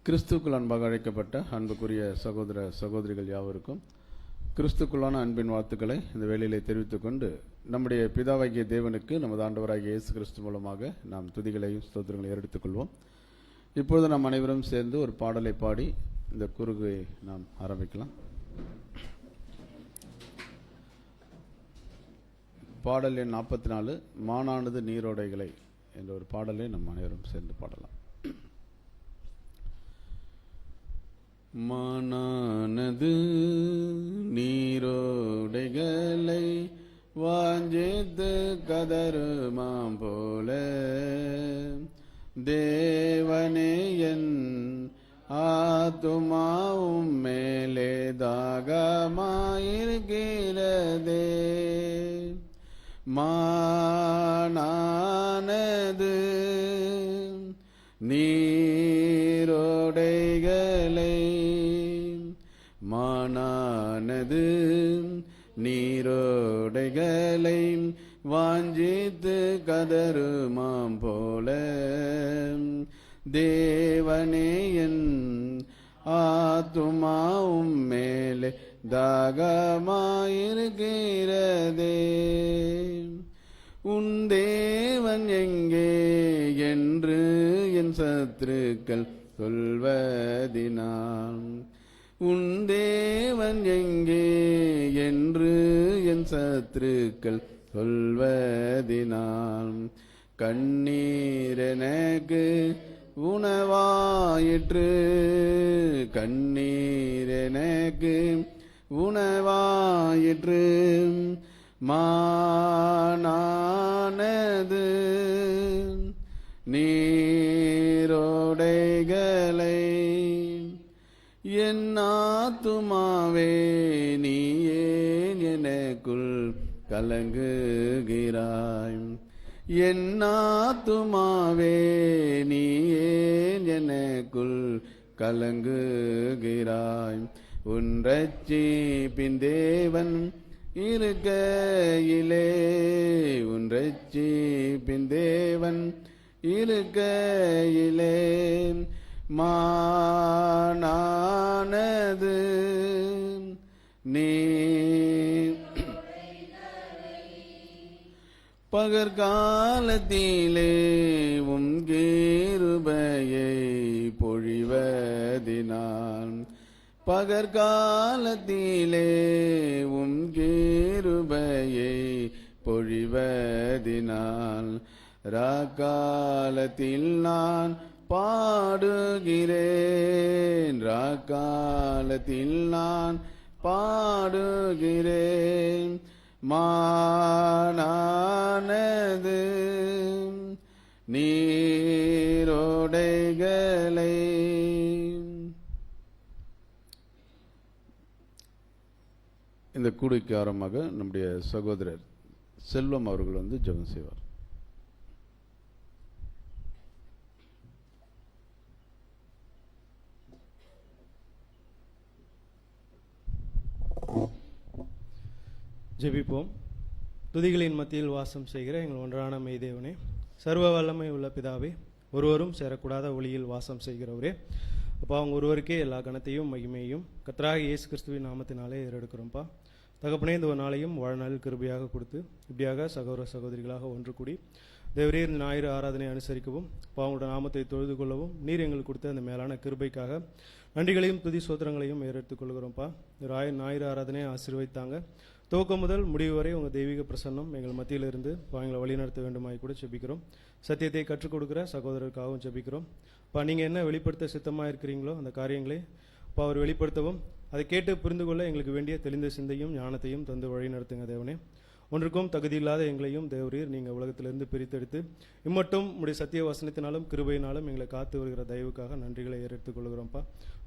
கிறிஸ்துக்குள் அன்பாக அழைக்கப்பட்ட அன்புக்குரிய சகோதர சகோதரிகள் யாவருக்கும் கிறிஸ்துக்குள்ளான அன்பின் வாழ்த்துக்களை இந்த வேளையிலே தெரிவித்துக் கொண்டு நம்முடைய பிதாவாகிய தேவனுக்கு நமது ஆண்டவராகிய இயேசு கிறிஸ்து மூலமாக நாம் துதிகளையும் ஸ்தோத்திரங்களையும் எடுத்துக் கொள்வோம். இப்பொழுது நாம் அனைவரும் சேர்ந்து ஒரு பாடலை பாடி இந்த குறுகை நாம் ஆரம்பிக்கலாம். பாடல் எண் 44, மானானது நீரோடைகளை என்ற ஒரு பாடலை நம் அனைவரும் சேர்ந்து பாடலாம். மானானது நீரோடைகளை வாஞ்சித்து கதறுமாம் போல தேவனே என் ஆத்துமாவும் மேலே தாகமாயிருக்கிறதே. மானானது நீரோடைகளை மானானது நீரோடைகளை வாஞ்சித்து கதறுமாம் போல தேவனே என் ஆத்துமாவும் மேலே தாகமாயிருக்கிறதே. உன் தேவன் எங்கே என்று என் சத்துருக்கள் சொல்வதினான். உன் தேவன் எங்கே என்று என் சத்துருக்கள் சொல்வதினான். கண்ணீர் எனக்கு உணவாயிற்று, கண்ணீர் எனக்கு உணவாயிற்று. மானானது நீரோடைகளை என் ஆத்துமாவே நீ ஏன் எனக்குள் கலங்குகிறாய். என் ஆத்துமாவே நீ ஏன் எனக்குள் கலங்குகிறாய். உன் ரட்சிப்பின் தேவன் இருக்கையிலே, உன் ரட்சிப்பின் தேவன் இருக்கையிலே மானானது பகற்காலத்திலே உம் கிருபையை பொழிவதினால், பகற்காலத்திலே உம் கிருபையை பொழிவதினால் ராக்காலத்தில் நான் பாடுகிறேன், ராக்காலத்தில் நான் பாடுகிறேன். மானானது நீரோடைகளை. இந்த கூடைக்கு ஆரம்பமாக நம்முடைய சகோதரர் செல்வம் அவர்கள் ஜெபம் செய்வார். ஜெபிப்போம். துதிகளின் மத்தியில் வாசம் செய்கிற எங்கள் ஒன்றான மெய்தேவனே, சர்வ வல்லமை உள்ள பிதாவே, ஒருவரும் சேரக்கூடாத ஒளியில் வாசம் செய்கிறவரே, அப்பா அவங்க ஒருவருக்கே எல்லா கணத்தையும் மகிமையும் கர்த்தராகிய இயேசு கிறிஸ்துவின் நாமத்தினாலே ஏறெடுக்கிறோம்ப்பா. தகப்பனே, இந்த ஒரு நாளையும் வாழ்நாளில் கிருபையாக கொடுத்து இப்படியாக சகோதர சகோதரிகளாக ஒன்று கூடி தேவரே இந்த ஞாயிறு ஆராதனை அனுசரிக்கவும் பாவங்களோட நாமத்தை தொழுது கொள்ளவும் நீர் எங்களுக்கு கொடுத்த அந்த மேலான கிருபைக்காக நன்றிகளையும் துதி சோத்திரங்களையும் ஏறெடுத்துக் கொள்கிறோம்ப்பா. ஞாயிறு ஆராதனையை ஆசீர்வதித்தாங்க. துவக்கம் முதல் முடிவு வரை உங்கள் தெய்வீக பிரசன்னம் எங்கள் மத்தியில் இருந்து எங்களை வழிநடத்த வேண்டுமாய் கூட ஜெபிக்கிறோம். சத்தியத்தை கற்றுக் கொடுக்குற சகோதரருக்காகவும் ஜெபிக்கிறோம். நீங்கள் என்ன வெளிப்படுத்த சித்தமாக இருக்கிறீங்களோ அந்த காரியங்களை அவர் வெளிப்படுத்தவும் அதை கேட்டு புரிந்து கொள்ள எங்களுக்கு வேண்டிய தெளிந்த சிந்தையும் ஞானத்தையும் தந்து வழி நடத்துங்க தேவனே. ஒன்றுக்கும் தகுதியில்லாத எங்களையும் தேவரீர் நீங்கள் உலகத்திலிருந்து பிரித்தெடுத்து இம்மட்டும் உடைய சத்திய வசனத்தினாலும் கிருபையினாலும் எங்களை காத்து வருகிற தயவுக்காக நன்றிகளை ஏறெடுத்துக் கொள்கிறோம்ப்பா.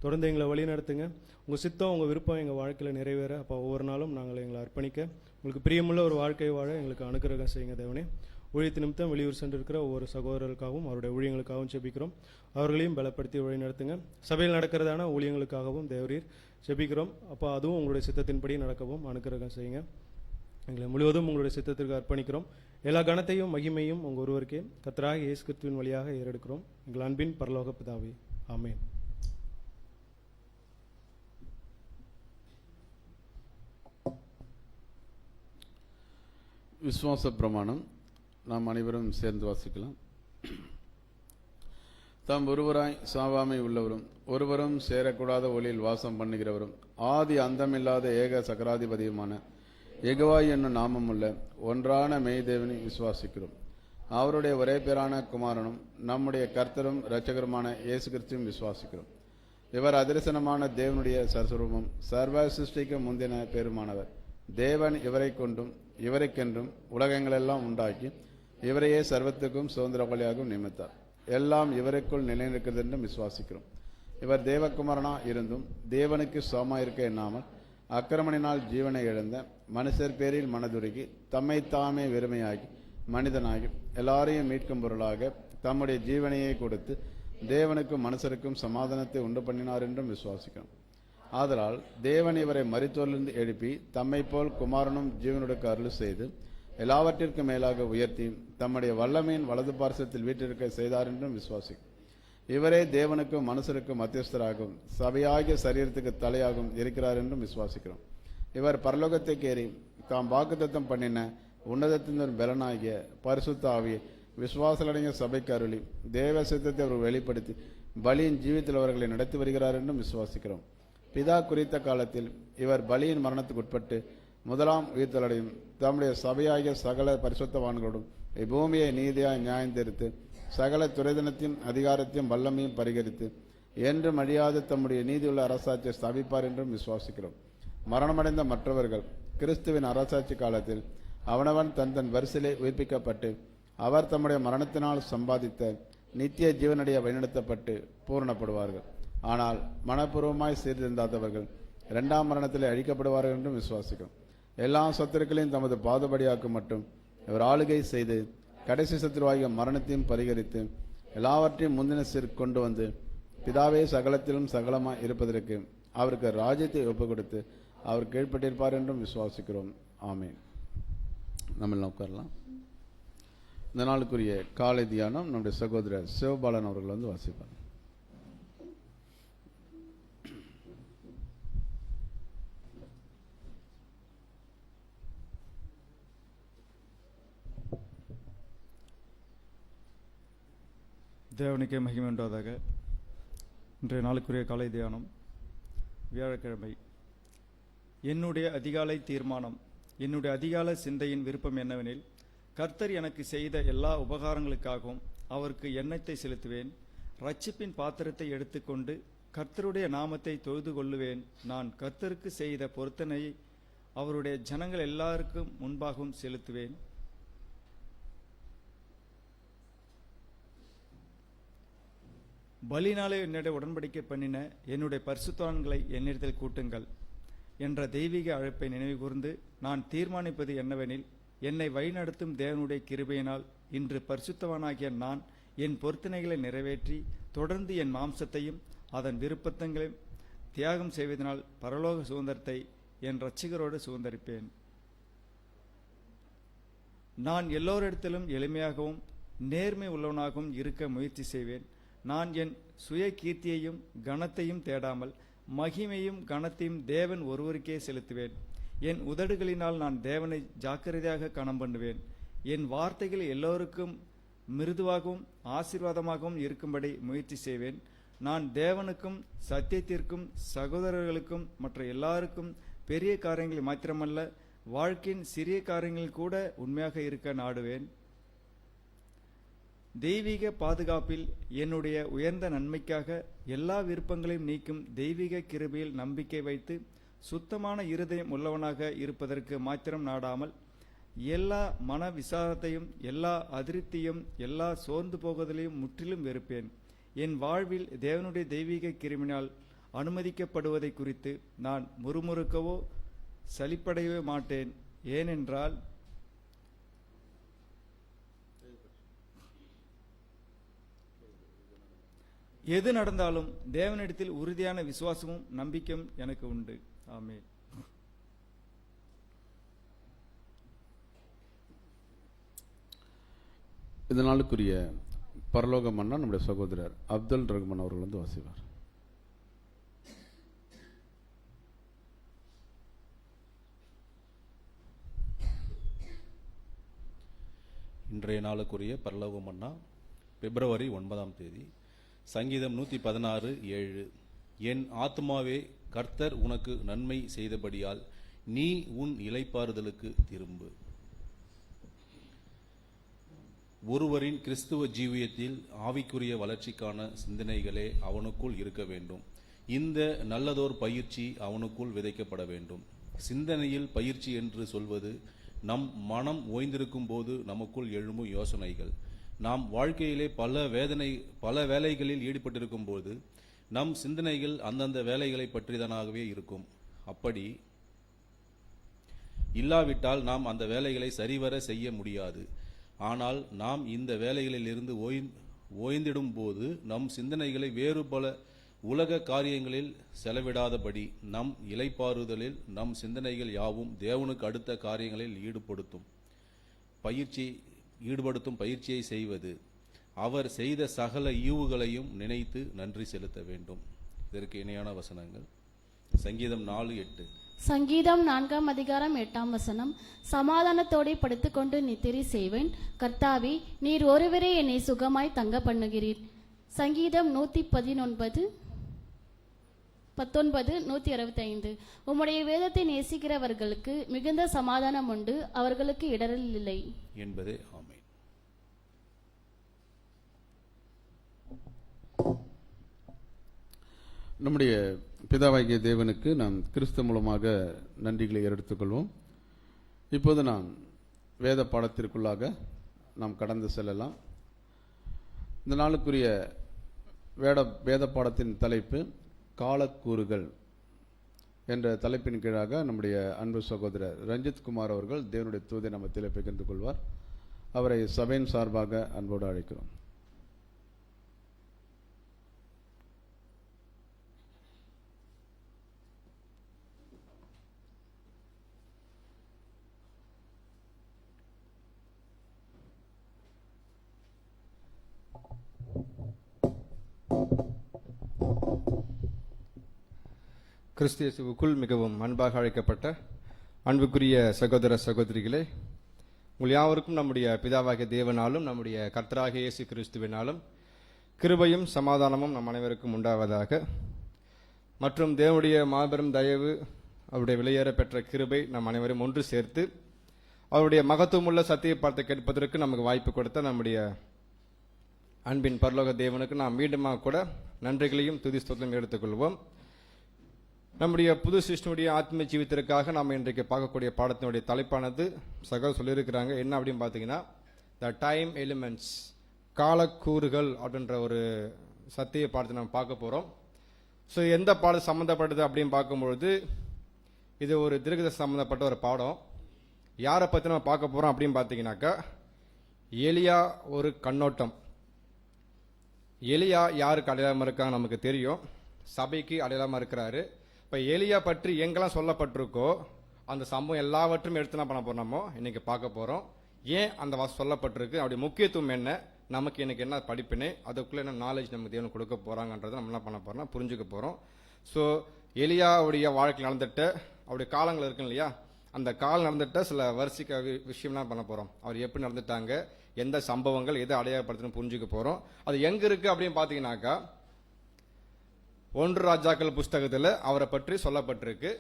தொடர்ந்து எங்களை வழி நடத்துங்க. உங்கள் சித்தம் உங்கள் விருப்பம் எங்கள் வாழ்க்கையில் நிறைவேற அப்போ ஒவ்வொரு நாளும் நாங்கள் எங்களை அர்ப்பணிக்க உங்களுக்கு பிரியமுள்ள ஒரு வாழ்க்கை வாழ எங்களுக்கு அனுக்கிரகம் செய்யுங்க தேவனே. ஊழியத்து நிமித்தம் வெளியூர் சென்றிருக்கிற ஒவ்வொரு சகோதரர்களுக்காகவும் அவருடைய ஊழியங்களுக்காகவும் ஜெபிக்கிறோம். அவர்களையும் பலப்படுத்தி வழி நடத்துங்க. சபையில் நடக்கிறதான ஊழியங்களுக்காகவும் தேவரீர் ஜெபிக்கிறோம். அப்போ அதுவும் உங்களுடைய சித்தத்தின்படி நடக்கவும் அனுக்கிரகம் செய்யுங்க. எங்களை முழுவதும் உங்களுடைய சித்தத்திற்கு அர்ப்பணிக்கிறோம். எல்லா கனத்தையும் மகிமையும் உங்கள் ஒருவருக்கே கர்த்தராகிய இயேசு கிறிஸ்துவின் வழியாக ஏறெடுக்கிறோம். எங்கள் அன்பின் பரலோக பிதாவே, ஆமென். விசுவாச பிரமாணம் நாம் அனைவரும் சேர்ந்து வாசிக்கலாம். தாம் ஒருவராய் சாவாமை உள்ளவரும் ஒருவரும் சேரக்கூடாத ஒளியில் வாசம் பண்ணுகிறவரும் ஆதி அந்தமில்லாத ஏக சக்கராதிபதியுமான யெகோவா என்னும் நாமமுள்ள ஒன்றான மெய்தேவனை விசுவாசிக்கிறோம். அவருடைய ஒரே பேரான குமாரனும் நம்முடைய கர்த்தரும் இரட்சகருமான இயேசு கிறிஸ்துவும் விசுவாசிக்கிறோம். இவர் அதிரசனமான தேவனுடைய சர்வரூபமும் சர்வ சிருஷ்டிக்கு முந்தின பேருமானவர். தேவன் இவரை கொண்டும் இவருக்கென்றும் உலகங்களெல்லாம் உண்டாக்கி இவரையே சர்வத்துக்கும் சுதந்திரவாளியாகவும் நியமித்தார். எல்லாம் இவருக்குள் நிலைநிற்கிறது என்றும் விசுவாசிக்கிறோம். இவர் தேவகுமாரனா இருந்தும் தேவனுக்கு சமமாயிருக்க எண்ணாமல் அக்கிரமணினால் ஜீவனை இழந்த மனுஷர் பேரில் மனதுருகி தம்மை தாமே வெறுமையாகி மனிதனாகி எல்லாரையும் மீட்கும் பொருளாக தம்முடைய ஜீவனையை கொடுத்து தேவனுக்கும் மனுஷருக்கும் சமாதானத்தை உண்டு பண்ணினார் என்றும் விசுவாசிக்கிறோம். ஆதலால் தேவன் இவரை மரித்தோரிலிருந்து எழுப்பி தம்மை போல் குமாரனும் ஜீவனுக்கு அருள் செய்து எல்லாவற்றிற்கும் மேலாக உயர்த்தி தம்முடைய வல்லமையின் வலது பார்சத்தில் வீட்டிற்க செய்தார் என்றும் விசுவாசிக்கிறோம். இவரே தேவனுக்கும் மனுஷருக்கும் மத்தியஸ்தராகவும் சபையாகிய சரீரத்துக்கு தலையாகவும் இருக்கிறார் என்றும் விசுவாசிக்கிறோம். இவர் பரலோகத்துக்கு ஏறி தாம் வாக்குத்தத்தம் பண்ணின உன்னதத்தின் பலனாகிய பரிசுத்த ஆவியை விசுவாசலடைய சபைக்கு அருளி தேவ சித்தத்தை அவர் வெளிப்படுத்தி பலியின் ஜீவித்தில் அவர்களை நடத்தி வருகிறார் என்றும் விசுவாசிக்கிறோம். பிதா குறித்த காலத்தில் இவர் பலியின் மரணத்துக்கு உட்பட்டு முதலாம் உயிர்த்தலடையும் தம்முடைய சபையாகிய சகல பரிசுத்தவான்களோடும் இப்பூமியை நீதியாய் நியாயந்தெடுத்து சகல துரைதனத்தையும் அதிகாரத்தையும் வல்லமையும் பரிகரித்து என்றும் அழியாத தம்முடைய நீதியுள்ள அரசாட்சியை ஸ்தாபிப்பார் என்றும் விசுவாசிக்கிறோம். மரணமடைந்த மற்றவர்கள் கிறிஸ்துவின் அரசாட்சி காலத்தில் அவனவன் தன் வரிசையிலே உயிர்ப்பிக்கப்பட்டு அவர் தம்முடைய மரணத்தினால் சம்பாதித்த நித்திய ஜீவனடைய வழிநடத்தப்பட்டு பூரணப்படுவார்கள். ஆனால் மனப்பூர்வமாய் சீர்திருந்தாதவர்கள் இரண்டாம் மரணத்திலே அழிக்கப்படுவார்கள் என்றும் விசுவாசிக்கிறோம். எல்லா சத்துருக்களையும் தமது பாதுபடியாக்கும் மட்டும் இவர் ஆளுகை செய்து கடைசி சத்துருவாகிய மரணத்தையும் பரிகரித்து எல்லாவற்றையும் முந்தின கொண்டு வந்து பிதாவே சகலத்திலும் சகலமாய் இருப்பதற்கு அவருக்கு ராஜ்யத்தை ஒப்புக் கொடுத்து அவர் கீழ்ப்பட்டிருப்பார் என்றும் விசுவாசிக்கிறோம். ஆமீன். நம்ம உட்காரலாம். இந்த நாளுக்குரிய காலை தியானம் நம்முடைய சகோதரர் சிவபாலன் அவர்கள் வந்து வாசிப்பார். தேவனுக்கே மகிமை உண்டாதாக. இன்றைய நாளுக்குரிய காலை தியானம் வியாழக்கிழமை. என்னுடைய அதிகாலை தீர்மானம், என்னுடைய அதிகால சிந்தையின் விருப்பம் என்னவெனில், கர்த்தர் எனக்கு செய்த எல்லா உபகாரங்களுக்காகவும் அவருக்கு எண்ணத்தை செலுத்துவேன். இரட்சிப்பின் பாத்திரத்தை எடுத்துக்கொண்டு கர்த்தருடைய நாமத்தை தொழுது கொள்ளுவேன். நான் கர்த்தருக்கு செய்த பொருத்தனையை அவருடைய ஜனங்கள் எல்லாருக்கும் முன்பாகவும் செலுத்துவேன். பலினாலே என்னிடம் உடன்படிக்கை பண்ணின என்னுடைய பரிசுத்தவான்களை என்னிடத்தில் கூட்டுங்கள் என்ற தெய்வீக அழைப்பை நினைவு கூர்ந்து நான் தீர்மானிப்பது என்னவெனில், என்னை வழிநடத்தும் தேவனுடைய கிருபையினால் இன்று பரிசுத்தவானாகிய நான் என் பொருத்தனைகளை நிறைவேற்றி தொடர்ந்து என் மாம்சத்தையும் அதன் விருப்பங்களையும் தியாகம் செய்வதனால் பரலோக சுதந்திரத்தை என் இரட்சகரோடு சுதந்திரிப்பேன். நான் எல்லோரிடத்திலும் எளிமையாகவும் நேர்மை உள்ளவனாகவும் இருக்க முயற்சி செய்வேன். நான் என் சுய கீர்த்தியையும் கனத்தையும் தேடாமல் மகிமையும் கனத்தையும் தேவன் ஒருவருக்கே செலுத்துவேன். என் உதடுகளினால் நான் தேவனை ஜாக்கிரதையாக கனம் பண்ணுவேன். என் வார்த்தைகள் எல்லோருக்கும் மிருதுவாகவும் ஆசீர்வாதமாகவும் இருக்கும்படி முயற்சி செய்வேன். நான் தேவனுக்கும் சத்தியத்திற்கும் சகோதரர்களுக்கும் மற்ற எல்லாருக்கும் பெரிய காரியங்களில் மாத்திரமல்ல, வாழ்க்கையின் சிறிய காரியங்களில் கூட உண்மையாக இருக்க நாடுவேன். தெய்வீக பாதுகாப்பில் என்னுடைய உயர்ந்த நன்மைக்காக எல்லா விருப்பங்களையும் நீக்கும் தெய்வீக கிருபையில் நம்பிக்கை வைத்து சுத்தமான இருதயம் உள்ளவனாக இருப்பதற்கு மாத்திரம் நாடாமல், எல்லா மன விசாரத்தையும் எல்லா அதிருப்தியும் எல்லா சோர்ந்து போகுதலையும் முற்றிலும் வெறுப்பேன். என் வாழ்வில் தேவனுடைய தெய்வீக கிருமினால் அனுமதிக்கப்படுவதை குறித்து நான் முறுமுறுக்கவோ சலிப்படையவே மாட்டேன். ஏனென்றால் எது நடந்தாலும் தேவனிடத்தில் உறுதியான விசுவாசமும் நம்பிக்கையும் எனக்கு உண்டு. ஆமென். இந்த நாளுக்குரிய பரலோக மன்னா நம்முடைய சகோதரர் அப்துல் ரஹ்மான் அவர்கள் வந்து வாசிவார். இன்றைய நாளுக்குரிய பரலோக மன்னா பிப்ரவரி 9ஆம் தேதி. சங்கீதம் 116:7. என் ஆத்துமாவே, கர்த்தர் உனக்கு நன்மை செய்தபடியால் நீ உன் இளைப்பாறுதலுக்கு திரும்பு. ஒருவரின் கிறிஸ்துவ ஜீவியத்தில் ஆவிக்குரிய வளர்ச்சிக்கான சிந்தனைகளே அவனுக்குள் இருக்க வேண்டும். இந்த நல்லதோர் பயிற்சி அவனுக்குள் விதைக்கப்பட வேண்டும். சிந்தனையில் பயிற்சி என்று சொல்வது நம் மனம் ஓய்ந்திருக்கும் போது நமக்குள் எழும்பும் யோசனைகள். நாம் வாழ்க்கையிலே பல வேலைகளில் ஈடுபட்டிருக்கும் போது நம் சிந்தனைகள் அந்தந்த வேலைகளை பற்றிதானாகவே இருக்கும். அப்படி இல்லாவிட்டால் நாம் அந்த வேலைகளை சரிவர செய்ய முடியாது. ஆனால் நாம் இந்த வேலைகளில் இருந்து ஓய்ந்திடும் போது நம் சிந்தனைகளை வேறு பல உலக காரியங்களில் செலவிடாதபடி நம் இளைப்பாறுதலில் நம் சிந்தனைகள் யாவும் தேவனுக்கு அடுத்த காரியங்களில் ஈடுபடுத்தும் பயிற்சியை செய்வது. அவர் செய்த சகல ஈவுகளையும் நினைத்து நன்றி செலுத்த வேண்டும். இதற்கு இணையான வசனங்கள் சங்கீதம் 4:8. சங்கீதம் 4ஆம் அதிகாரம் 8ஆம் வசனம். சமாதானத்தோടെ படுத்துக்கொண்டு நித்திரை செய்வேன். கர்த்தாவே, நீர் ஒருவரே என்னை சுகமாய் தங்க பண்ணுகிறீர். சங்கீதம் 119, 165. உம்முடைய வேதத்தை நேசிக்கிறவர்களுக்கு மிகுந்த சமாதானம் உண்டு, அவர்களுக்கு இடரல் இல்லை என்பதே. ஆமென். நம்முடைய பிதாவாகிய தேவனுக்கு நாம் கிறிஸ்து மூலமாக நன்றிகளை எடுத்துக்கொள்வோம். இப்போது நாம் வேத பாடத்திற்குள்ளாக நாம் கடந்து செல்லலாம். இந்த நாளுக்குரிய வேத பாடத்தின் தலைப்பு காலக்கூறுகள் என்ற தலைப்பின் கீழாக நம்முடைய அன்பு சகோதரர் ரஞ்சித் குமார் அவர்கள் தேவனுடைய தூதை நம்மத்தில் பகிர்ந்து கொள்வார். அவரை சபையின் சார்பாக அன்போடு அழைக்கிறோம். கிறிஸ்து இயேசுவுக்குள் மிகவும் அன்பாக அழைக்கப்பட்ட அன்புக்குரிய சகோதர சகோதரிகளே, உங்கள் யாவருக்கும் நம்முடைய பிதாவாகிய தேவனாலும் நம்முடைய கர்த்தராகிய இயேசு கிறிஸ்துவினாலும் கிருபையும் சமாதானமும் நம் அனைவருக்கும் உண்டாவதாக. மற்றும் தேவனுடைய மாபெரும் தயவு, அவருடைய விலையேற பெற்ற கிருபை நம் அனைவரும் ஒன்று சேர்த்து அவருடைய மகத்துவமுள்ள சத்திய பார்த்து கேட்பதற்கு நமக்கு வாய்ப்பு கொடுத்த நம்முடைய அன்பின் பரலோக தேவனுக்கு நாம் மீண்டுமாக கூட நன்றிகளையும் துதி ஸ்தோத்திரம் எடுத்துக்கொள்வோம். நம்முடைய புது சிருஷ்டியுடைய ஆத்ம ஜீவித்திற்காக நாம் இன்றைக்கு பார்க்கக்கூடிய பாடத்தினுடைய தலைப்பானது சகோதரர் சொல்லியிருக்கிறாங்க. என்ன அப்படின்னு பார்த்தீங்கன்னா, த டைம் எலிமெண்ட்ஸ், காலக்கூறுகள் அப்படின்ற ஒரு சத்திய பாடத்தை நம்ம பார்க்க போகிறோம். ஸோ எந்த பாடம் சம்மந்தப்பட்டது அப்படின்னு பார்க்கும்பொழுது இது ஒரு தீர்க்கதரிசனம் சம்மந்தப்பட்ட ஒரு பாடம். யாரை பற்றி நம்ம பார்க்க போகிறோம் அப்படின்னு பார்த்தீங்கன்னாக்கா, எலியா ஒரு கண்ணோட்டம். எலியா யாருக்கு அடையாளமாக இருக்காங்க நமக்கு தெரியும், சபைக்கு அடையாளமாக இருக்கிறாரு. இப்போ எலியா பற்றி எங்கெல்லாம் சொல்லப்பட்டிருக்கோ அந்த சம்பவம் எல்லாவற்றும் எடுத்து என்ன பண்ண போறோமோ இன்னைக்கு பார்க்க போகிறோம். ஏன் அந்த சொல்லப்பட்டிருக்கு, அப்படி முக்கியத்துவம் என்ன, நமக்கு இன்னைக்கு என்ன படிப்பினை, அதுக்குள்ளே என்ன நாலேஜ் நமக்கு தேவன் கொடுக்க போகிறாங்கன்றதை நம்ம என்ன பண்ண போகிறோம்னா புரிஞ்சுக்க போகிறோம். ஸோ எலியாவுடைய வாழ்க்கை நடந்துட்ட அவருடைய காலங்கள் இருக்கு இல்லையா, அந்த காலம் நடந்துட்ட சில வரிசைக்க விஷயம்லாம் பண்ண போகிறோம். அவர் எப்படி நடந்துட்டாங்க, எந்த சம்பவங்கள் எதை அடையாளப்படுத்தணும் புரிஞ்சுக்க போகிறோம். அது எங்கே இருக்குது அப்படின்னு பார்த்தீங்கன்னாக்கா, 1 ராஜாக்கள் புஸ்தகத்தில் அவரை பற்றி சொல்லப்பட்டிருக்கு.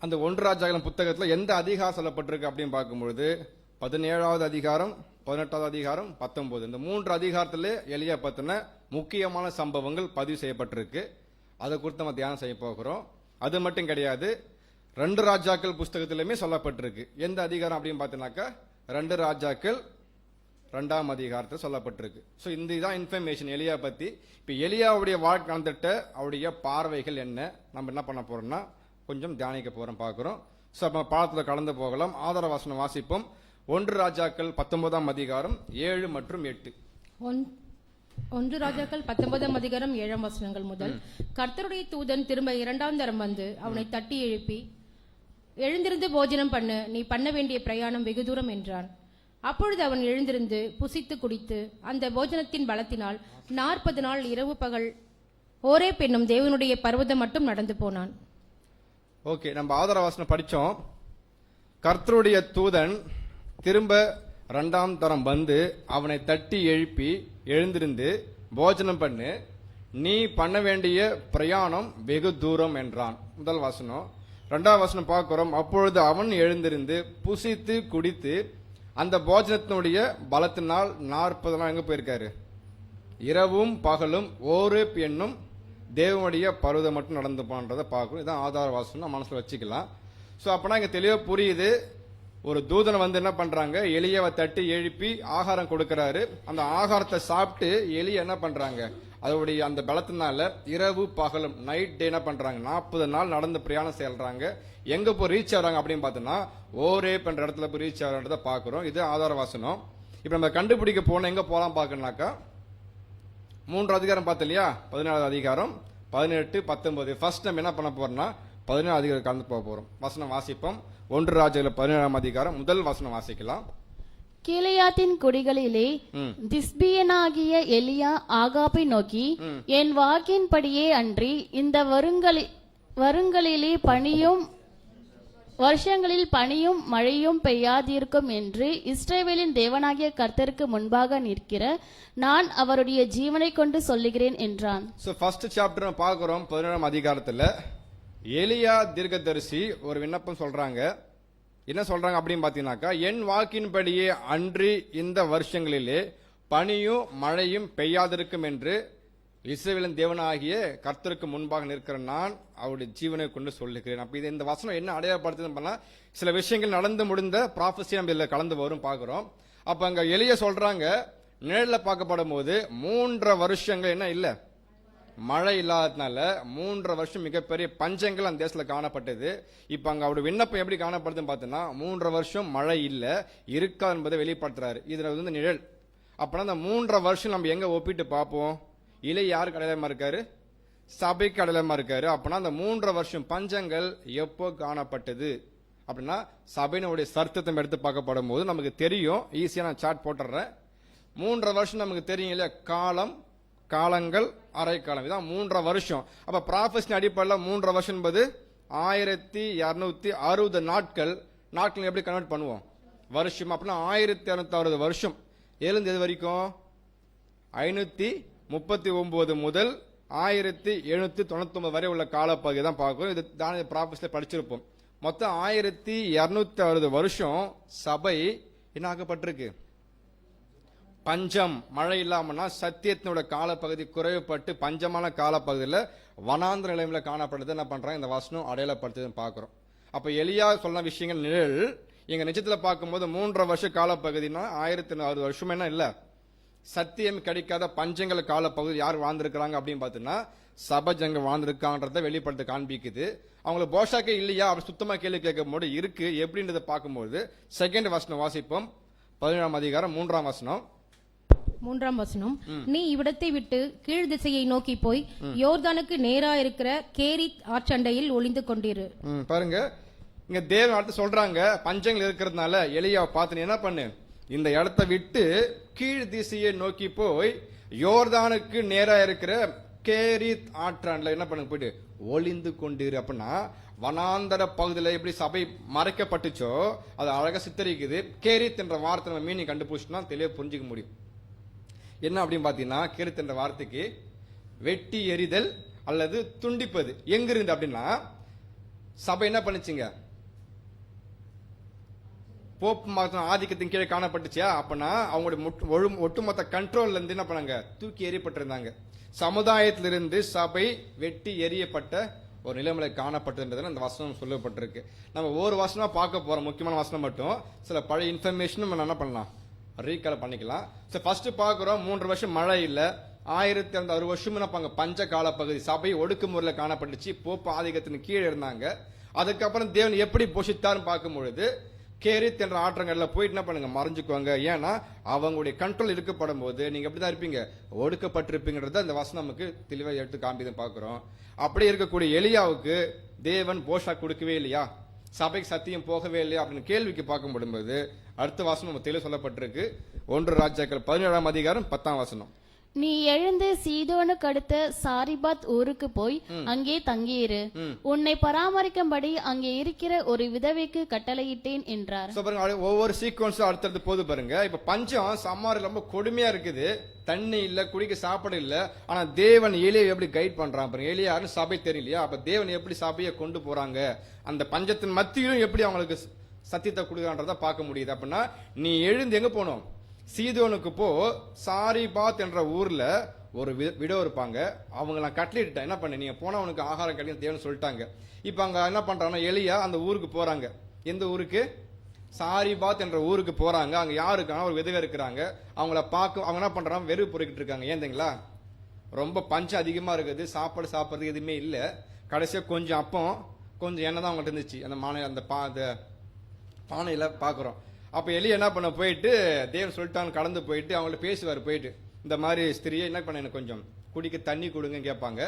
அந்த 1 ராஜாக்கள் புத்தகத்தில் எந்த அதிகாரம் சொல்லப்பட்டிருக்கு அப்படின்னு பார்க்கும்பொழுது 17வது அதிகாரம், 18வது அதிகாரம், 19 இந்த 3 அதிகாரத்திலே எலியா பற்றின முக்கியமான சம்பவங்கள் பதிவு செய்யப்பட்டிருக்கு. அதை குறித்து நம்ம தியானம் செய்ய போகிறோம். அது மட்டும் கிடையாது, 2 ராஜாக்கள் புஸ்தகத்திலுமே சொல்லப்பட்டிருக்கு. எந்த அதிகாரம் அப்படின்னு பார்த்தீங்கன்னாக்கா 2 ராஜாக்கள் 2ஆம் அதிகாரத்தில் சொல்லப்பட்டிருக்கு. ஸோ இந்த இதான் இன்ஃபர்மேஷன் எலியா பற்றி. இப்போ எலியாவுடைய வாழ்க்கை நடந்துட்ட அவருடைய பார்வைகள் என்ன, நம்ம என்ன பண்ண போறோம்னா கொஞ்சம் தியானிக்க போறோம் பார்க்குறோம். ஸோ நம்ம பாடத்தில் கலந்து போகலாம். ஆதார வசனம் வாசிப்போம். 1 ராஜாக்கள் 19ஆம் அதிகாரம் 7 மற்றும் 8. 1 ராஜாக்கள் 19ஆம் அதிகாரம் 7ஆம் வசனங்கள் முதல். கர்த்தருடைய தூதன் திரும்ப 2ஆம் தரம் வந்து அவனை தட்டி எழுப்பி, எழுந்திருந்து போஜனம் பண்ணு, நீ பண்ண வேண்டிய பிரயாணம் வெகு தூரம் என்றான். அப்பொழுது அவன் எழுந்திருந்து புசித்து குடித்து அந்த போஜனத்தின் பலத்தினால் 40 நாள் இரவு பகல் ஒரே பெண்ணும் தேவனுடைய பர்வதம் மட்டும் நடந்து போனான். ஓகே, நம்ம ஆதார வசனம் படித்தோம். கர்த்தருடைய தூதன் திரும்ப 2ஆம் தரம் வந்து அவனை தட்டி எழுப்பி எழுந்திருந்து போஜனம் பண்ணு, நீ பண்ண வேண்டிய பிரயாணம் வெகு தூரம் என்றான். முதல் வசனம். 2ஆம் வசனம் பார்க்கிறோம். அப்பொழுது அவன் எழுந்திருந்து புசித்து குடித்து அந்த போஜனத்தினுடைய பலத்தினால் 40 நாள் எங்க போயிருக்காரு? இரவும் பகலும் ஓரேப் என்னும் தேவனுடைய பருவதம் மட்டும் நடந்து போன்றதை பார்க்கணும். இதான் ஆதார வாசனம், மனசுல வச்சுக்கலாம். ஸோ அப்பனா இங்க தெளிவா புரியுது. ஒரு தூதனை வந்து என்ன பண்றாங்க, எலியாவை தட்டி எழுப்பி ஆகாரம் கொடுக்கறாரு. அந்த ஆகாரத்தை சாப்பிட்டு எலிய என்ன பண்றாங்க, அதோடைய அந்த பலத்தினால இரவு பகலும் நைட் டே என்ன பண்றாங்க, 40 நாள் நடந்து பிரயாணம் செய்யறாங்க. எங்க போய் ரீச் ஆகுறாங்க அப்படின்னு பார்த்தோம்னா ஓரேப் என்ற இடத்துல போய் ரீச் ஆகிறத பாக்குறோம். இது ஆதார வாசனம். இப்ப நம்ம கண்டுபிடிக்க போன எங்க போலாம் பாக்கணும்னாக்கா 3 அதிகாரம் பார்த்தோம் இல்லையா, 14 அதிகாரம் 18 19. ஃபர்ஸ்ட் நம்ம என்ன பண்ண போறோம்னா 17 அதிகாரம் கலந்து போக போறோம். வசனம் வாசிப்போம். 1 ராஜாக்கள் 17ஆம் அதிகாரம் முதல் வசனம் வாசிக்கலாம். கீலேயாத்தின் குடிகளிலே திஸ்பியனாகிய எலியா ஆகாபை நோக்கி, என் வாக்கின்படியே அன்றி இந்த வருங்களிலே வருஷங்களில் பனியும் மழையும் பெய்யாதிருக்கும் என்று இஸ்ரவேலின் தேவனாகிய கர்த்தருக்கு முன்பாக நிற்கிற நான் அவருடைய ஜீவனை கொண்டு சொல்லுகிறேன் என்றான். சோ ஃபர்ஸ்ட் சாப்டர் நம்ம பார்க்கிறோம். 17ஆம் அதிகாரத்துல எலியா தீர்க்கதரிசி ஒரு விண்ணப்பம் சொல்றாங்க. என்ன சொல்றாங்க அப்படின்னு பாத்தீங்கன்னாக்கா, என் வாக்கின்படியே அன்றி இந்த வருஷங்களிலே பனியும் மழையும் பெய்யாதிருக்கும் என்று இஸ்ரவேலின் தேவனாகிய கர்த்தருக்கு முன்பாக நிற்கிற நான் அவருடைய ஜீவனை கொண்டு சொல்லுகிறேன். அப்ப இது இந்த வசனம் என்ன அடையாளப்படுத்துதுன்னு பண்ணா, சில விஷயங்கள் நடந்து முடிந்த ப்ராஃபஸி நம்ம இதுல கலந்து வரும் பார்க்கிறோம். அப்ப அங்க எலியா சொல்றாங்க, நிழல்ல பார்க்கப்படும் போது 3 வருஷங்கள் என்ன இல்ல, மழை இல்லாததுனால 3 வருஷம் மிகப்பெரிய பஞ்சங்கள் அந்த தேசத்துல காணப்பட்டது. இப்ப அங்க அவருடைய விண்ணப்பம் எப்படி காணப்படுதுன்னு பார்த்தோம்னா 3 வருஷம் மழை இல்ல இருக்கா என்பதை வெளிப்படுத்துறாரு. இதுல வந்து நிழல். அப்பனா அந்த 3 வருஷம் நம்ம எங்க ஒப்பிட்டு பார்ப்போம்? இலை யாருக்கு அடையாளமா இருக்காரு? சபைக்கு அடையாளமா இருக்காரு. அப்பனா அந்த 3 வருஷம் பஞ்சங்கள் எப்போ காணப்பட்டது அப்படின்னா சபையினுடைய சர்த்தத்தை எடுத்து பார்க்கப்படும் போது நமக்கு தெரியும். ஈஸியா நான் சார்ட் போட்டுறேன். 3 வருஷம் நமக்கு தெரியும் இல்லையா, காலம், காலங்கள், அரை காலம், இதான் 3 வருஷம். அப்ப ப்ராஃபஸி அடிப்படையில் 3 வருஷம் என்பது 1260 நாட்கள். நாட்கள் எப்படி கன்வெர்ட் பண்ணுவோம்? வருஷம். அப்படின்னா 1260 வருஷம். எது வரைக்கும் 539 முதல் 1799 வரை உள்ள காலப்பகுதி தான் பார்க்கிறோம். இது தானிய ப்ராஃபஸில படிச்சிருப்போம். மொத்தம் 1260 வருஷம் சபை என்ன ஆக்கப்பட்டிருக்கு? பஞ்சம், மழை இல்லாமன்னா சத்தியத்தினோட காலப்பகுதி குறைவுபட்டு பஞ்சமான காலப்பகுதியில் வனாந்திர நிலைமையில காணப்படுறது என்ன பண்றாங்க, இந்த வசனம் அடையாளப்படுத்துதுன்னு பார்க்கிறோம். அப்ப எலியா சொன்ன விஷயங்கள் நிழல். எங்க நிஜத்துல பார்க்கும்போது 3 வருஷ காலப்பகுதினா 1160 வருஷம் என்ன இல்ல, சத்தியம் கிடைக்காத பஞ்சங்கள் காலப்பகுதி யார் வாழ்ந்திருக்கிறாங்க அப்படின்னு பார்த்தீங்கன்னா சபை ஜங்க வாழ்ந்திருக்கான்றத வெளிப்படுத்த காண்பிக்குது. அவங்களுக்கு போஷாக்கே இல்லையா அப்படி சுத்தமா கேள்வி கேட்கும் போது இருக்கு. எப்படின்றத பார்க்கும்போது செகண்ட் வசனம் வாசிப்போம். 17ஆம் அதிகாரம் 3ஆம் வசனம். 3ஆம் வசனம். நீ இவ்விடத்தை விட்டு கீழ் திசையை நோக்கி போய் யோர்தானுக்கு நேரா இருக்கிற கேரித் ஆற்றண்டையில் ஒளிந்து கொண்டிரு. பாருங்க, இங்க தேவன் அடுத்து சொல்றாங்க, பஞ்சங்கள் இருக்கிறதுனால எலியாவை பார்த்து நீ என்ன பண்ணு, இந்த இடத்தை விட்டு கீழ் திசையை நோக்கி போய் யோர்தானுக்கு நேரா இருக்கிற கேரித் ஆற்றான்ல என்ன பண்ணு, போயிட்டு ஒளிந்து கொண்டிரு. அப்படின்னா வனாந்தர பகுதியில் எப்படி சபை மறைக்கப்பட்டுச்சோ அது அழகா சித்தரிக்குது. கேரித் என்ற வார்த்தை நம்ம மீனிங் கண்டுபிடிச்சோம்னா தெளிவாக புரிஞ்சுக்க முடியும். என்ன அப்படின்னு பாத்தீங்கன்னா, கேரித் என்ற வார்த்தைக்கு வெட்டி எறிதல் அல்லது துண்டிப்பது. எங்க இருந்து அப்படின்னா சபை என்ன பண்ணுச்சுங்க, போப் ஆதிக்கத்தின் கீழே காணப்பட்டுச்சா. அப்பனா அவங்களுடைய ஒட்டுமொத்த கண்ட்ரோல்ல இருந்து என்ன பண்ணாங்க, தூக்கி எறியப்பட்டிருந்தாங்க. சமுதாயத்திலிருந்து சபை வெட்டி எறியப்பட்ட ஒரு நிலைமையில காணப்பட்டதுன்றது அந்த வசனம் சொல்லப்பட்டிருக்கு. நம்ம ஒரு வசனமா பார்க்க போறோம், முக்கியமான வசனம் மட்டும். சில பழைய இன்ஃபர்மேஷன் நம்ம என்ன பண்ணலாம், ரீகால் பண்ணிக்கலாம். ஃபர்ஸ்ட் பார்க்கிறோம், 3 வருஷம் மழை இல்ல, 1260 வருஷம் பஞ்ச கால பகுதி சபை ஒடுக்குமுறையில் காணப்பட்டுச்சு. போப்பு ஆதிக்கத்தின் கீழே இருந்தாங்க. அதுக்கப்புறம் தேவன் எப்படி போஷித்தார்னு பார்க்கும் பொழுது கேரித் என்ற ஆற்றங்கள்ல போயிட்டு என்ன பண்ணுங்க, மறைஞ்சுக்குவாங்க. ஏன்னா அவங்களுடைய கண்ட்ரோல் இருக்கப்படும் போது நீங்க எப்படிதான் இருப்பீங்க, ஒடுக்கப்பட்டிருப்பீங்கன்றத அந்த வசனம் நமக்கு தெளிவாக எடுத்து காண்பிதான் பார்க்கிறோம். அப்படி இருக்கக்கூடிய எலியாவுக்கு தேவன் போஷா கொடுக்கவே இல்லையா, சபைக்கு சத்தியம் போகவே இல்லையா அப்படின்னு கேள்விக்கு பார்க்கும்போது அடுத்த வசனம் நம்ம தெளிவு சொல்லப்பட்டிருக்கு. 1 ராஜாக்கள் 17ஆம் அதிகாரம் 10ஆம் வசனம். நீ எழுந்து சீதோனுக்கு அடுத்த சாரிபாத் ஊருக்கு போய் அங்கே தங்கியிரு. உன்னை பராமரிக்கும்படி அங்கே இருக்கிற ஒரு விதவைக்கு கட்டளையிட்டேன் என்றார். So, பாருங்க ஒவ்வொரு சீக்வன்ஸும் அடுத்தடுத்து போது பாருங்க. இப்ப பஞ்சம் சம்மாரில் ரொம்ப கொடுமையா இருக்குது. தண்ணி இல்ல, குடிக்க சாப்பாடு இல்ல. ஆனா தேவன் எலியா எப்படி கைட் பண்றான் பாருங்க. எலியான்னு சபை தெரியலையா? அப்ப தேவன் எப்படி சபையை கொண்டு போறாங்க, அந்த பஞ்சத்தின் மத்தியிலும் எப்படி அவங்களுக்கு சத்தியத்தை கொடுக்குறான்றத பார்க்க முடியுது. அப்படின்னா நீ எழுந்து எங்க போனோம், சீதோனுக்கு போ. சாரிபாத் என்ற ஊர்ல ஒரு விடோ இருப்பாங்க, அவங்க நான் கட்டளிட்டேன், என்ன பண்ண நீங்க போனா உனக்கு ஆகாரம் கிடைக்கும் தேவன்னு சொல்லிட்டாங்க. இப்ப அங்க என்ன பண்றாங்கன்னா எலியா அந்த ஊருக்கு போறாங்க. எந்த ஊருக்கு? சாரிபாத் என்ற ஊருக்கு போறாங்க. அங்க யாரு இருக்காங்க? ஒரு விதவை இருக்கிறாங்க. அவங்கள பார்க்க அவங்க என்ன பண்றாங்க, வெறு பொறுக்கிட்டு இருக்காங்க. ஏன் தெரியுங்களா? ரொம்ப பஞ்சம் அதிகமா இருக்குது, சாப்பாடு சாப்பிட்றதுக்கு எதுவுமே இல்ல. கடைசியா கொஞ்சம் அப்பம் கொஞ்சம் எண்ணெய் தான் அவங்கள்ட்ட இருந்துச்சு. அந்த பானையில பாக்குறோம். அப்ப எலியா என்ன பண்ண போயிட்டு தேவன் சொல்லிட்டான்னு கடந்து போயிட்டு அவங்கள்ட்ட பேசுவார். போயிட்டு இந்த மாதிரி ஸ்திரியை என்ன பண்ண எனக்கு கொஞ்சம் குடிக்க தண்ணி கொடுங்க கேட்பாங்க.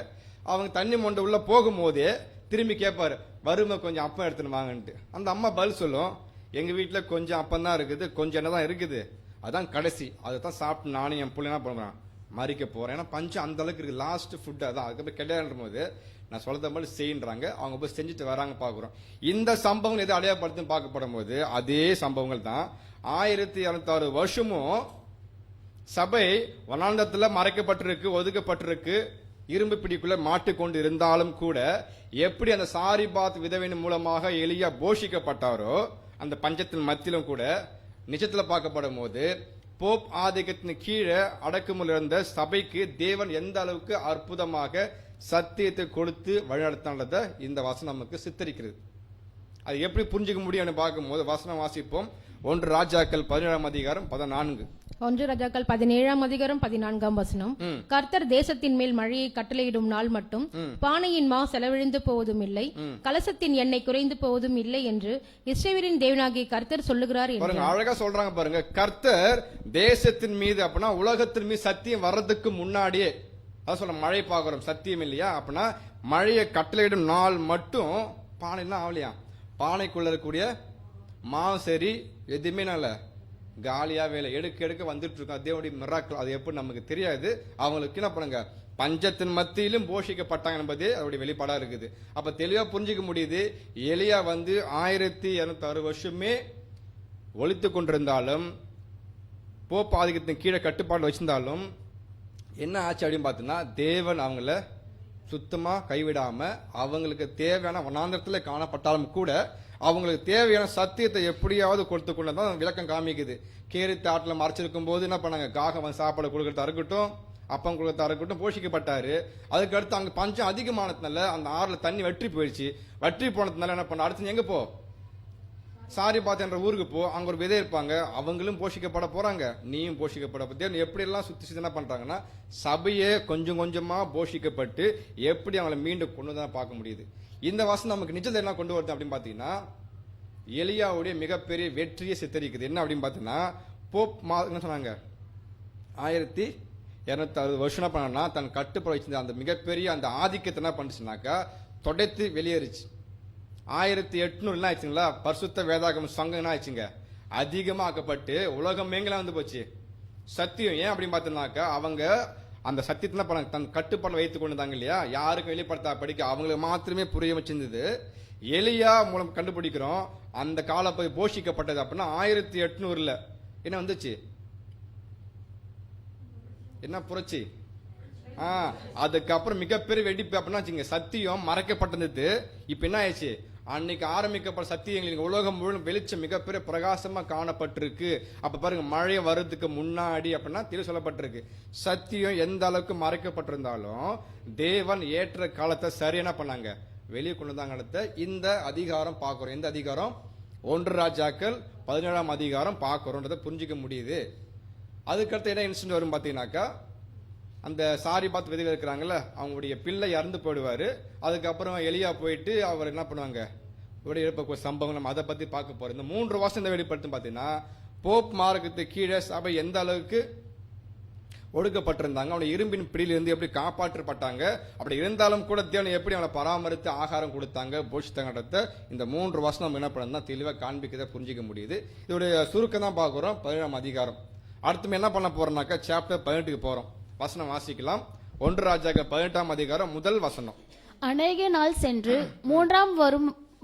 அவங்க தண்ணி மொண்டை உள்ள போகும்போதே திரும்பி கேட்பாரு, வறுமை கொஞ்சம் அப்பம் எடுத்துன்னு வாங்கன்ட்டு. அந்த அம்மா பதில் சொல்லும், எங்க வீட்டுல கொஞ்சம் அப்பம் தான் இருக்குது, கொஞ்சம் என்ன தான் இருக்குது, அதான் கடைசி, அதை தான் சாப்பிட்டு நானும் என் பிள்ளை என்ன பண்ணுறேன் மறிக்க போறேன். ஏன்னா பஞ்சம் அந்த அளவுக்கு இருக்கு, லாஸ்ட் ஃபுட் அதான். அதுக்கப்புறம் கிடையாதுன்ற போது நான் சொல்றத மாதிரி செய்யறாங்க. அவங்க போய் செஞ்சுட்டு வராங்க பாக்குறோம். இந்த சம்பவம் எது அடையாளப்படுத்துன்னு பார்க்கப்படும் போது அதே சம்பவங்கள் தான். 1206 வருஷமும் சபை வனாந்தரத்துல மறைக்கப்பட்டிருக்கு, ஒதுக்கப்பட்டிருக்கு, இரும்பு பிடிக்குள்ள மாட்டிக்கொண்டு இருந்தாலும் கூட எப்படி அந்த சாரிபாத் விதவையின் மூலமாக எலியா போஷிக்கப்பட்டாரோ அந்த பஞ்சத்தின் மத்தியிலும் கூட நிஜத்துல பார்க்கப்படும் போது போப் ஆதிக்கத்தின் கீழே அடக்குமுறை இருந்த சபைக்கு தேவன் எந்த அளவுக்கு அற்புதமாக சத்தியத்தை கொடுத்து வழிநடத்தினத இந்த வசனம் நமக்கு சித்தரிக்கிறது. அது எப்படி புரிஞ்சுக்க முடியும்னு பார்க்கும்போது வசனம் வாசிப்போம். 1 ராஜாக்கள் 17ஆம் அதிகாரம் 14. 1 ராஜாக்கள் 17ஆம் அதிகாரம் 14ஆம் வசனம். கர்த்தர் தேசத்தின் மேல் மழையை கட்டளையிடும் நாள் மட்டும் பானையின் மா செலவிழந்து போவதும் இல்லை, கலசத்தின் எண்ணெய் குறைந்து போவதும் இல்லை என்று இஸ்ரவேலின் தேவனாகிய கர்த்தர் சொல்லுகிறார். பாருங்க அழகா சொல்றாங்க பாருங்க. கர்த்தர் தேசத்தின் மீது அப்படின்னா உலகத்தின் மீது சத்தியம் வர்றதுக்கு முன்னாடியே, அதான் சொல்ல மழை பார்க்கிறோம், சத்தியம் இல்லையா? அப்படின்னா மழையை கட்டளையிடும் நாள் மட்டும் பானைலாம் ஆகலையா, பானைக்குள்ள இருக்கக்கூடிய மாவு சரி எதுவுமே நல்ல காலியா வேலை எடுக்க வந்துட்டு இருக்கும். அதே மிராக்கிள், அது எப்படி நமக்கு தெரியாது. அவங்களுக்கு என்ன பண்ணுங்க, பஞ்சத்தின் மத்தியிலும் போஷிக்கப்பட்டாங்க என்பதே அவருடைய வெளிப்பாடா இருக்குது. அப்ப தெளிவா புரிஞ்சுக்க முடியுது. எலியா 1206 வருஷமே ஒழித்து கொண்டிருந்தாலும் போப் ஆதிக்கத்தின் கீழே கட்டுப்பாடு வச்சிருந்தாலும் என்ன ஆச்சு அப்படின்னு பார்த்தீங்கன்னா தேவன் அவங்கள சுத்தமா கைவிடாம அவங்களுக்கு தேவையான வனாந்தரத்துல காணப்பட்டாலும் கூட அவங்களுக்கு தேவையான சத்தியத்தை எப்படியாவது கொடுத்து கொண்டுதான் விளக்கம் காமிக்குது. கேரித்த ஆட்டில் மறைச்சிருக்கும் போது என்ன பண்ணாங்க, காகம் சாப்பாடு கொடுக்கறதா இருக்கட்டும், அப்பம் கொடுக்கறதா இருக்கட்டும், போஷிக்கப்பட்டாரு. அதுக்கு அடுத்து அங்க பஞ்சம் அதிகமானதுனால அந்த ஆறுல தண்ணி வற்றி போயிடுச்சு. வற்றி போனதுனால என்ன பண்ண, அடுத்து எங்க போ, சாரிபாத் என்ற ஊருக்கு போ, அங்க ஒரு விதை இருப்பாங்க, அவங்களும் போஷிக்கப்பட போறாங்க, நீயும் போஷிக்கப்பட. எப்படி எல்லாம் சுத்தி என்ன பண்றாங்கன்னா சபையே கொஞ்சம் கொஞ்சமா போஷிக்கப்பட்டு எப்படி அவங்களை மீண்டும் கொண்டு தான் பார்க்க முடியுது. இந்த வசனம் நமக்கு நிஜத்தை என்ன கொண்டு வருது அப்படின்னு பாத்தீங்கன்னா எலியாவுடைய மிகப்பெரிய வெற்றியை சித்தரிக்குது. என்ன அப்படின்னு பாத்தீங்கன்னா போப் என்ன சொன்னாங்க, 1260 வருஷம் என்ன பண்ணா தன் கட்டுப்பட வச்சிருந்த அந்த மிகப்பெரிய அந்த ஆதிக்கத்தை என்ன பண்ணுச்சுனாக்கா தொடைத்து வெளியேறிச்சு. 1800 என்ன ஆச்சுங்களா, பரிசுத்த வேதாகம சங்கம் என்ன ஆச்சுங்க, அதிகமா ஆக்கப்பட்டு உலகம் எங்கெல்லாம் வந்து போச்சு சத்தியம். ஏன் அப்படின்னு பார்த்தோம்னாக்கா அவங்க அந்த சத்தியத்தை என்ன பண்ணாங்க, தன் கட்டுப்பாடு வைத்துக் கொண்டிருந்தாங்க இல்லையா, யாருக்கும் வெளிப்படுத்தா படிக்க அவங்களுக்கு மாத்திரமே புரிய வச்சிருந்தது. எலியா மூலம் கண்டுபிடிக்கிறோம் அந்த கால போய் போஷிக்கப்பட்டது அப்படின்னா 1800ல என்ன வந்துச்சு, என்ன புரட்சி. அதுக்கப்புறம் மிகப்பெரிய வெடிப்பு அப்படின்னா சத்தியம் மறைக்கப்பட்டிருந்தது. இப்ப என்ன ஆயிடுச்சு, அன்னைக்கு ஆரம்பிக்கப்பட்ட சத்தியங்கள் உலகம் முழுவதும் வெளிச்சம் மிகப்பெரிய பிரகாசமா காணப்பட்டிருக்கு. அப்ப பாருங்க மழை வர்றதுக்கு முன்னாடி அப்படின்னா தெளிவு சொல்லப்பட்டிருக்கு. சத்தியம் எந்த அளவுக்கு மறைக்கப்பட்டிருந்தாலும் தேவன் ஏற்ற காலத்தை சரியான பண்ணாங்க வெளியே கொண்டுதாங்க. அடுத்த இந்த அதிகாரம் பார்க்கிறோம். எந்த அதிகாரம், 1 ராஜாக்கள் 17ஆம் அதிகாரம் பார்க்கிறோன்றதை புரிஞ்சுக்க முடியுது. அதுக்கடுத்து என்ன இன்சிடென்ட் வரும் பாத்தீங்கன்னாக்கா அந்த சாரிபாத் விதவை இருக்கிறாங்கல்ல, அவங்களுடைய பிள்ளை இறந்து போயிடுவாரு. அதுக்கப்புறம் எலியா போயிட்டு அவர் என்ன பண்ணுவாங்க, எழுப்ப சம்பவம் நம்ம அதை பத்தி பார்க்க போறோம். இந்த 3 வருஷம் இந்த வெளிப்படுத்தும் பாத்தீங்கன்னா போப் மார்க்கத்துக்கு கீழே சபை எந்த அளவுக்கு ஒடுக்கப்பட்டிருந்தாங்க, அவனை இரும்பின் பிடியிலிருந்து எப்படி காப்பாற்றப்பட்டாங்க, அப்படி இருந்தாலும் கூட தேவன் எப்படி அவனை பராமரித்து ஆகாரம் கொடுத்தாங்க, போஷித்தாங்கன்றத இந்த 3 வருஷம் நம்ம என்ன பண்ணா தெளிவாக காண்பிக்கதை புரிஞ்சிக்க முடியுது. இதோடைய சுருக்கம் தான் பார்க்குறோம் 17ஆம் அதிகாரம். அடுத்து என்ன பண்ண போறோம்னாக்கா சாப்டர் 18க்கு போறோம். வசனம் வாசிக்கலாம். 1 ராஜாக்கள் 18ஆம் அதிகாரம் முதல் வசனம். அநேக நாள் சென்று 3ஆம்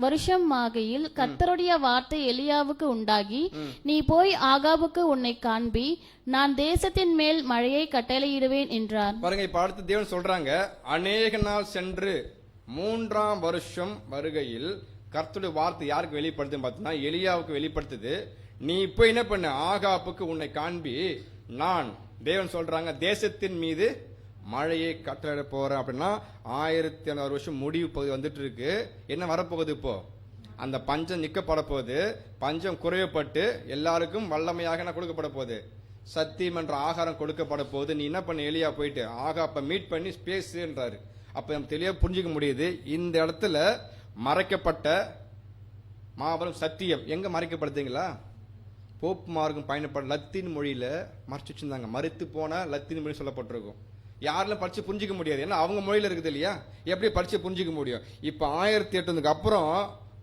வருஷமாகையில் கர்த்தருடைய வார்த்தை எலியாவுக்கு உண்டாகி, நீ போய் ஆகாபுக்கு உன்னை காண்பி, நான் தேசத்தின் மேல் மழையை கட்டளையிடுவேன் என்றார். பாருங்க, இப்ப அடுத்து தேவன் சொல்றாங்க, அநேக நாள் சென்று 3ஆம் வருஷம் வருகையில் கர்த்தருடைய வார்த்தை யாருக்கு வெளிப்படுத்துன்னு பார்த்தீங்கன்னா எலியாவுக்கு வெளிப்படுத்துது. நீ இப்போ என்ன பண்ண, ஆகாப்புக்கு உன்னை காண்பி, நான் தேவன் சொல்றாங்க தேசத்தின் மீது மழையை கட்டளை போறேன். அப்படின்னா 1600 வருஷம் முடிவு பகுதி வந்துட்டு இருக்கு. என்ன வரப்போகுது இப்போ? அந்த பஞ்சம் நிக்கப்பட போகுது. பஞ்சம் குறையப்பட்டு எல்லாருக்கும் வல்லமையாக என்ன கொடுக்கப்பட போகுது? சத்தியம் என்ற ஆகாரம் கொடுக்கப்பட போகுது. நீ என்ன பண்ண, எலியா போயிட்டு ஆகாப்ப மீட் பண்ணி பேசுன்றாரு. அப்ப நம்ம தெளிவா புரிஞ்சுக்க முடியுது, இந்த இடத்துல மறைக்கப்பட்ட மாபெரும் சத்தியம் எங்க மறைக்கப்படுதுங்களா? போப் மார்க்கம் பயணப்பட லத்தீன் மொழியில மறைச்சு வச்சிருந்தாங்க. மறுத்து போன லத்தீன் மொழி சொல்லப்பட்டிருக்கும். யாரெல்லாம் படிச்சு புரிஞ்சிக்க முடியாது, ஏன்னா அவங்க மொழியில இருக்குது இல்லையா, எப்படி படிச்சு புரிஞ்சிக்க முடியும்? இப்ப 1808 அப்புறம்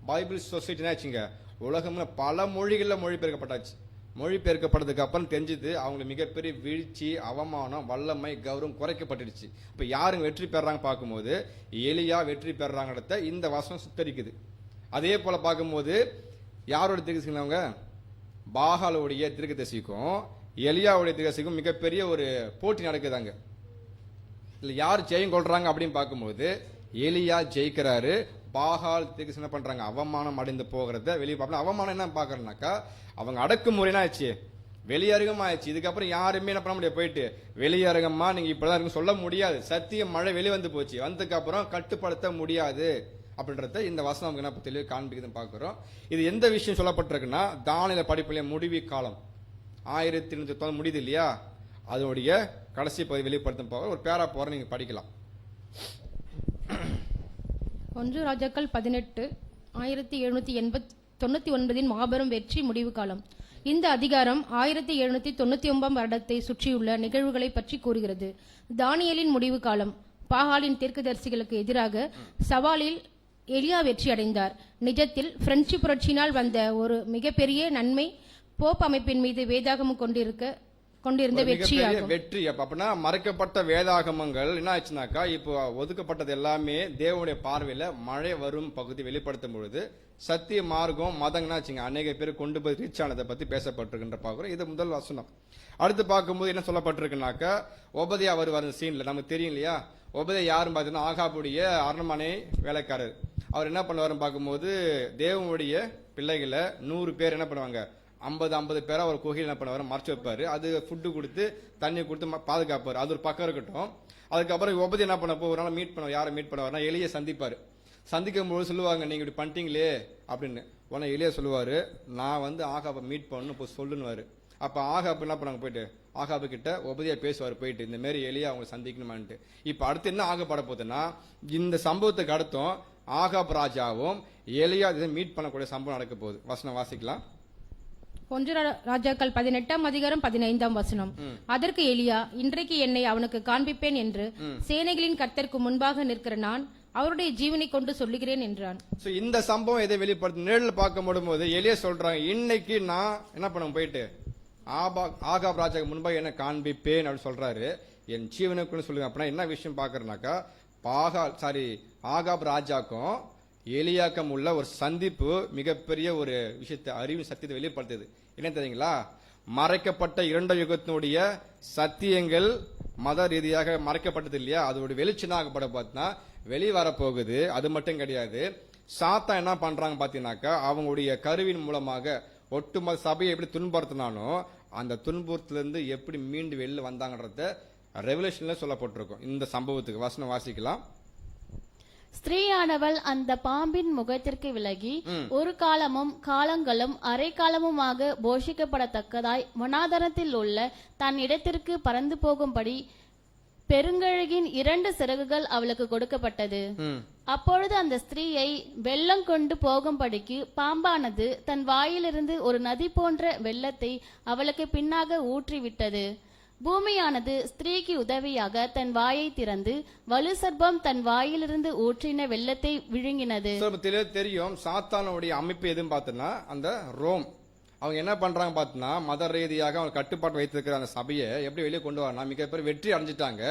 பைபிள் சொசைட்டி ஆச்சுங்க, உலகம்ல பல மொழிகள்ல மொழிபெயர்க்கப்பட்டாச்சு. மொழிபெயர்க்கப்பட்டதுக்கு அப்புறம் தெரிஞ்சது அவங்களுக்கு மிகப்பெரிய வீழ்ச்சி, அவமானம், வல்லமை, கௌரவம் குறைக்கப்பட்டுடுச்சு. இப்ப யாருங்க வெற்றி பெறாங்க பார்க்கும்போது எலியா வெற்றி பெறாங்கறத இந்த வசனம் சித்தரிக்குது. அதே போல பார்க்கும்போது யாரோட தீர்க்கதரிசிங்க, பாகாலுடைய தீர்க்கதரிசிக்கும் எலியாவுடைய தீர்க்கதரிசிக்கும் மிகப்பெரிய ஒரு போட்டி நடக்குதாங்க. இல்ல யார் ஜெயம் கொள்றாங்க அப்படின்னு பார்க்கும்போது எலியா ஜெயிக்கிறாரு. பாகால் தீர்க்கதரிசி என்ன பண்றாங்க, அவமானம் அடைந்து போகிறத வெளியே பார்க்கணும். அவமானம் என்ன பாக்குறேன்னாக்கா, அவங்க அடக்குமுறைனா ஆச்சு, வெளியரங்கமா ஆயிடுச்சு. இதுக்கப்புறம் யாருமே என்ன பண்ண முடியாது, போயிட்டு வெளியரங்கமா நீங்க இப்படிதான் இருக்கு சொல்ல முடியாது. சத்தியம் மழை வெளிவந்து போச்சு, வந்ததுக்கு அப்புறம் கட்டுப்படுத்த முடியாது அப்படின்றத இந்த வசனம் நமக்கு என்ன தெளிவாக காண்பிக்குதுன்னு பார்க்கிறோம். இது எந்த விஷயம் சொல்லப்பட்டிருக்குன்னா, தானியேல படிப்பிலே முடிவு காலம் 1890 முடியுது இல்லையா, அதனுடைய கடைசி பகுதி வெளிப்படுத்தும் போக ஒரு பேரா போற நீங்க படிக்கலாம். 1 ராஜாக்கள் 18 1799 மாபெரும் வெற்றி முடிவு காலம். இந்த அதிகாரம் 1799 வருடத்தை சுற்றியுள்ள நிகழ்வுகளை பற்றி கூறுகிறது. தானியேலின் முடிவு காலம். பாகாலின் தீர்க்கதரிசிகளுக்கு எதிராக சவாலில் எலியா வெற்றி அடைந்தார். நிஜத்தில் பிரெஞ்சு புரட்சியினால் வந்த ஒரு மிகப்பெரிய நன்மை போப் அமைப்பின் மீது வேதாகமம் கொண்டிருந்த வெற்றியாகும். வெற்றி அப்படின்னா மறைக்கப்பட்ட வேதாகமங்கள் என்ன ஆச்சுனாக்கா, இப்போ ஒதுக்கப்பட்டது எல்லாமே தேவனுடைய பார்வையில மழை வரும் பகுதி வெளிப்படுத்தும் பொழுது சத்திய மார்க்கம் மதங்கனா வச்சுங்க அநேக பேர் கொண்டு போய் ரீச் ஆனதை பத்தி பேசப்பட்டிருக்கின்ற பார்க்கிறோம். இது முதல் வசனம். அடுத்து பார்க்கும்போது என்ன சொல்லப்பட்டிருக்குனாக்கா, ஒபதியா வருவார் சீன்ல நமக்கு தெரியும் இல்லையா. ஒபதியா யாரும் பார்த்தீங்கன்னா ஆகாபுடைய அரண்மனை வேலைக்காரர். அவர் என்ன பண்ணுவாருன்னு பார்க்கும்போது தேவனுடைய பிள்ளைகளை 100 பேர் என்ன பண்ணுவாங்க, 50 பேரா ஒரு கோயில் என்ன பண்ணுவாரு, மறைச்சு வைப்பாரு. அது ஃபுட்டு கொடுத்து தண்ணி கொடுத்து பாதுகாப்பாரு. அது ஒரு பக்கம் இருக்கட்டும். அதுக்கப்புறம் ஒபதி என்ன பண்ணப்போ ஒரு நாள் மீட் பண்ணுவார். யாரை மீட் பண்ணுவாருன்னா எலியை சந்திப்பாரு. சந்திக்கும் போது சொல்லுவாங்க, நீங்க இப்படி பண்ணிட்டீங்களே அப்படின்னு. உடனே எலியா சொல்லுவாரு, நான் ஆகாபை மீட் பண்ணணும் இப்போ சொல்லுன்னுவாரு. அப்ப ஆகாபு என்ன பண்ணாங்க, போயிட்டு ஆகாபு கிட்ட ஒபதியா பேசுவார் போயிட்டு, இந்த மாதிரி எலியா அவங்க சந்திக்கணுமான்ட்டு. இப்ப அடுத்து என்ன ஆகப்பட போகுதுன்னா, இந்த சம்பவத்துக்கு அடுத்தும் ஆகாப் ராஜாவும் எலியா மீட் பண்ணக்கூடிய சம்பவம் நடக்க போகுது. வசனம் வாசிக்கலாம். 1 ராஜாக்கள் 18ஆம் அதிகாரம் 15ஆம் வசனம். அதற்கு எலியா, இன்றைக்கு என்னை அவனுக்கு காண்பிப்பேன் என்று சேனைகளின் கர்த்தருக்கு முன்பாக நிற்கிற நான் அவருடைய ஜீவனை கொண்டு சொல்லுகிறேன் என்றான். இந்த சம்பவம் எதை வெளிப்படுத்த நேரில் பார்க்க முடியும்போது எலியா சொல்றாங்க, இன்னைக்கு நான் என்ன பண்ண போயிட்டு ஆகாப் ராஜாக்கு முன்பாக என்ன காண்பிப்பேன் அப்படின்னு சொல்றாரு. என் ஜீவனுக்குன்னு சொல்லுங்க. அப்படின்னா என்ன விஷயம் பாக்குறேன்னாக்கா, ஆகாப் ராஜாக்கும் எலியாக்கம் உள்ள ஒரு சந்திப்பு மிகப்பெரிய ஒரு விஷயத்தை, அறிவு சத்தியத்தை வெளிப்படுத்துது. என்ன தெரியுங்களா, மறைக்கப்பட்ட 2 யுகத்தினுடைய சத்தியங்கள் மத ரீதியாக மறைக்கப்பட்டது இல்லையா, அதோட வெளிச்சனாகப்பட பார்த்தா வெளி வரப்போகுது. அது மட்டும் கிடையாது, சாத்தா என்ன பண்றாங்க பாத்தீங்கன்னாக்கா, அவங்களுடைய கருவின் மூலமாக ஒட்டுமொத்த சபையை எப்படி துன்புறுத்தினாலும் அந்த துன்புறுத்திலிருந்து எப்படி மீண்டு வெளில வந்தாங்கன்றத ரெவலேஷன்ல சொல்லப்பட்டிருக்கும். இந்த சம்பவத்துக்கு வசனம் வாசிக்கலாம். ஸ்திரீயானவள் அந்த பாம்பின் முகத்திற்கு விலகி ஒரு காலமும் காலங்களும் அரை காலமுமாக போஷிக்கப்படத்தக்கதாய் வனாதரத்தில் உள்ள தன் இடத்திற்கு பறந்து போகும்படி பெருங்கழுகின் 2 சிறகுகள் அவளுக்கு கொடுக்கப்பட்டது. அப்பொழுது அந்த ஸ்திரீயை வெள்ளம் கொண்டு போகும்படிக்கு பாம்பானது தன் வாயிலிருந்து ஒரு நதி போன்ற வெள்ளத்தை அவளுக்கு பின்னாக ஊற்றிவிட்டது. பூமியானது ஸ்திரீக்கு உதவியாக தன் வாயை திறந்து வலு சர்ப்பம் தன் வாயிலிருந்து ஊற்றின வெள்ளத்தை விழுங்கினது. தெரியும் சாத்தானுடைய அமைப்பு எதுன்னு பார்த்தோம்னா, அந்த ரோம் அவங்க என்ன பண்றாங்க பார்த்தீங்கன்னா, மத ரீதியாக அவங்க கட்டுப்பாட்டு வைத்திருக்கிற அந்த சபையை எப்படி வெளியே கொண்டு வரணும், மிகப்பெரிய வெற்றி அடைஞ்சிட்டாங்க.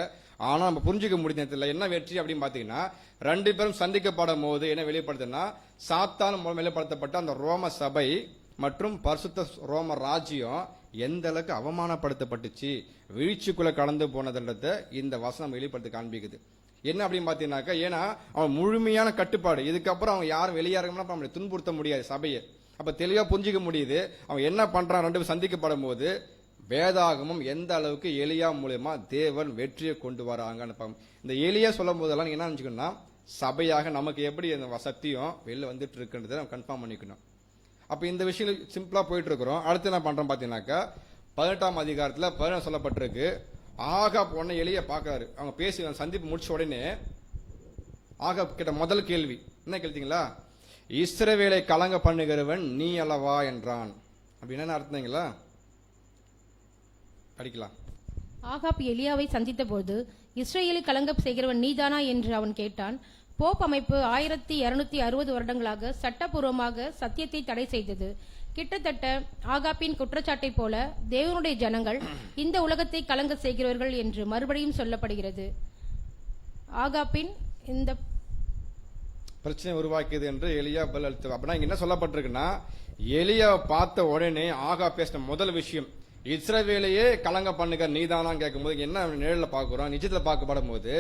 ஆனா நம்ம புரிஞ்சுக்க முடியுது என்ன வெற்றி அப்படின்னு பாத்தீங்கன்னா, 2 பேரும் சந்திக்கப்படும் போது என்ன வெளிப்படுத்துன்னா, சாத்தான் மூலம் வெளிப்படுத்தப்பட்ட அந்த ரோம சபை மற்றும் பரிசுத்த ரோம ராஜ்யம் எந்த அளவுக்கு அவமானப்படுத்தப்பட்டுச்சு, வீழ்ச்சிக்குள்ள கடந்து போனதுன்றத இந்த வசனம் வெளிப்படுத்தி காண்பிக்குது. என்ன அப்படின்னு பாத்தீங்கன்னாக்கா, ஏன்னா அவன் முழுமையான கட்டுப்பாடு, இதுக்கப்புறம் அவங்க யாரும் வெளியாகிறோம்னா துன்புறுத்த முடியாது சபையை. அப்ப தெளிவா புரிஞ்சிக்க முடியுது அவன் என்ன பண்றான். 2 பேரும் சந்திக்கப்படும் போது வேதாகமும் எந்த அளவுக்கு எலியா மூலமா தேவன் வெற்றியை கொண்டு வராங்கன்னு. இந்த எலியா சொல்லும் போதெல்லாம் நீங்க என்ன நினைச்சுக்கணும்னா, சபையாக நமக்கு எப்படி அந்த சத்தியம் வெளில வந்துட்டு இருக்குன்றதை நம்ம கன்ஃபார்ம் பண்ணிக்கணும். அப்ப இந்த விஷயம் சிம்பிளா போயிட்டு இருக்கிறோம். அடுத்து என்ன பண்றோம் பாத்தீங்கன்னாக்கா, 18ஆம் அதிகாரத்துல 17 சொல்லப்பட்டிருக்கு. ஆகாப் உடனே எலியா பாக்குறாரு. அவங்க பேசி சந்திப்பு முடிச்ச உடனே ஆகாப் கிட்ட முதல் கேள்வி என்ன கேள்விங்களா, இஸ்ரவேலை கலங்க பண்ணுகிறவன் நீ அல்லவா என்றான். அப்படின்னு அர்த்தங்களா, படிக்கலாம். ஆகாப் எலியாவை சந்தித்த போது, இஸ்ரேலை கலங்க செய்கிறவன் நீதானா என்று அவன் கேட்டான். போப் அமைப்பு 1260 வருடங்களாக சட்டபூர்வமாக சத்தியத்தை தடை செய்தது. கிட்டத்தட்ட ஆகாப்பின் குற்றச்சாட்டை போல தேவனுடைய ஜனங்கள் இந்த உலகத்தை கலங்க செய்கிறவர்கள் என்று மறுபடியும் சொல்லப்படுகிறது. ஆகாப்பின் இந்த பிரச்சனை உருவாக்கியது என்று எலியா பதில் அளித்து. அப்படின்னா இங்க என்ன சொல்லப்பட்டிருக்குன்னா, எலியா பார்த்த உடனே ஆகா பேசின முதல் விஷயம், இஸ்ரவேலையே கலங்க பண்ணுங்க நீதானான்னு கேட்கும்போது என்ன நிழல பார்க்கிறோம், நிஜத்துல பார்க்கப்படும் போது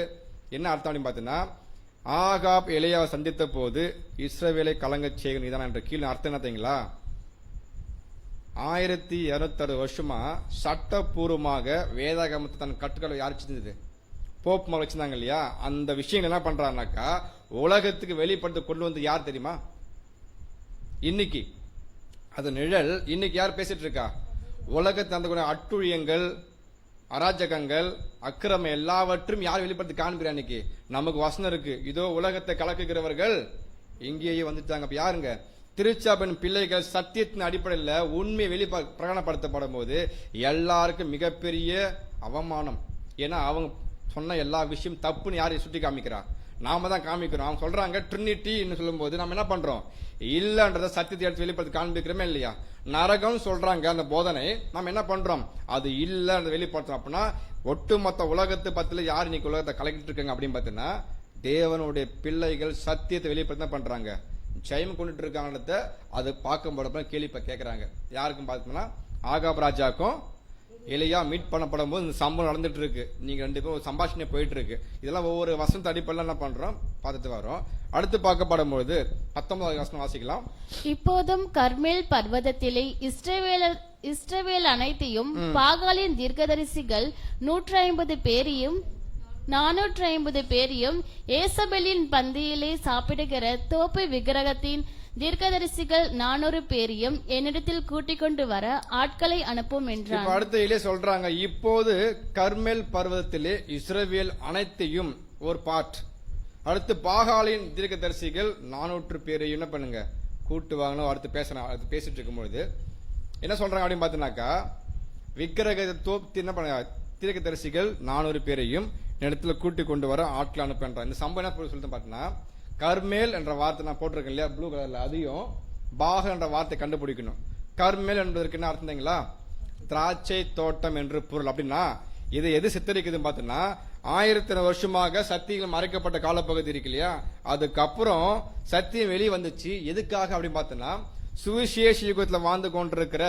என்ன அர்த்தம் அப்படின்னு பார்த்தீங்கன்னா, ஆகாப் எலியாவை சந்தித்த போது இஸ்ரவேலை கலங்க செய்ய நீதானா என்ற கீழே அர்த்தம் என்ன தெரியுங்களா, 1260 வருஷமா சட்டபூர்வமாக வேதாகமத்தை தன் கட்டுக்களை யார் செஞ்சது, போப் வச்சிருந்தாங்க இல்லையா. அந்த விஷயங்கள் என்ன பண்றாருனாக்கா உலகத்துக்கு வெளிப்படுத்த கொண்டு வந்து யார் தெரியுமா, இன்னைக்கு அது நிழல். இன்னைக்கு யார் பேசிட்டு இருக்கா, உலகத்தை அந்த அட்டுழியங்கள், அராஜகங்கள், அக்கிரமம் எல்லாவற்றும் யார் வெளிப்படுத்தி காண்பிக்கிறா. இன்னைக்கு நமக்கு வசனம் இருக்கு, இதோ உலகத்தை கலக்குகிறவர்கள் இங்கேயே வந்துட்டாங்க. அப்ப யாருங்க, திருச்சபையின் பிள்ளைகள் சத்தியத்தின் அடிப்படையில் உண்மை பிரகடனப்படுத்தப்படும் போது எல்லாருக்கும் மிகப்பெரிய அவமானம். ஏன்னா அவங்க சொன்ன எல்லா விஷயம் தப்புன்னு யாரையும் சுட்டி காமிக்கிறா, நாம தான் காமிக்கிறோம். அவங்க சொல்றாங்க ட்ரினிட்டி சொல்லும் போது நம்ம என்ன பண்றோம், இல்லன்றத சத்தியத்தை எடுத்து வெளிப்படுத்தி காண்பிக்கிறோமே இல்லையா. நரகம் சொல்றாங்க அந்த போதனை, நம்ம என்ன பண்றோம், அது இல்ல வெளிப்படுத்துறோம். அப்படின்னா ஒட்டுமொத்த உலகத்து பத்தில யார் இன்னைக்கு உலகத்தை கலக்கிட்டு இருக்காங்க அப்படின்னு பாத்தீங்கன்னா, தேவனுடைய பிள்ளைகள் சத்தியத்தை வெளிப்படுத்த பண்றாங்க, ஜெயம் கொண்டுட்டு இருக்காங்க. அது பார்க்கும்போது கேள்வி கேட்கறாங்க. யாருக்கும் பார்த்தோம்னா ஆகாப் ராஜாக்கும் எலியா மீட் பண்ணப்படும் போது இந்த சம்பவம் நடந்துட்டு இருக்கு. நீங்க 2 பேரும் சம்பாஷணை போயிட்டு இருக்கு. இதெல்லாம் ஒவ்வொரு வசந்த அடிப்படையில் என்ன பண்றோம் பார்த்துட்டு வரோம். அடுத்து பார்க்கப்படும் போது 19வது வசனம் வாசிக்கலாம். இப்போதும் கர்மேல் பர்வதத்திலே இஸ்ரவேல் அனைத்தையும் பாகாலின் தீர்க்கதரிசிகள் 150 பேரையும் 450 பேரையும் ஏசபெலின் பந்தியிலே சாப்பிடுகிற தோப்பு விக்கிரகத்தின் தீர்க்கதரிசிகள் 400 பேரையும் என்னிடத்தில் கூட்டிக் கொண்டு வர ஆட்களை அனுப்பும் என்றான். அடுத்த இலே சொல்றாங்க, இப்போது கர்மேல் பர்வதத்திலே இஸ்ரவேல் அனைத்தையும் ஒரு பார்ட், அடுத்து பாகாலின் தீர்க்கதரிசிகள் 400 பேரையும் என்ன பண்ணுங்க கூட்டு வாங்கணும். அடுத்து பேசிட்டு இருக்கும்போது என்ன சொல்றாங்க அப்படின்னு பாத்தீங்கன்னாக்கா, விக்கிரக தோப்பு என்ன பண்ண தீர்க்கதரிசிகள் 400 பேரையும் இடத்துல கூட்டி கொண்டு வர ஆட்களை அனுப்புன்றான். இந்த சம்பவம் என்ன சொல்லிட்டு பாத்தீங்கன்னா, கர்மேல் என்ற வார்த்தை நான் போட்டிருக்கேன் இல்லையா ப்ளூ கலர்ல, அதையும் பாக என்ற வார்த்தை கண்டுபிடிக்கணும். கர்மேல் என்பதற்கு என்ன அர்த்தம், திராட்சை தோட்டம் என்று பொருள். அப்படின்னா இது எது சித்தரிக்குதுன்னு பாத்தீங்கன்னா, 1000 வருஷமாக சத்தியம் மறைக்கப்பட்ட காலப்பகுதி இருக்கு இல்லையா, அதுக்கப்புறம் சத்தியம் வெளியே வந்துச்சு. எதுக்காக அப்படின்னு பார்த்தோம்னா, சுவிசேஷ யுகத்துல வாழ்ந்து கொண்டிருக்கிற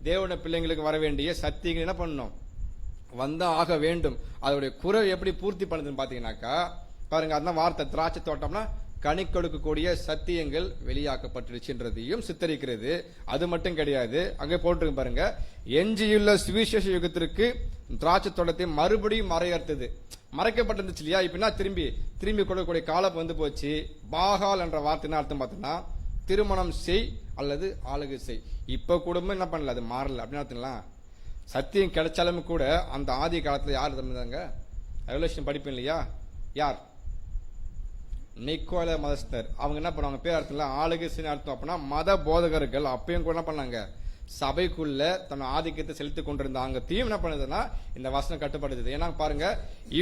தேவன பிள்ளைங்களுக்கு வர வேண்டிய சத்தியங்கள் என்ன பண்ணணும், வந்தா ஆக வேண்டும். அதோடைய குறை எப்படி பூர்த்தி பண்ணுதுன்னு பாத்தீங்கன்னாக்கா பாருங்க, அதான் வார்த்தை திராட்சை தோட்டம்னா கனி கொடுக்கக்கூடிய சத்தியங்கள் வெளியாக்கப்பட்டுருச்சுன்றதையும் சித்தரிக்கிறது. அது மட்டும் கிடையாது, அங்கே போட்டிருக்கு பாருங்க, எஞ்சியுள்ள சுவிசேஷ யுகத்திற்கு திராட்சை தோட்டத்தை மறுபடியும் மறையறுத்தது. மறைக்கப்பட்டிருந்துச்சு இல்லையா, இப்ப திரும்பி கொடுக்கக்கூடிய காலம் வந்து போச்சு. பாகால் என்ற வார்த்தை அர்த்தம் பார்த்தோம்னா திருமணம் செய் அல்லது ஆளுகை செய். இப்ப குடும்பம் என்ன பண்ணல, அது மாறல அப்படின்னு அர்த்தம். சத்தியம் கிடைச்சாலும் கூட அந்த ஆதி காலத்துல யார் இருந்தாங்க, ரெவலேஷன் படிப்பேன் இல்லையா, யார் நிக்கோல மதஸ்தர். அவங்க என்ன பண்ணுவாங்க, பேர் அர்த்தம் ஆளுகை செய்ய அர்த்தம். அப்படின்னா மத போதகர்கள் அப்பயும் கூட என்ன பண்ணாங்க, சபைக்குள்ள தன் ஆதிக்கத்தை செலுத்திக் கொண்டிருந்தாங்க. தீம் என்ன பண்ணுதுன்னா இந்த வசனம் கட்டுப்படுது. ஏன்னா பாருங்க,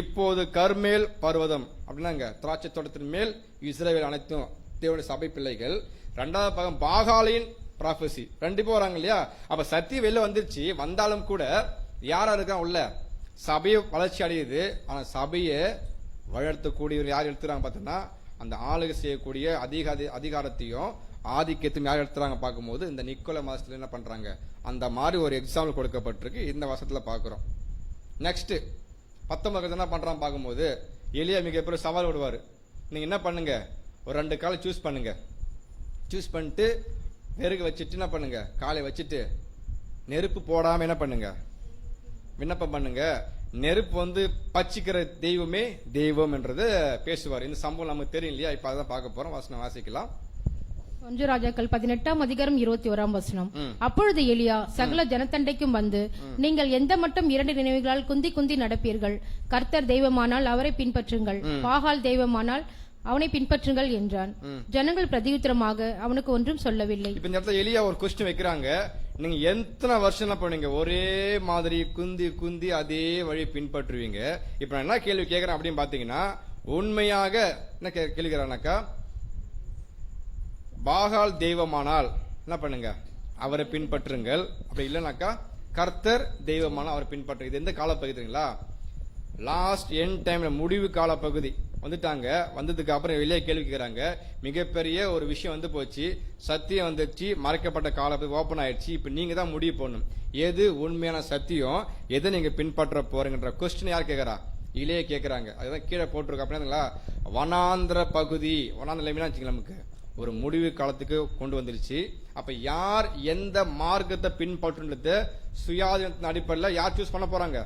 இப்போது கர்மேல் பர்வதம் அப்படின்னாங்க திராட்சை தோட்டத்தின் மேல் இஸ்ரவேல் அனைத்தும் தேவனுடைய சபை பிள்ளைகள். 2வது பாகம் பாகாலின் ப்ராஃபசி. ரெண்டு பேர் வராங்க இல்லையா? அப்ப சத்தியம் வெளில வந்துருச்சு. வந்தாலும் கூட யாரா இருக்கா உள்ள? சபையை வளர்ச்சி அடையுது. ஆனா சபையை வளர்த்தக்கூடியவர் யார் எடுத்துறாங்க பார்த்தீங்கன்னா, அந்த ஆளுகை செய்யக்கூடிய அதிகாரத்தையும் ஆதிக்கத்தையும் யார் எடுத்துறாங்க பார்க்கும்போது இந்த நிக்கோல மாசத்துல என்ன பண்றாங்க, அந்த மாதிரி ஒரு எக்ஸாம்பிள் கொடுக்கப்பட்டிருக்கு இந்த வருஷத்துல பாக்குறோம். நெக்ஸ்ட் 19 என்ன பண்றான் பார்க்கும்போது, எலியா மிகப்பெரிய சவால் விடுவாரு. நீங்க என்ன பண்ணுங்க, ஒரு 2 காலை சூஸ் பண்ணுங்க. சூஸ் பண்ணிட்டு நெருகு வச்சுட்டு என்ன பண்ணுங்க, காலை வச்சுட்டு நெருப்பு போடாம என்ன பண்ணுங்க, விண்ணப்பம் பண்ணுங்க. நெருப்பு வந்து பச்சிக்கிற தெய்வமே தெய்வம் என்றது பேசுவார். இந்த சம்பவம் நமக்கு தெரியும் இல்லையா? இப்ப அதான் பார்க்க போறோம். வசனம் வாசிக்கலாம். 1 ராஜாக்கள் 18ஆம் அதிகாரம் 21ஆம் வசனம். அப்பொழுது எலியா சகல ஜனத்தண்டைக்கும் வந்து, நீங்கள் எந்த மட்டும் 2 நினைவுகளால் குந்தி குந்தி நடப்பீர்கள்? கர்த்தர் தெய்வமானால் அவரை பின்பற்றுங்கள், பாகால் தெய்வமானால் அவனை பின்பற்றுங்கள் என்றான். ஜனங்கள் பிரதியுத்தரமாக அவனுக்கு ஒன்றும் சொல்லவில்லை. இப்ப இந்த இடத்துல எலியா ஒரு கொஸ்டின் வைக்கிறாங்க. நீங்க எத்தனை வருஷம் பண்ணுவீங்க? ஒரே மாதிரி குந்தி குந்தி அதே வழி பின்பற்றுவீங்க. இப்ப நான் என்ன கேள்வி கேட்கிறேன் அப்படின்னு பாத்தீங்கன்னா, உண்மையாக என்ன கேள்விக்கிறானாக்கா, பாகால் தெய்வமானால் என்ன பண்ணுங்க, அவரை பின்பற்றுங்கள். அப்படி இல்லைனாக்கா கர்த்தர் தெய்வமானால் அவரை பின்பற்றுங்க. இது எந்த காலப்பகுதிங்களா? லாஸ்ட் எண்ட் டைம்ல முடிவு கால பகுதி வந்துட்டாங்க. வந்ததுக்கு அப்புறம் வெளியே கேள்வி கேட்கிறாங்க. மிகப்பெரிய ஒரு விஷயம் வந்து போச்சு, சத்தியம் வந்துச்சு, மறைக்கப்பட்ட கால ஓபன் ஆயிடுச்சு. இப்ப நீங்க தான் முடிவு பண்ணணும், எது உண்மையான சத்தியம், எதை நீங்க பின்பற்ற போறீங்கன்ற கொஸ்டின் யார் கேட்கறா? இளைய கேட்கறாங்க. அதுதான் கீழே போட்டிருக்க. அப்படின்னா வனாந்திர பகுதி, வனாந்திர நிலைமைனா நமக்கு ஒரு முடிவு காலத்துக்கு கொண்டு வந்துருச்சு. அப்ப யார் எந்த மார்க்கத்தை பின்பற்றுன்றது சுயாதீனத்தின் அடிப்படையில் யார் சூஸ் பண்ண போறாங்க?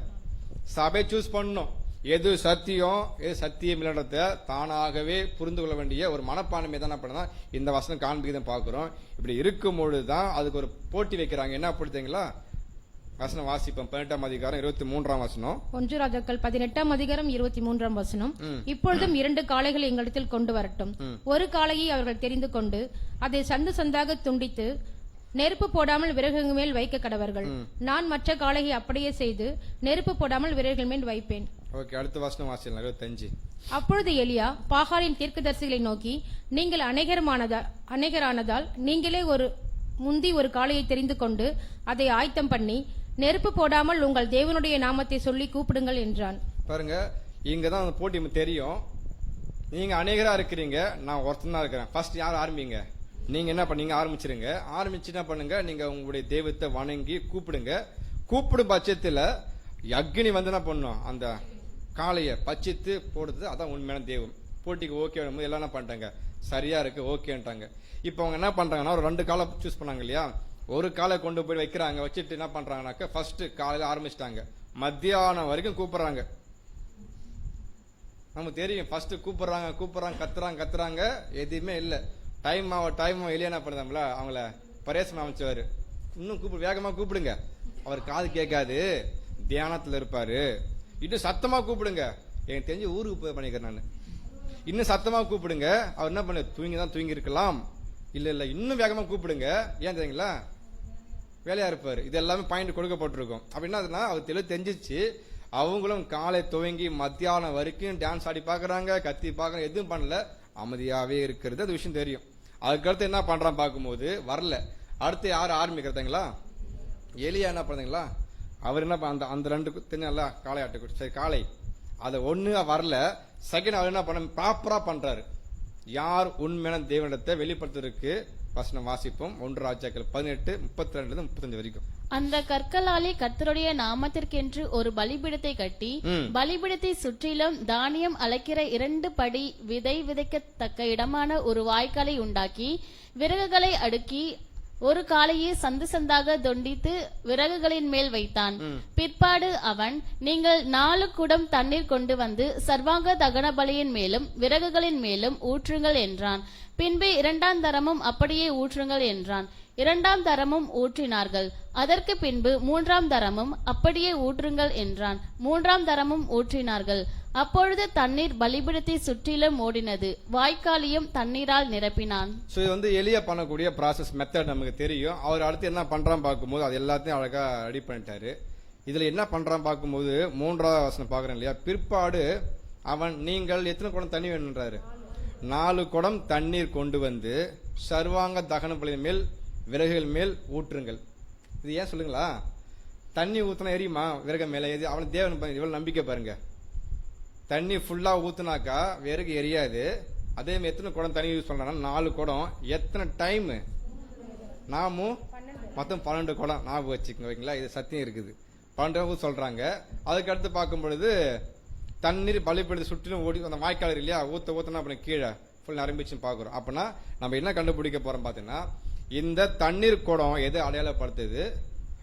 சபை சூஸ் பண்ணணும். எது சத்தியம் எது சத்தியம் இல்லைன்றத தானாகவே புரிந்து கொள்ள வேண்டிய ஒரு மனப்பான்மை தான் என்ன பண்ணா இந்த வசனம் காண்பிக்கிறத பாக்குறோம். இப்படி இருக்கும் பொழுதுதான் அதுக்கு ஒரு போட்டி வைக்கிறாங்க. என்ன போடுறீங்களா? வசனம் வாசிப்போம். 18ஆம் அதிகாரம் 23ஆம் வசனம். 1 ராஜாக்கள் 18ஆம் அதிகாரம் 23ஆம் வசனம். இப்பொழுதும் 2 காளைகளை எங்களிடத்தில் கொண்டு வரட்டும். ஒரு காளையை அவர்கள் தெரிந்து கொண்டு அதை சந்து சந்தாக துண்டித்து நெருப்பு போடாமல் விறகுகள் மேல் வைக்க கடவர்கள். நான் மற்ற காளையை அப்படியே செய்து நெருப்பு போடாமல் விறகுகள் மேல் வைப்பேன். ஓகே, அடுத்த வசனம் வாசிக்கலாம். 25. அப்பொழுது எலியா பாகாலின் தீர்க்கதரிசிகளை நோக்கி, நீங்கள் அநேகரானதால் நீங்களே ஒரு காளையை தெரிந்து கொண்டு அதை ஆயத்தம் பண்ணி நெருப்பு போடாமல் உங்கள் தேவனுடைய நாமத்தை சொல்லி கூப்பிடுங்கள் என்றான். பாருங்க, இங்கதான் அந்த போட்டி தெரியும். நீங்க அநேகரா இருக்கிறீங்க, நான் ஒருத்தன் தான் இருக்கிறேன். ஃபர்ஸ்ட் யார் ஆரம்பிங்க? நீங்க என்ன பண்ணீங்க? ஆரம்பிச்சிருங்க. ஆரம்பிச்சு என்ன பண்ணுங்க, நீங்க உங்களுடைய தெய்வத்தை வணங்கி கூப்பிடுங்க. கூப்பிடும் பட்சத்துல அக்னி வந்து என்ன பண்ணும், அந்த காளைய பச்சித்து போடுறது, அதான் உண்மையான தெய்வம். போட்டிக்கு ஓகே எல்லாம் என்ன பண்ணிட்டாங்க, சரியா இருக்கு ஓகேன்ட்டாங்க. இப்ப அவங்க என்ன பண்றாங்கன்னா, ஒரு 2 காலை சூஸ் பண்ணாங்க இல்லையா? ஒரு காலை கொண்டு போய் வைக்கிறாங்க. வச்சுட்டு என்ன பண்றாங்கன்னாக்க, ஃபர்ஸ்ட் காலையில ஆரம்பிச்சிட்டாங்க, மத்தியானம் வரைக்கும் கூப்பிடுறாங்க. நமக்கு தெரியும், ஃபர்ஸ்ட் கூப்பிடுறாங்க, கத்துறாங்க, எதுவுமே இல்ல. டைம் வெளியே என்ன பண்ணுறாங்கள, அவங்கள பரேசம் அமைச்சவாரு, இன்னும் வேகமா கூப்பிடுங்க. அவர் காது கேட்காது, தியானத்துல இருப்பாரு. இன்னும் சத்தமா கூப்பிடுங்க. எனக்கு தெரிஞ்சு ஊருக்கு போய் பண்ணிக்கிறேன் நான். இன்னும் சத்தமா கூப்பிடுங்க. அவர் என்ன பண்ண, தூங்கி இருக்கலாம். இல்ல இன்னும் வேகமா கூப்பிடுங்க. ஏன் தெரியுங்களா? வேலையா இருப்பாரு. இது எல்லாமே பாயிண்ட் கொடுக்கப்பட்டிருக்கும். அப்படின்னா அவர் தெரிஞ்சிச்சு. அவங்களும் காலை துவங்கி மத்தியானம் வரைக்கும் டான்ஸ் ஆடி பாக்குறாங்க, கத்தி பாக்குறாங்க, எதுவும் பண்ணல, அமைதியாவே இருக்கிறது. அது விஷயம் தெரியும். அதுக்கடுத்து என்ன பண்றான் பார்க்கும்போது வரல. அடுத்து யார் ஆரம்பிக்கிறதுங்களா? எலியா என்ன பண்ணுறீங்களா? அவர் என்ன அந்த 2 தெரிஞ்சல காளை ஆட்டு, சரி காளை அதை ஒண்ணு வரல. செகண்ட் அவர் என்ன பண்ண, ப்ராப்பரா பண்றாரு. யார் உண்மையான தேவனிடத்தை வெளிப்படுத்துறதுக்கு வசனம் வாசிப்போம். 1 ராஜாக்கள் 18 32 35 வரைக்கும். அந்த கற்களாலே கர்த்தருடைய நாமத்திற்கென்று ஒரு பலிபீடத்தை கட்டி பலிபீடத்தை சுற்றிலும் தானியம் அழைக்கிற 2 படி விதை விதைக்கத்தக்க இடமான ஒரு வாய்க்காலை உண்டாக்கி விறகுகளை அடுக்கி ஒரு காளையை சந்து சந்தாக தொண்டித்து விறகுகளின் மேல் வைத்தான். பிற்பாடு அவன், நீங்கள் 4 குடம் தண்ணீர் கொண்டு வந்து சர்வாங்க தகன பலியின் மேலும் விறகுகளின் மேலும் ஊற்றுங்கள் என்றான். பின்பு 2ஆம் தரமும் அப்படியே ஊற்றுங்கள் என்றான். 2ஆம் தரமும் ஊற்றினார்கள். அதற்கு பின்பு 3ஆம் தரமும் அப்படியே ஊற்றுங்கள் என்றான். 3ஆம் தரமும் ஊற்றினார்கள். அப்பொழுது தண்ணீர் பலிபீடத்தை சுற்றிலும் ஓடினது. வாய்க்காலையும் தண்ணீரால் நிரப்பினான். இது எலியா பண்ணக்கூடிய ப்ராசஸ் மெத்தட் நமக்கு தெரியும். அவர் அடுத்து என்ன பண்றான்னு பார்க்கும்போது அது எல்லாத்தையும் அழகா ரெடி பண்ணிட்டாரு. இதுல என்ன பண்றான்னு பார்க்கும்போது 3ஆவது வசனம் பாக்குறேன் இல்லையா? பிற்பாடு அவன், நீங்கள் எத்தனை குடம் தண்ணி வேணுன்றாரு? 4 குடம் தண்ணீர் கொண்டு வந்து சர்வாங்க தகன பலியின் மேல் விறகுகள் மேல் ஊற்றுங்கள். இது ஏன் சொல்லுங்களா? தண்ணி ஊற்றினா எரியுமா விறகு மேலே? எது அவன் தேவன் இவ்வளவு நம்பிக்கை பாருங்க. தண்ணி ஃபுல்லா ஊத்துனாக்கா விறகு எரியாது. அதே மாதிரி எத்தனை குடம் தண்ணி யூஸ் பண்றாங்கன்னா 4 குடம். எத்தனை டைம்? நாமும் மொத்தம் 12 குடம். ஞாபகம் வச்சுக்கோங்க, வைங்களா, இது சத்தியம் இருக்குது. 12 சொல்றாங்க. அதுக்கு அடுத்து பார்க்கும் பொழுது தண்ணீர் பலிப்படுத்தி சுற்றிலும் ஓடி அந்த வாய்க்கால் இல்லையா, ஊத்தினா அப்புறம் கீழே ஃபுல் நிரம்பிச்சுன்னு பாக்குறோம். அப்படின்னா நம்ம என்ன கண்டுபிடிக்க போறோம் பாத்தீங்கன்னா, இந்த தண்ணீர் குடம் எது அடையாளப்படுத்துது?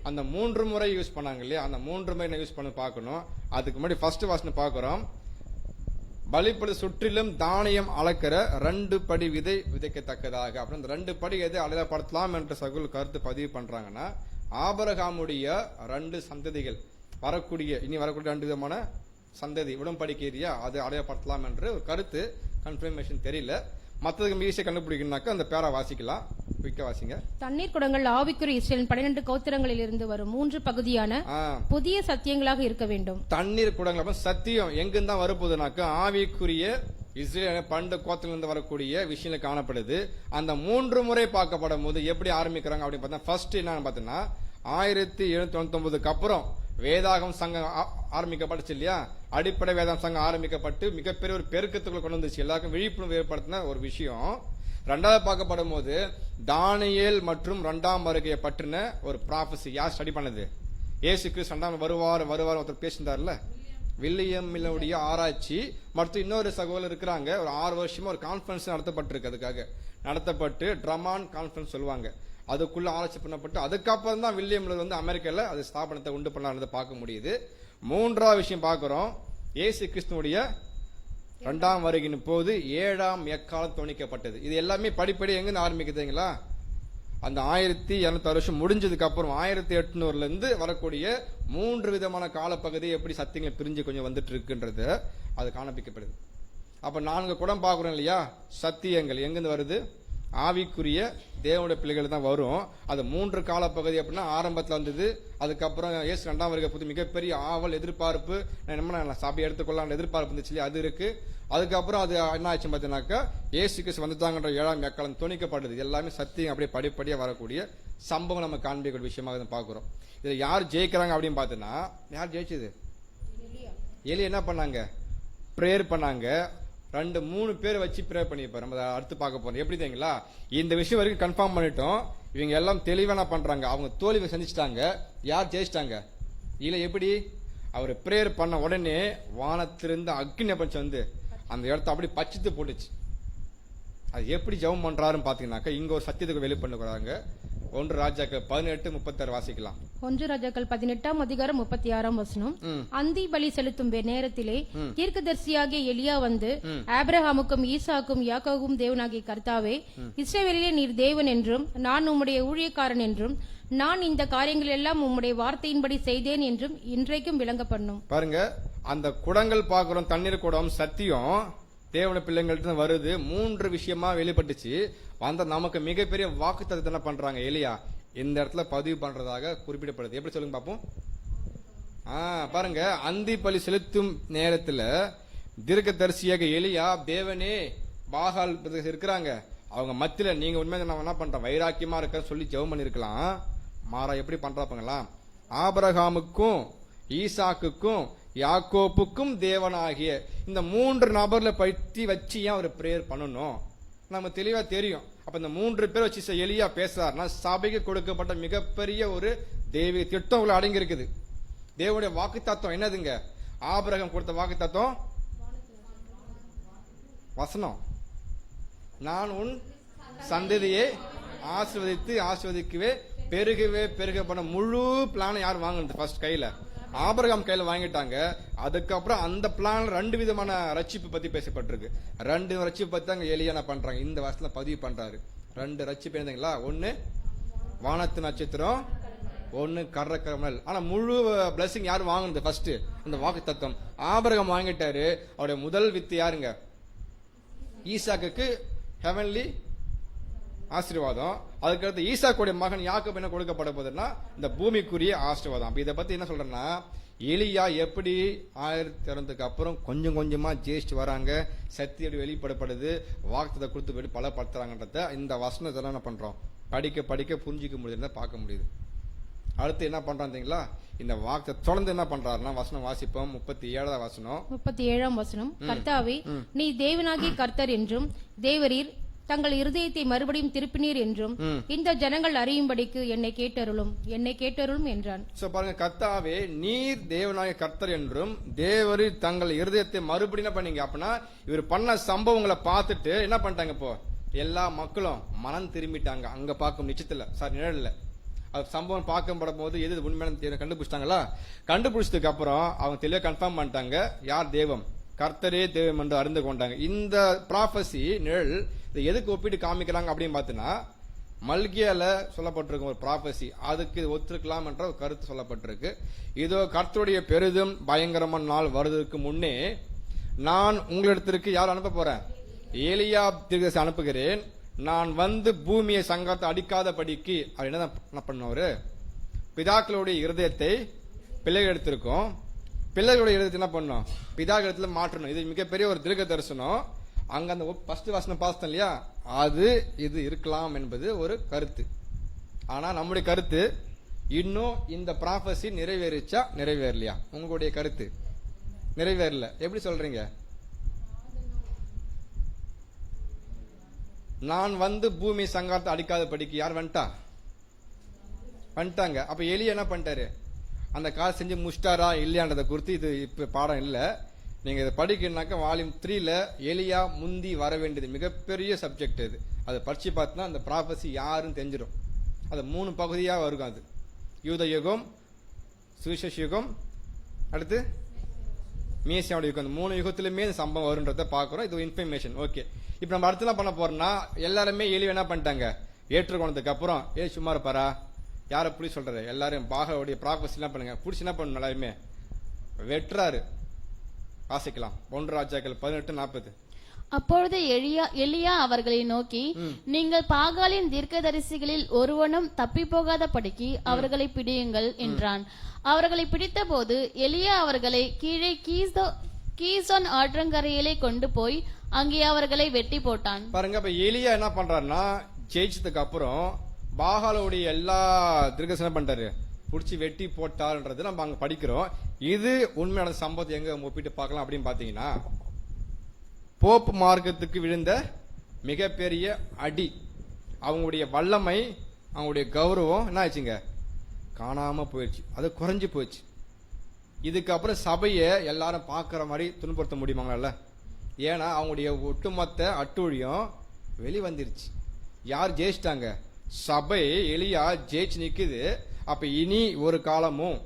அந்த 3 முறை யூஸ் பண்ணாங்க இல்லையா, அந்த 3 முறை யூஸ் பண்ண பார்க்கணும். அதுக்கு முன்னாடி ஃபர்ஸ்ட் வாசனை பார்க்கிறோம். பலிப்படு சுற்றிலும் தானியம் அளக்கிற 2 படி விதை விதைக்கத்தக்கதாக. அப்புறம் இந்த 2 படி எது அடையாளப்படுத்தலாம் என்ற சகுல் கருத்து பதிவு பண்றாங்கன்னா, ஆபிரகாமுடைய 2 சந்ததிகள் வரக்கூடிய இனி வரக்கூடிய 2 விதமான சந்ததி உடன்படிக்கையா அது அடையாளப்படுத்தலாம் என்ற ஒரு கருத்து. கன்ஃபர்மேஷன் தெரியல. மற்றதுக்கு ஈஸியாக கண்டுபிடிக்கணும்னாக்கா அந்த பேரா வாசிக்கலாம். குயிக்கா வாசிங்க. தண்ணீர் குடங்கள் ஆவிக்குரிய இஸ்ரேலின் 12 கோத்திரங்களில் இருந்து வரும் 3 பகுதியான புதிய சத்தியங்களாக இருக்க வேண்டும். தண்ணீர் குடங்கள் சத்தியம் எங்கிருந்தா வரப்போகுதுனாக்கா ஆவிக்குரிய இஸ்ரேல் 12 கோத்திரங்களிலிருந்து வரக்கூடிய விஷயங்கள் காணப்படுது. அந்த 3 முறை பார்க்கப்படும் போது எப்படி ஆரம்பிக்கிறாங்க அப்படின்னு பார்த்தா, ஃபர்ஸ்ட் என்னன்னு பார்த்தீங்கன்னா 1799க்கு அப்புறம் வேதாகம் சங்கம் ஆரம்பிக்கப்பட்டுச்சு இல்லையா, அடிப்படை வேதாகம் சங்கம் ஆரம்பிக்கப்பட்டு மிகப்பெரிய ஒரு பெருக்கத்துக்குள்ள கொண்டு வந்துச்சு. எல்லாருக்கும் விழிப்புணர்வு ஏற்படுத்தின ஒரு விஷயம். 2வது பார்க்கப்படும் போது தானியேல் மற்றும் 2ஆம் வருகையை பற்றின ஒரு ப்ராஃபஸி. யார் ஸ்டடி பண்ணது? இயேசு கிறிஸ்து 2ஆம் வருவார் ஒருத்தர் பேசினார்ல, வில்லியம் மில்லுடைய ஆராய்ச்சி. மற்றும் இன்னொரு சகோதரர் இருக்கிறாங்க. ஒரு 6 வருஷமா ஒரு கான்ஃபரன்ஸ் நடத்தப்பட்டிருக்கு. அதுக்காக நடத்தப்பட்டு ட்ரமான் கான்ஃபரன்ஸ் சொல்லுவாங்க. அதுக்குள்ள ஆராய்ச்சி பண்ணப்பட்டு அதுக்கப்புறம் தான் வில்லியம் மில்லர் வந்து அமெரிக்கால அது ஸ்தாபனத்தை உண்டு பண்ணாருன்றதை பார்க்க முடியுது. 3வது விஷயம் பார்க்கிறோம், இயேசு கிறிஸ்துவுடைய 2ஆம் வருகையின் போது 7ஆம் எக்காலம் துணிக்கப்பட்டது. இது எல்லாமே படிப்படி எங்க ஆரம்பிக்குதுங்களா, அந்த 1200 வருஷம் முடிஞ்சதுக்கு அப்புறம் 1800 இருந்து வரக்கூடிய 3 விதமான காலப்பகுதி எப்படி சத்தியங்களை பிரிஞ்சு கொஞ்சம் வந்துட்டு இருக்குன்றது அது காண்பிக்கப்படுது. அப்ப 4 குடம் பார்க்கிறோம் இல்லையா, சத்தியங்கள் எங்கிருந்து வருது? ஆவிக்குரிய தேவனுடைய பிள்ளைகள் தான் வரும். அது 3 காலப்பகுதி அப்படின்னா ஆரம்பத்தில் வந்தது. அதுக்கப்புறம் இயேசு 2ஆம் வருகை புது மிகப்பெரிய ஆவல் எதிர்பார்ப்பு, நான் சபையை எடுத்துக்கொள்ளலாம் எதிர்பார்ப்பு இருந்துச்சு, அது இருக்கு. அதுக்கப்புறம் அது என்ன ஆச்சு பார்த்தீங்கன்னாக்கா இயேசு கிறிஸ்து வந்துட்டாங்கன்ற 7ஆம் எக்காலம் துணிக்கப்படுது. எல்லாமே சத்தியம் அப்படியே படிப்படியா வரக்கூடிய சம்பவம் நம்ம காண்பிக்கக்கூடிய விஷயமாக பார்க்கிறோம். இதுல யார் ஜெயிக்கிறாங்க அப்படின்னு பார்த்தீங்கன்னா, யார் ஜெயிச்சது? எலியா என்ன பண்ணாங்க? பிரேயர் பண்ணாங்க. 2-3 பேர் வச்சு ப்ரேயர் பண்ணிருப்பாரு. நம்ம அடுத்து பார்க்க போறோம். எப்படி தெரியுங்களா, இந்த விஷயம் வரைக்கும் கன்ஃபார்ம் பண்ணிட்டோம். இவங்க எல்லாம் தெளிவான பண்றாங்க. அவங்க தோல்வி சந்திச்சிட்டாங்க. யார் ஜெயிச்சிட்டாங்க? இல்ல எப்படி? அவர் பிரேயர் பண்ண உடனே வானத்திலிருந்து அக்னி பஞ்சம் வந்து அந்த இடத்த அப்படி பச்சித்து போட்டுச்சு. அது எப்படி ஜெபம் பண்றாருன்னு பாத்தீங்கன்னாக்கா இங்க ஒரு சத்தியத்துக்கு வெளி பண்ணுறாங்க. 1 ராஜாக்கள் 18:36 வாசிக்கலாம். 1 ராஜாக்கள் 18ஆம் அதிகாரம் 36ஆம் வசனம். அந்தி பலி செலுத்தும் நேரத்திலே தீர்க்கதரிசியாகிய எலியா வந்து, ஆபிரகாமுக்கும் ஈசாக்கும் யாக்கோபுக்கும் தேவனாகிய கர்த்தாவே, இஸ்ரவேலிலே நீர் தேவன் என்றும் நான் உம்முடைய ஊழியக்காரன் என்றும் நான் இந்த காரியங்கள் எல்லாம் உம்முடைய வார்த்தையின்படி செய்தேன் என்றும் இன்றைக்கும் விளங்க பண்ணும். பாருங்க, அந்த குடங்கள் பார்க்கிறோம். தண்ணீர் குடம் சத்தியம் தேவன பிள்ளைங்கள்ட்ட வருது. 3 விஷயமா வெளிப்பட்டுச்சு. வந்த நமக்கு மிகப்பெரிய வாக்குத்தத்தத்தை என்ன பண்றாங்க? எலியா இந்த இடத்துல பதிவு பண்றதாக குறிப்பிடப்படுது. எப்படி சொல்லுங்க பாப்போம். பாருங்க, அந்தி பலி செலுத்தும் நேரத்துல தீர்க்கதரிசியாக எலியா தேவனே பாகால் இருக்கிறாங்க. அவங்க மத்தியில நீங்க உண்மையை நான் என்ன பண்றேன் வைராக்கியமா இருக்க சொல்லி ஜெபம் பண்ணிருக்கலாம். மாறா எப்படி பண்றாங்களா, ஆபிரகாமுக்கும் ஈசாக்குக்கும் யாக்கோப்புக்கும் தேவனாகிய இந்த 3 நபர்ல பற்றி வச்சு ஏன் ஒரு பிரேயர் பண்ணணும்? நம்ம தெளிவா தெரியும். அப்ப இந்த 3 பேர் வச்சு எலியா பேசுறாருன்னா சபைக்கு கொடுக்கப்பட்ட மிகப்பெரிய ஒரு தெய்வீக திட்டம் உள்ள அடங்கி இருக்குது. தேவனுடைய வாக்கு தத்துவம் என்னதுங்க? ஆபிரகாம் கொடுத்த வாக்கு தத்துவம் வசனம், நான் உன் சந்ததியை ஆசீர்வதிக்கவே பெருகவே பெருக பண்ண முழு பிளான் யார் வாங்குறது? ஃபர்ஸ்ட் கையில ஆபிரகாம் கையில வாங்கிட்டாங்க. அதுக்கப்புறம் அந்த பிளான் 2 விதமான ரட்சிப்பு பத்தி பேசப்பட்டிருக்கு. 2 ரட்சிப்பு பத்தி தான் எலியா என்ன பண்றாங்க இந்த வருஷத்துல பதிவு பண்றாரு. 2 ரட்சிப்பு என்னதுங்களா, 1 வானத்து நட்சத்திரம், 1 கர்ரக்கரமல். ஆனா முழு பிளஸிங் யார் வாங்குறது? ஃபர்ஸ்ட் அந்த வாக்கு தத்துவம் ஆபிரகாம் வாங்கிட்டாரு. அவருடைய முதல் வித்து யாருங்க? ஈசாக்குக்கு ஹெவன்லி ஆசீர்வாதம். அதுக்கடுத்து ஈசாக்குடைய மகன் யாக்கோபு என்ன கொடுக்கப்பட போதுன்னா இந்த பூமிக்குரிய ஆசீர்வாதம். இதை பத்தி என்ன சொல்றேன்னா, எலியா எப்படி 1200க்கு அப்புறம் கொஞ்சம் கொஞ்சமா ஜெயிச்சு வராங்க, சத்தியோடு வெளிப்படப்படுது, வாக்குத்தத்தை கொடுத்து பலப்படுத்துறாங்கன்றத இந்த வசனத்துல என்ன பண்றோம் படிக்க படிக்க புரிஞ்சிக்க முடியுதுன்னு பார்க்க முடியுது. அடுத்து என்ன பண்றான் தெரியுங்களா? இந்த வாக்கு தொடர்ந்து என்ன பண்றாருன்னா, வசனம் வாசிப்போம். 37ஆம் வசனம். 37ஆம் வசனம். கர்த்தாவே, நீ தேவனாகிய கர்த்தர் என்றும் தேவரீர் தங்கள் இருதயத்தை மறுபடியும் திருப்பினீர் என்றும் இந்த ஜனங்கள் அறியும்படிக்கு என்னை கேட்டருளும் என்றான். சோ பாருங்க, கர்த்தாவே நீர் தேவனாகிய கர்த்தர் என்றும் தேவரீர் தங்கள் இருதயத்தை மறுபடியும் என்ன பண்ணீங்க அப்படின்னா, இவர் பண்ண சம்பவங்களை பார்த்துட்டு என்ன பண்ணிட்டாங்க? இப்போ எல்லா மக்களும் மனம் திரும்பிட்டாங்க. அங்க பார்க்கும் நிச்சயத்துல நிழல்ல அது சம்பவம் பார்க்கப்படும் போது எது உண்மையான கண்டுபிடிச்சிட்டாங்களா? கண்டுபிடிச்சதுக்கு அப்புறம் அவங்க தெளிவாக கன்ஃபார்ம் பண்ணிட்டாங்க, யார் தெய்வம், கர்த்தரே தெய்வம் என்று அறிந்து கொண்டாங்க. இந்த ப்ராஃபஸி நிழல் இதை எதுக்கு ஒப்பிட்டு காமிக்கிறாங்க அப்படின்னு பார்த்தீங்கன்னா, மல்கியால சொல்லப்பட்டிருக்கும் ஒரு ப்ராஃபஸி, அதுக்கு ஒத்துருக்கலாம் என்ற ஒரு கருத்து சொல்லப்பட்டிருக்கு. இதோ கர்த்தருடைய பெரிதும் பயங்கரமான நாள் வருவதற்கு முன்னே நான் உங்களிடத்திற்கு யார் அனுப்ப போறேன்? ஏலியா தீர்க்கதரிசி அனுப்புகிறேன். நான் வந்து பூமியை சங்கத்தை அடிக்காத படிக்கு என்ன பண்ணுவாரு? பிதாக்களுடைய இருதயத்தை பிள்ளைகள் எடுத்திருக்கோம், பிள்ளைகளுடைய இருதயத்தை என்ன பண்ணும்? பிதாக்கள் இடத்துல மாற்றணும். இது மிகப்பெரிய ஒரு தீர்க்க தரிசனம். அங்க அந்த ஃபர்ஸ்ட் வசனம் பார்த்தோம் இல்லையா, அது இது இருக்கலாம் என்பது ஒரு கருத்து. ஆனா நம்முடைய கருத்து, இன்னும் இந்த ப்ராஃபஸி நிறைவேறிச்சா நிறைவேறலையா? உங்களுடைய கருத்து நிறைவேறல. எப்படி சொல்றீங்க? நான் வந்து பூமி சங்காரத்தை அடிக்காத படிக்கு யார் வந்துட்டாங்க. அப்ப எலியா என்ன பண்ணிட்டாரு? அந்த கால் செஞ்சு முடிச்சிட்டாரா இல்லையான்றதை குறித்து இது இப்ப பாடம் இல்ல. நீங்க இதை படிக்கணும்னாக்க வால்யூம் 3ல எலியா முந்தி வர வேண்டியது மிகப்பெரிய சப்ஜெக்ட் இது. அதை படிச்சு பார்த்தா அந்த ப்ராஃபஸி யாருன்னு தெரிஞ்சிடும். அது 3 பகுதியா வரும். அது யூத யுகம், சுவிசேஷ யுகம், அடுத்து மேசியாவோட யுகம். அந்த 3 யுகத்திலுமே இந்த சம்பவம் வரும்ன்றத பாக்குறோம். இது இன்ஃபர்மேஷன். ஓகே, இப்ப நம்ம அடுத்து என்ன பண்ண போறோம்னா, எல்லாருமே எலி என்ன பண்ணிட்டாங்க? ஏற்றுக்கொண்டதுக்கு அப்புறம் சும்மா இருப்பாரா? யார புடி சொல்றாரு? எல்லாரும் பாகவுடைய ப்ராஃபஸி என்ன பண்ணுங்க, புடிச்சு என்ன பண்ணணும்? எல்லாருமே வெட்டுறாரு. வாசிக்கலாம் 1 ராஜாக்கள் 18:40. அப்பொழுது எலியா அவர்களை நோக்கி, நீங்கள் பாகாலின் தீர்க்கதரிசிகளில் ஒருவனும் தப்பி போகாதபடிக்கு அவர்களை பிடியுங்கள் என்றான். அவர்களை பிடித்தபோது எலியா அவர்களை கீழே கீசோன் ஆற்றங்கரையிலே கொண்டு போய் அங்கே அவர்களை வெட்டி போட்டான். பாருங்க, இப்ப எலியா என்ன பண்றாருன்னா, ஜெயிச்சதுக்கு அப்புறம் பாகாலுடைய எல்லா தீர்க்கதரிசனம் பண்றாரு, புடிச்சு வெட்டி போட்டாருன்றது நம்ம அங்க படிக்கிறோம். இது உண்மையான சம்பவத்தை எங்க ஒப்பிட்டு பார்க்கலாம் அப்படின்னு பாத்தீங்கன்னா, போப் மார்க்கத்துக்கு விழுந்த மிகப்பெரிய அடி, அவங்களுடைய வல்லமை, அவங்களுடைய கௌரவம் என்ன ஆச்சுங்க? காணாம போயிடுச்சு. அது குறைஞ்சு போயிடுச்சு. இதுக்கப்புறம் சபையை எல்லாரும் பார்க்குற மாதிரி துன்புறுத்த முடியுமாங்களா? ஏன்னா அவங்களுடைய ஒட்டுமொத்த அட்டூழியம் வெளிவந்துருச்சு. யார் ஜெயிச்சிட்டாங்க? சபை. எலியா ஜெயிச்சு நிக்குது. அப்ப இனி ஒரு காலமும்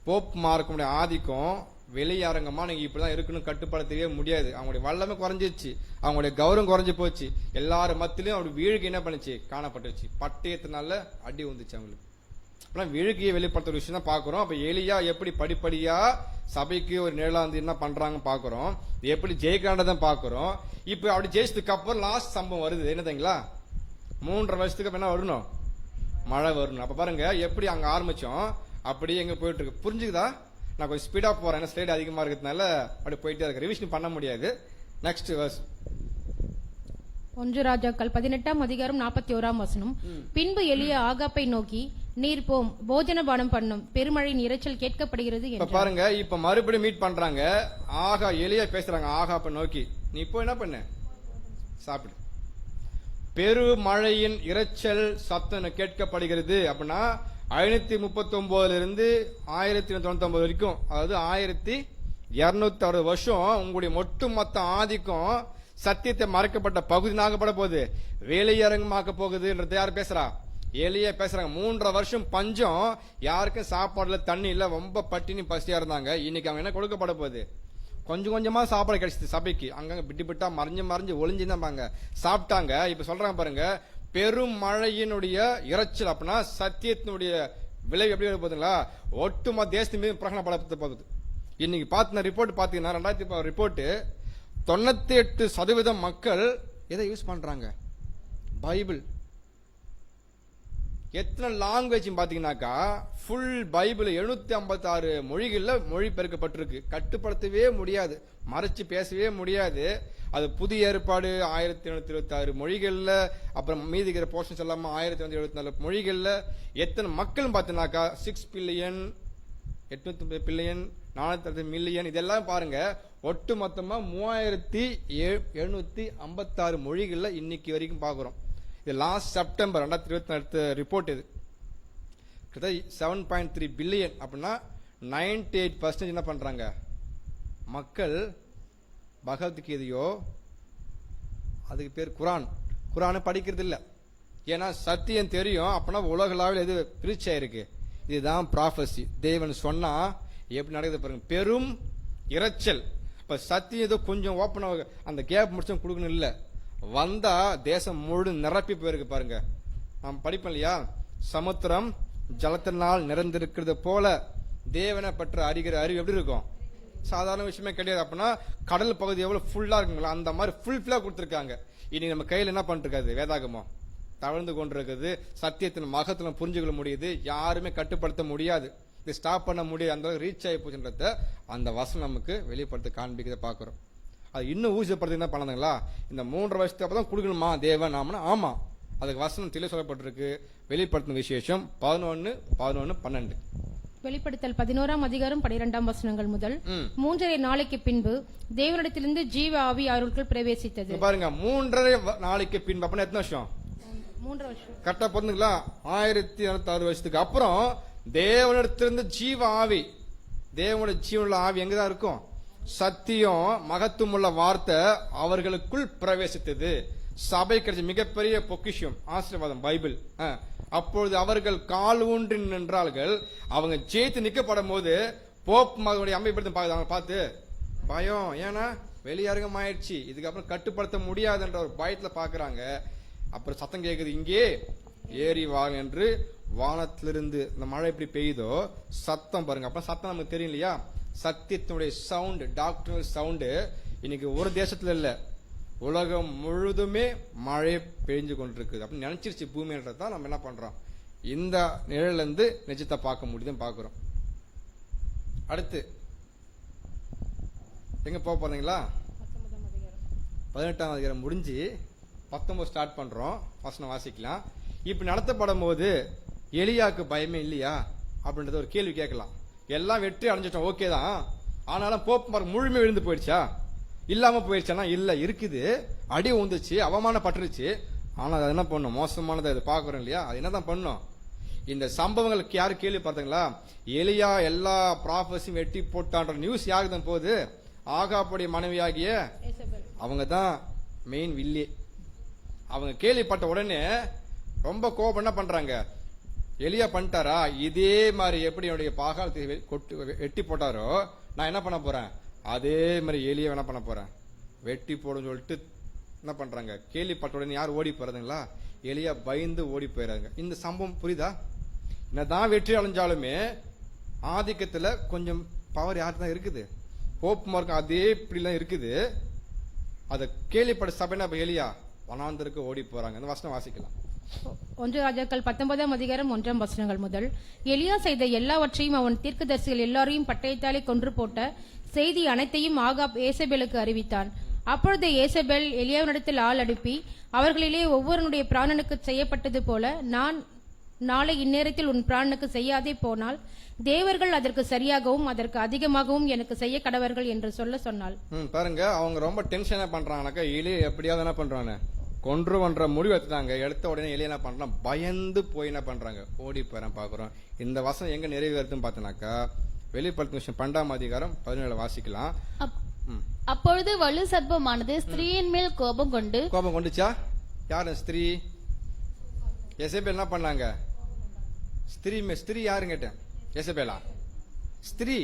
போப் மார்க்குடைய ஆதிக்கம் வெளியரங்கமா நீங்க இப்படிதான் இருக்கணும் கட்டுப்படுத்தவே முடியாது. அவங்களுடைய வல்லமை குறைஞ்சிருச்சு, அவங்களுடைய கௌரவம் குறைஞ்சு போச்சு. எல்லாரும் மத்தியிலும் அவருடைய வீழ்கை என்ன பண்ணுச்சு? காணப்பட்டுச்சு. பட்டயத்தினால அடி வந்துச்சு அவங்களுக்கு. வீழ்கையை வெளிப்படுத்துற விஷயம் தான் பாக்குறோம். அப்ப எலியா எப்படி படிப்படியா சபைக்கு ஒரு நிழலாந்து என்ன பண்றாங்க பாக்குறோம், எப்படி ஜெயிக்கிறான்றதான் பாக்குறோம். இப்ப அப்படி ஜெயிச்சதுக்கு அப்புறம் லாஸ்ட் சம்பவம் வருது. என்னதுங்களா? 3.5 வருஷத்துக்கு என்ன வரணும்? மழை வரணும். அப்ப பாருங்க எப்படி அங்க ஆரம்பிச்சோம் அப்படியே எங்க போயிட்டு இருக்கு. புரிஞ்சுக்குதா? நான் கொஞ்சம் ஸ்பீடா போறேன், ஸ்லைட் அதிகமா இருக்கிறதுனால அப்படி போயிட்டே இருக்கு. ரிவிஷன் பண்ண முடியாது. Next verse. 1 ராஜாக்கள் 18ஆம் அதிகாரம் 41ஆம் வசனம். பின்பு எலியா ஆகாப்பை நோக்கி, நீர் போம், போஜன பானம் பண்ணும், பெருமழையின் இரைச்சல் கேட்கப்படுகிறது என்றார். பாருங்க, இப்ப மறுபடியும் மீட் பண்றாங்க. எலியா பேசுறாங்க ஆகாப்பை நோக்கி, நீ இப்போ என்ன பண்ண? சாப்பிடு. பெருமழையின் இரைச்சல் சத்தம் கேட்கப்படுகிறது அப்படின்னா 539 இருந்து 1099 வரைக்கும், அதாவது 1260 வருஷம் உங்களுடைய ஒட்டுமொத்த ஆதிக்கம் சத்தியத்தை மறைக்கப்பட்ட பகுதியாகப்பட போகுது, வேலையரங்கமாக்க போகுதுன்றது யார் பேசுறா? எலியா பேசுறாங்க. 3.5 வருஷம் பஞ்சம், யாருக்கும் சாப்பாடுல தண்ணி இல்ல, ரொம்ப பட்டினி பசியா இருந்தாங்க. இன்னைக்கு அவங்க என்ன கொடுக்கப்பட போகுது? கொஞ்சம் கொஞ்சமா சாப்பாடு கிடைச்சது சபைக்கு. அங்கங்க பிட்டு பிட்டா மறைஞ்சு ஒளிஞ்சுதான் சாப்பிட்டாங்க. இப்ப சொல்றாங்க பாருங்க, பெரும் மழையினுடைய இரைச்சல் அப்படின்னா சத்தியத்தினுடைய விளைவு எப்படி போகுதுங்களா? ஒட்டுமொத்த தேசத்தின் மீது பிரகடனப்பட போகுது. இன்னைக்கு பார்த்த ரிப்போர்ட் பாத்தீங்கன்னா 2010 ரிப்போர்ட் 98% மக்கள் எதை யூஸ் பண்றாங்க? பைபிள். எத்தனை லாங்குவேஜ் பாத்தீங்கன்னாக்கா ஃபுல் பைபிள் 756 மொழிகள்ல மொழிபெயர்க்கப்பட்டிருக்கு. கட்டுப்படுத்தவே முடியாது, மறைச்சு பேசவே முடியாது. அது புதிய ஏற்பாடு 1726 மொழிகள்ல, அப்புறம் மீதி இருக்கிற போர்ஷன்ஸ் எல்லாமே 1774 மொழிகள்ல. எத்தனை மக்கள் பார்த்தீங்கன்னாக்கா 6 பில்லியன் 850 பில்லியன் 430 மில்லியன், இதெல்லாம் பாருங்க. ஒட்டு மொத்தமா 3756 மொழிகள்ல இன்னைக்கு வரைக்கும் பாக்குறோம். இது லாஸ்ட் செப்டம்பர் 2024 ரிப்போர்ட். இது கிட்டத்தட்ட 7.3 பில்லியன். அப்படின்னா 98% என்ன பண்றாங்க மக்கள் பகவத்கீதையோ, அதுக்கு பேர் குரானை படிக்கிறது இல்ல. ஏன்னா சத்தியம் தெரியும். அப்பனா உலகளாவில் எது பிரீச் ஆயிருக்கு, இதுதான் ப்ராஃபஸி. தேவன் சொன்னா எப்படி நடக்குது பாருங்க. பெரும் இரைச்சல். இப்ப சத்தியம் ஏதோ கொஞ்சம் ஓப்பன் அந்த கேப் முடிச்சும் கொடுக்கணும் இல்ல, வந்தா தேசம் முழு நிரப்பி போயிருக்கு பாருங்க. நாம் படிப்போம் இல்லையா, சமுத்திரம் ஜலத்தினால் நிறைந்திருக்கிறது போல தேவனை பற்ற அறிகிற அறிவு எப்படி இருக்கும், சாதாரண விஷயமே கிடையாது. அப்படின்னா கடல் பகுதி எவ்வளவு ஃபுல்லா இருக்குங்களா, அந்த மாதிரி ஃபுல்லா கொடுத்திருக்காங்க. இன்னைக்கு நம்ம கையில என்ன பண்ணிருக்காது, வேதாகமம் தவழ்ந்து கொண்டிருக்குது. சத்தியத்தின் மகத்துல புரிஞ்சுக்கொள்ள முடியுது, யாருமே கட்டுப்படுத்த முடியாது, இது ஸ்டாப் பண்ண முடியாது. அந்த ரீச் ஆகி போச்சுன்றத அந்த வசனம் நமக்கு வெளிப்படுத்த காண்பிக்கிறத பாக்குறோம். அது இன்னும் ஊசிப்படுத்தி என்ன பண்ணாங்களா, இந்த 3.5 வருஷத்துக்கு அப்புறம் கொடுக்கணுமா தேவன் நாமனா, ஆமா அதுக்கு வசனம் தெளிவு சொல்லப்பட்டிருக்கு. வெளிப்படுத்தும் விசேஷம் 11:12. வெளிப்படுத்தல் 11ஆம் அதிகாரம் 12ஆம் வசனங்கள் முதல் 3.5 நாளைக்கு பின்பு தேவனிடத்திலிருந்து ஜீவ ஆவி அவர்களுக்குள் பிரவேசித்தது. பாருங்க 3.5 நாளைக்கு பின்பு அப்படின்னா எத்தனை வருஷம், 3 வருஷம் கரெக்டா பொருந்துங்களா, 1706 வருஷத்துக்கு அப்புறம் தேவனிடத்திலிருந்து ஜீவ ஆவி, தேவனுடைய ஜீவனுள்ள ஆவி எங்கதான் இருக்கும், சத்தியம் மகத்துவமுள்ள வார்த்தை அவர்களுக்குள் பிரவேசித்தது. சபை கிடைச்ச மிகப்பெரிய பொக்கிஷம் ஆசீர்வாதம் பைபிள். அப்பொழுது அவர்கள் கால் ஊன்றி நின்றார்கள். அவங்க ஜெயித்து நிக்கப்படும் போது போப் மகனுடைய அமைப்படுத்த பார்த்து பயம், ஏன்னா வெளியரங்கம் ஆயிடுச்சு, இதுக்கப்புறம் கட்டுப்படுத்த முடியாதுன்ற ஒரு பயத்துல பாக்குறாங்க. அப்புறம் சத்தம் கேக்குது, இங்கே ஏறி வாங்க என்று. வானத்திலிருந்து இந்த மழை எப்படி பெய்யுதோ சத்தம் பாருங்க. அப்ப சத்தம் நமக்கு தெரியும் இல்லையா, சத்தியத்தினுடைய சவுண்ட், டாக்டர் சவுண்டு. இன்னைக்கு ஒரு தேசத்துல இல்ல, உலகம் முழுதுமே மழை பெய்ஞ்சு கொண்டிருக்குது. அப்படின்னு நினைச்சிருச்சு பூமின்றதான் நம்ம என்ன பண்றோம், இந்த நிழல்ல இருந்து நிஜத்தை பார்க்க முடியுதுன்னு பாக்குறோம். அடுத்து எங்க போக போறீங்களா, 18ஆம் அதிகாரம் முடிஞ்சு 19 ஸ்டார்ட் பண்றோம். வசனம் வாசிக்கலாம். இப்ப நடத்தப்படும் போது எலியாக்கு பயமே இல்லையா அப்படின்றத ஒரு கேள்வி கேட்கலாம். எல்லாம் வெற்றி அடைஞ்சிட்டோம், ஓகே தான். ஆனாலும் போப்பு மரம் முழுமை விழுந்து போயிடுச்சா, இல்லாம போயிடுச்சானா இல்ல, இருக்குது, அடி ஊந்துச்சு, அவமானப்பட்டுருச்சு. ஆனா அது என்ன பண்ணும், மோசமானதை அது பாக்குறோம் இல்லையா, அது என்னதான் பண்ணும். இந்த சம்பவங்களுக்கு யாரு கேள்வி பார்த்தீங்களா, எலியா எல்லா ப்ராஃபஸையும் வெட்டி போட்டான்ற நியூஸ் யாருக்கு தான் போகுது, ஆகாப்புடைய மனைவியாகிய அவங்க தான் மெயின் வில்லி. அவங்க கேள்விப்பட்ட உடனே ரொம்ப கோபம் என்ன பண்றாங்க, எலியா பண்ணிட்டாரா, இதே மாதிரி எப்படி என்னுடைய பாகாலத்தை வெட்டி போட்டாரோ நான் என்ன பண்ண போறேன், அதே மாதிரி எலியா என்ன பண்ண போறேன், வெட்டி போடும் சொல்லிட்டு என்ன பண்றாங்க. கேள்விப்பட்ட உடனே யார் ஓடி போறதுங்களா, எலியா பயந்து ஓடி போயிறாங்க. இந்த சம்பவம் புரியுதா, என்னதான் வெற்றி அடைஞ்சாலுமே ஆதிக்கத்துல கொஞ்சம் பவர் யாருக்கு தான் இருக்குது, போப்பு மார்க்கம் அதே இப்படிலாம் இருக்குது. அதை கேள்விப்பட்ட சபைனா எலியா வனாந்தருக்கு ஓடி போறாங்க. அந்த வசனம் வாசிக்கலாம். 1 ராஜாக்கள் 19ஆம் அதிகாரம் 1ஆம் வசனங்கள் முதல். எலியா செய்த எல்லாவற்றையும் அவன் தீர்க்கதரிசிகள் எல்லாரையும் பட்டயத்தாலே கொன்று போட்ட செய்தி அனைத்தையும் ஆகாப் ஏசபேலுக்கு அறிவித்தான். அப்பொழுது ஏசபேல் எலியாவினிடத்தில் ஆள் அனுப்பி, அவர்களிலே ஒவ்வொருவனுடைய பிராணனுக்கு செய்யப்பட்டது போல நான் நாளை இந்நேரத்தில் உன் பிராணனுக்கு செய்யாதே போனால் தேவர்கள் அதற்கு சரியாகவும் அதற்கு அதிகமாகவும் எனக்கு செய்ய கடவர்கள் என்று சொல்ல சொன்னாள். பாருங்க, அவங்க ரொம்ப டென்ஷனா பண்றாங்கனாக்கா, எலியை எப்படியாவது என்ன பண்றாங்க, கொன்றுவன்ற முடிவு எடுத்துட்டாங்க. எடுத்த உடனே எலியா என்ன பண்றான், பயந்து போய் என்ன பண்றாங்க, ஓடி போறேன் பாக்குறோம். இந்த வசனம் எங்க நிறைவேறுதுன்னு பார்த்தனாக்கா வெளிப்படுத்தும் 12ஆம் அதிகாரம் 17 வாசிக்கலாம். அப்பொழுது வலு சர்ப்பமானது ஸ்திரீயின் மேல் கோபம் கொண்டுச்சா, யாரு ஸ்திரீ, எசபேல் என்ன பண்ணாங்க, ஸ்திரீ யாருன்னு கேட்டேன், எசபேலா ஸ்திரீ,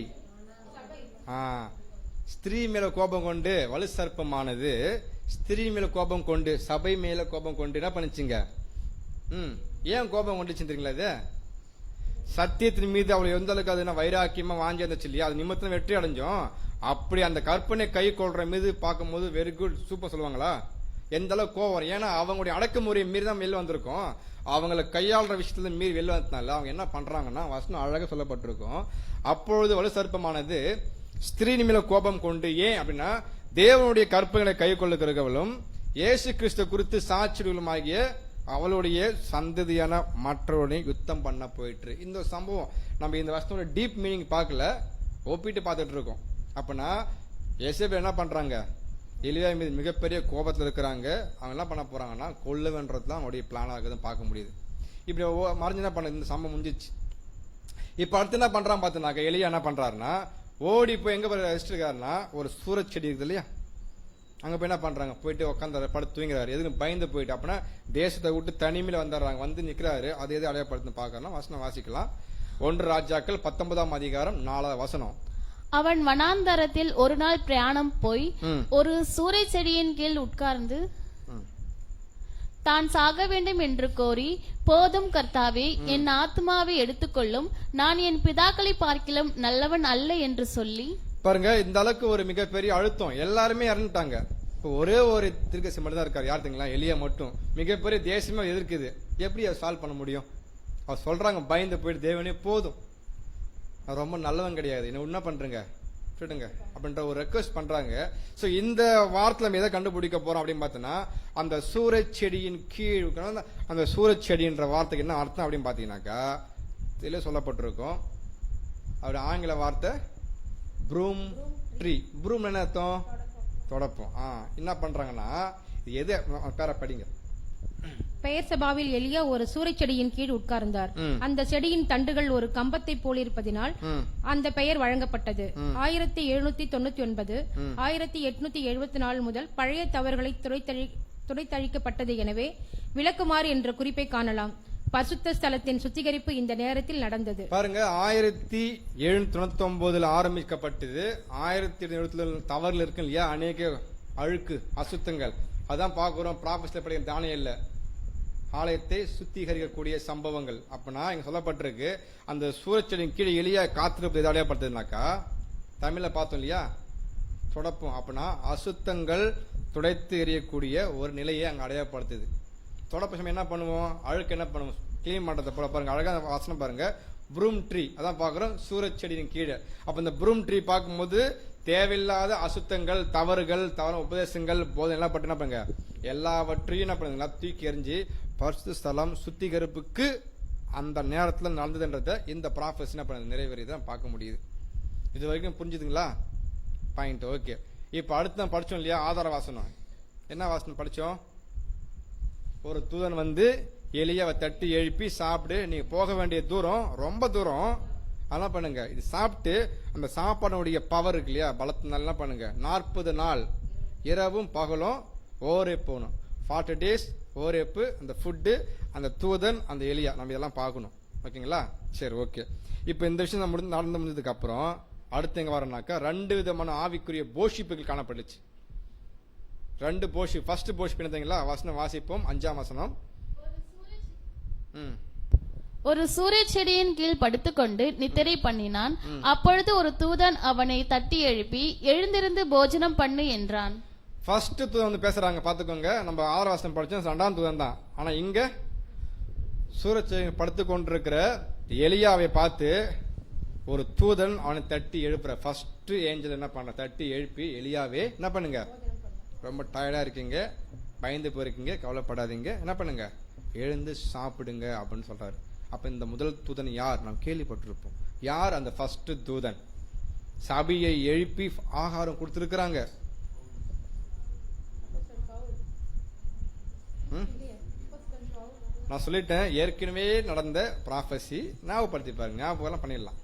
ஸ்திரீ மேல கோபம் கொண்டு வலு சர்ப்பமானது ஸ்திரீ மேல கோபம் கொண்டு சபை மேல கோபம் கொண்டு என்ன பண்ணிச்சுங்க. ஏன் கோபம் கொண்டுச்சுங்களா, இது சத்தியத்தின் மீது அவளை எந்த அளவுக்கு அது வைராக்கியமா வாங்கி இருந்துச்சு இல்லையா, அது நிமித்தம் வெற்றி அடைஞ்சோம். அப்படி அந்த கற்பனை கை கொள்ற மீது பார்க்கும் போது வெரி குட் சூப்பர் சொல்லுவாங்களா, எந்த அளவுக்கு கோவம் வரும். ஏன்னா அவங்களுடைய அடக்குமுறையை மீறி தான் வெளில வந்திருக்கோம். அவங்களை கையாளுற விஷயத்துல மீறி வெளில வந்ததுனால அவங்க என்ன பண்றாங்கன்னா, வசனம் அழகாக சொல்லப்பட்டிருக்கும், அப்பொழுது வலு சர்ப்பமானது ஸ்திரீ மேல கோபம் கொண்டு, ஏன் அப்படின்னா தேவனுடைய கற்பனைகளை கை கொள்ளுகிறவர்களும் இயேசு கிறிஸ்து குறித்து சாட்சிகளுமாகிய அவளுடைய சந்ததியான மற்றவருடைய யுத்தம் பண்ண போயிட்டு. இந்த சம்பவம் நம்ம இந்த வருஷத்தோட டீப் மீனிங் பார்க்கல, ஒப்பிட்டு பார்த்துட்டு இருக்கோம். அப்படின்னா எசேபேல் என்ன பண்றாங்க, எலியா மீது மிகப்பெரிய கோபத்தில் இருக்கிறாங்க. அவங்க என்ன பண்ண போறாங்கன்னா கொல்ல வேண்டதுதான் அவங்களுடைய பிளான் ஆகுதுன்னு பார்க்க முடியுது. இப்படி மறைஞ்சு என்ன பண்ண இந்த சம்பவம் முடிஞ்சிச்சு. இப்ப அடுத்து என்ன பண்றான் பார்த்தீங்கன்னாக்க, எலியா என்ன பண்றாருன்னா ஓடி போய் எங்க போய் வச்சிருக்காருன்னா ஒரு சூரச் செடி இருக்குது இல்லையா, அங்க போய் என்ன பண்றாங்க, போயிட்டு உட்காந்து படுத்து தூங்கிறாரு. எதுக்கு பயந்து போயிட்டு, அப்படின்னா தேசத்தை விட்டு தனிமையில வந்துடுறாங்க. வந்து நிக்கிறாரு. அது எது அடையாளப்படுத்து பார்க்கணும். வசனம் வாசிக்கலாம். 1 ராஜாக்கள் 19ஆம் அதிகாரம் 4வது வசனம். அவன் வனாந்தரத்தில் ஒரு நாள் பிரயாணம் போய் ஒரு சூரை செடியின் கீழ் உட்கார்ந்து தான் சாக வேண்டும் என்று கோரி, போதும் கர்த்தாவே, என் ஆத்மாவை எடுத்துக்கொள்ளும், நான் என் பிதாக்களை பார்க்கிலும் நல்லவன் அல்ல என்று சொல்லி. பாருங்க, இந்த அளவுக்கு ஒரு மிகப்பெரிய அழுத்தம். எல்லாருமே இறந்துட்டாங்க. இப்போ ஒரே ஒரு தீர்க்கதரிசி மட்டும் தான் இருக்காரு. யார் தெரியுங்களா? எலியா மட்டும். மிகப்பெரிய தேசமே எதிர்க்குது. எப்படி அதை சால்வ் பண்ண முடியும்? அவர் சொல்றாங்க, பயந்து போயிட்டு, தேவனே போதும், அவர் ரொம்ப நல்லவன் கிடையாது, என்ன பண்றீங்க விட்டுடுங்க அப்படின்ற ஒரு ரெக்வஸ்ட் பண்றாங்க. சோ இந்த வார்த்தையில நம்ம எதை கண்டுபிடிக்க போறோம் அப்படின்னு பார்த்தோன்னா, அந்த சூரச் செடியின் கீழ், அந்த சூரச் செடின்ற வார்த்தைக்கு என்ன அர்த்தம் அப்படின்னு பாத்தீங்கன்னாக்கா இதுல சொல்லப்பட்டிருக்கும். அவருடைய ஆங்கில வார்த்தை ப்ரூம் ட்ரீ. ப்ரூம் என்ன அர்த்தம்? தொடப்பம். என்ன பண்றாங்கன்னா, எது பேர படிங்க. பெயர் சபாவில் எலியா ஒரு சூறைச் செடியின் கீழ் உட்கார்ந்தார். அந்த செடியின் தண்டுகள் ஒரு கம்பத்தை போலிருப்பதினால் அந்த பெயர் வழங்கப்பட்டது. 1799 1874 முதல் பழைய தவறுகளை துடைத்தழிக்கப்பட்டது. எனவே விளக்குமாறு என்ற குறிப்பை காணலாம். பரிசுத்த ஸ்தலத்தின் சுத்திகரிப்பு இந்த நேரத்தில் நடந்தது. பாருங்க, 1799 ஆரம்பிக்கப்பட்டது. 1770 தவறுல இருக்கு இல்லையா, அநேக அழுக்கு அசுத்தங்கள், அதான் பாக்குறோம். ப்ராபஸ்ல படிக்கிற தானியல்ல ஆலயத்தை சுத்திகரிக்கக்கூடிய சம்பவங்கள். அப்பனா இங்க சொல்லப்பட்டிருக்கு, அந்த சூரச்செடியின் கீழே எலியா காத்திருப்பது எது அடையாளப்படுத்துனாக்கா, தமிழ்ல பார்த்தோம் இல்லையா, தொடப்பம். அப்பனா அசுத்தங்கள் துடைத்து எறியக்கூடிய ஒரு நிலையை அங்க அடையாளப்படுத்துது. தொடப்ப சமயம் என்ன பண்ணுவோம், அழுக்கு என்ன பண்ணுவோம், கிளீன் பண்றத போல. பாருங்க, அழகான வாசனம் பாருங்க, ப்ரூம் ட்ரீ, அதான் பாக்குறோம் சூரச்செடியின் கீழே. அப்ப இந்த ப்ரூம் ட்ரீ பார்க்கும்போது தேவையில்லாத அசுத்தங்கள், தவறுகள், தவறான உபதேசங்கள், போதை என்ன பட்டு என்ன பண்ணுங்க, எல்லாவற்றையும் என்ன பண்ணுங்க தூக்கி எறிஞ்சு பரிசுத்த ஸ்தலம் சுத்திகரிப்புக்கு அந்த நேரத்தில் நடந்ததுன்றத இந்த ப்ராஃபஸி என்ன பண்ண நிறைவேறியதான் பார்க்க முடியுது. இது வரைக்கும் புரிஞ்சுதுங்களா? பாயிண்ட். ஓகே. இப்ப அடுத்து நான் படிச்சோம் இல்லையா, ஆதார வாசனம். என்ன வாசனம் படிச்சோம்? ஒரு தூதன் வந்து எலியாவை தட்டி எழுப்பி, சாப்பிடு, நீங்க போக வேண்டிய தூரம் ரொம்ப தூரம், அதெல்லாம் பண்ணுங்க, இது சாப்பிட்டு அந்த சாப்பாடுடைய பவர் இருக்கு இல்லையா, பலத்தினால என்ன பண்ணுங்க, 40 நாள் இரவும் பகலும் ஓரே போகணும். 40 days ஓரேப்பு, அந்த ஃபுட்டு, அந்த தூதன், அந்த எலியா, நம்ம இதெல்லாம் பார்க்கணும். ஓகேங்களா? சரி, ஓகே. இப்ப இந்த விஷயம் நடந்து முடிஞ்சதுக்கு அப்புறம் அடுத்து எங்க வரனாக்கா, 2 விதமான ஆவிக்குரிய போஷிப்புகள் காணப்பட்டுச்சு. 2 போஷி. ஃபர்ஸ்ட் போஷிப் என்னதுங்களா, வசனம் வாசிப்போம். 5ஆம் வசனம். ஒரு சூரியச் செடியின் கீழ் படுத்துக்கொண்டு நித்திரை பண்ணினான். அப்பொழுது ஒரு தூதன் அவனை தட்டி எழுப்பி, எழுந்திருந்து போஜனம் பண்ணு என்றான். ஃபர்ஸ்ட் தூதன் வந்து பேசுறாங்க, பாத்துக்கோங்க. நம்ம 6ஆம் வசனம் படிச்சோம், 2ஆம் தூதன் தான். ஆனா இங்க சூரச் செடியில் படுத்து கொண்டிருக்கிற எலியாவை பார்த்து ஒரு தூதன் அவனை தட்டி எழுப்புற. ஃபர்ஸ்ட் ஏஞ்சல் என்ன பண்ண, தட்டி எழுப்பி, எலியாவே என்ன பண்ணுங்க, ரொம்ப டயர்டா இருக்கீங்க, பயந்து போயிருக்கீங்க, கவலைப்படாதீங்க, என்ன பண்ணுங்க, எழுந்து சாப்பிடுங்க அப்படின்னு சொல்றாரு. அப்ப இந்த முதல் தூதன் யார், நாம் கேள்விப்பட்டிருப்போம். யார் அந்த ஃபர்ஸ்ட் தூதன்? சபையை எழுப்பி ஆகாரம் கொடுத்திருக்கிறாங்க. நான் சொல்லிட்டேன், ஏற்கனவே நடந்த ப்ராஃபஸி ஞாபகப்படுத்தி பாருங்க, ஞாபகம் பண்ணிடலாம்.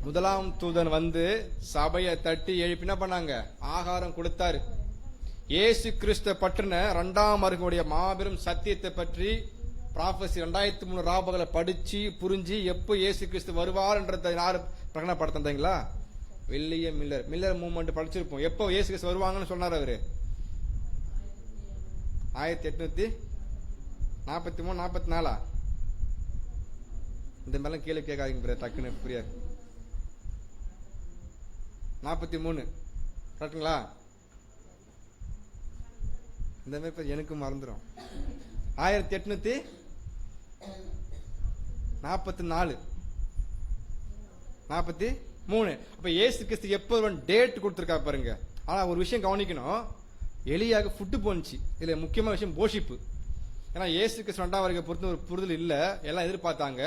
முதலாம் தூதன் வந்து சபையை தட்டி எழுப்பி என்ன பண்ணாங்க, ஆகாரம் கொடுத்தாரு. இயேசு கிறிஸ்து பற்றின 2ஆம் வருகையுடைய மாபெரும் சத்தியத்தை பற்றி ப்ராஃபஸி 2003 ராபகளை படிச்சு புரிஞ்சு எப்போ இயேசு கிறிஸ்து வருவார்ன்றதை யாரு பிரகடனப்படுத்தீங்களா? வில்லியம் மில்லர் மூவ்மெண்ட் படிச்சிருப்போம். எப்போ இயேசு கிறிஸ்து வருவாங்கன்னு சொன்னார் அவரு? 1843 44. இந்த மேல கேள்வி கேட்காதீங்க, டக்குன்னு புரியாது. 43 கரெக்டுங்களா? இந்த மாதிரி பேர் எனக்கு மறந்துடும். 1844 43. அப்ப இயேசு கிறிஸ்து எப்போ டேட் கொடுத்துருக்கா பாருங்க. ஆனா ஒரு விஷயம் கவனிக்கணும், எலியாக ஃபுட்டு போனுச்சு. இதுல முக்கியமான விஷயம் போஷிப்பு. ஏன்னா இயேசு கிறிஸ்து 2ஆம் வருகை பொறுத்து ஒரு புரிதல் இல்ல, எல்லாம் எதிர்பார்த்தாங்க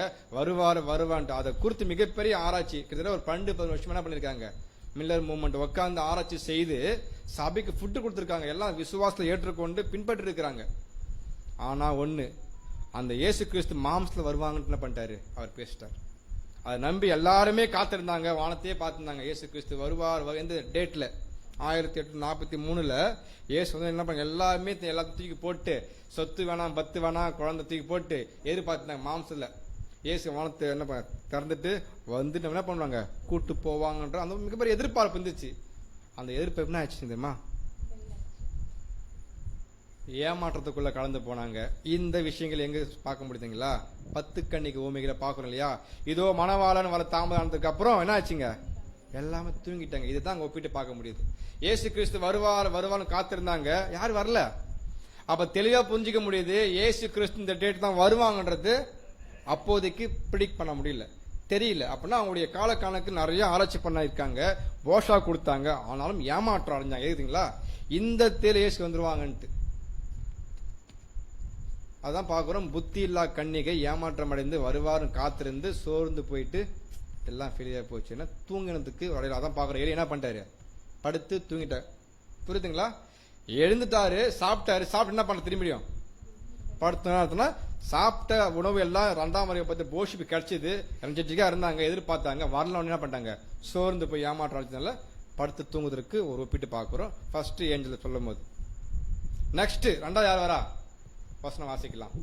வருவான்ட்டு. அதை குறித்து மிகப்பெரிய ஆராய்ச்சி கிட்டத்தட்ட ஒரு 12-10 வருஷம் என்ன பண்ணிருக்காங்க, மில்லர் மூவ்மெண்ட் உட்கார்ந்து ஆராய்ச்சி செய்து சபைக்கு ஃபுட்டு கொடுத்துருக்காங்க. எல்லாம் விசுவாசத்துல ஏற்றுக்கொண்டு பின்பற்றி இருக்கிறாங்க. ஆனா ஒண்ணு, அந்த இயேசு கிறிஸ்து மாம்சத்துல வருவாங்கன்னு என்ன பண்ணிட்டாரு, அவர் பேசிட்டார். அதை நம்பி எல்லாருமே காத்திருந்தாங்க, வானத்தையே பார்த்திருந்தாங்க. இயேசு கிறிஸ்து வருவார். எந்த டேட்ல? 1843 இயேசு வந்து என்ன பண்ண, எல்லாருமே எல்லாத்தையும் தூக்கி போட்டு, சொத்து வேணாம், பத்து வேணாம், குழந்தை தூக்கி போட்டு எதிர்பார்த்தாங்க மாம்சத்துல. இயேசு வானத்தை என்ன திறந்துட்டு வந்துட்டு என்ன பண்ணுவாங்க, கூட்டு போவாங்கன்ற அந்த மிகப்பெரிய எதிர்பார்ப்பு இருந்துச்சு. அந்த எதிர்பார்ப்பு என்ன ஆச்சு தெரியுமா? ஏமாற்றத்துக்குள்ள கலந்து போனாங்க. இந்த விஷயங்கள் எங்க பார்க்க முடியுதுங்களா? 10 கன்னிக்கு ஊமைகளை பார்க்கறோம் இல்லையா? இதோ மணவாளன் வர தாமதானதுக்கு அப்புறம் என்ன ஆச்சுங்க, எல்லாமே தூங்கிட்டாங்க. இதுதான் அங்க ஒப்பிட்டு பார்க்க முடியுது. இயேசு கிறிஸ்து வருவார்னு காத்திருந்தாங்க, யார் வரல. அப்ப தெளிவா புரிஞ்சுக்க முடியுது, இயேசு கிறிஸ்து இந்த டேட் தான் வருவாங்கன்றது அப்போதைக்கு ப்ரிடிக்ட் பண்ண முடியல, தெரியல. அப்படின்னா அவங்களுடைய கால கணக்கு நிறைய ஆராய்ச்சி பண்ண இருக்காங்க, போஷா கொடுத்தாங்க, ஆனாலும் ஏமாற்றம் அடைஞ்சாங்க. எழுதுங்களா, இந்த தேதி இயேசு வந்துருவாங்கன்ட்டு. அதான் பாக்குறோம், புத்தி இல்லா கன்னிகை ஏமாற்றம் அடைந்து வருவாருன்னு காத்திருந்து சோர்ந்து போயிட்டு எல்லாம் ஃபெயிலியா போச்சுன்னா தூங்கினதுக்கு வரையில. அதான் பாக்குறோம், ஏறி என்ன பண்ணிட்டாரு, படுத்து தூங்கிட்டார். புரியுதுங்களா? எழுந்துட்டாரு, சாப்பிட்டாரு. சாப்பிட்டு என்ன பண்ண திரும்பியும் படுத்தா, சாப்பிட்ட உணவு எல்லாம் 2ஆம் வருகை பத்தி போஷிப்பு கிடைச்சது, எனர்ஜெட்டிக்கா இருந்தாங்க, எதிர்பார்த்தாங்க. வரல என்ன பண்ணிட்டாங்க, சோர்ந்து போய் ஏமாற்றம் அடைச்சதுனால படுத்து தூங்குவதற்கு ஒரு ஒப்பிட்டு பாக்குறோம். ஃபர்ஸ்ட் ஏஞ்சல் சொல்லும் போது. நெக்ஸ்ட் 2வது யார் வரா? வசனம் வாசிக்கலாம்.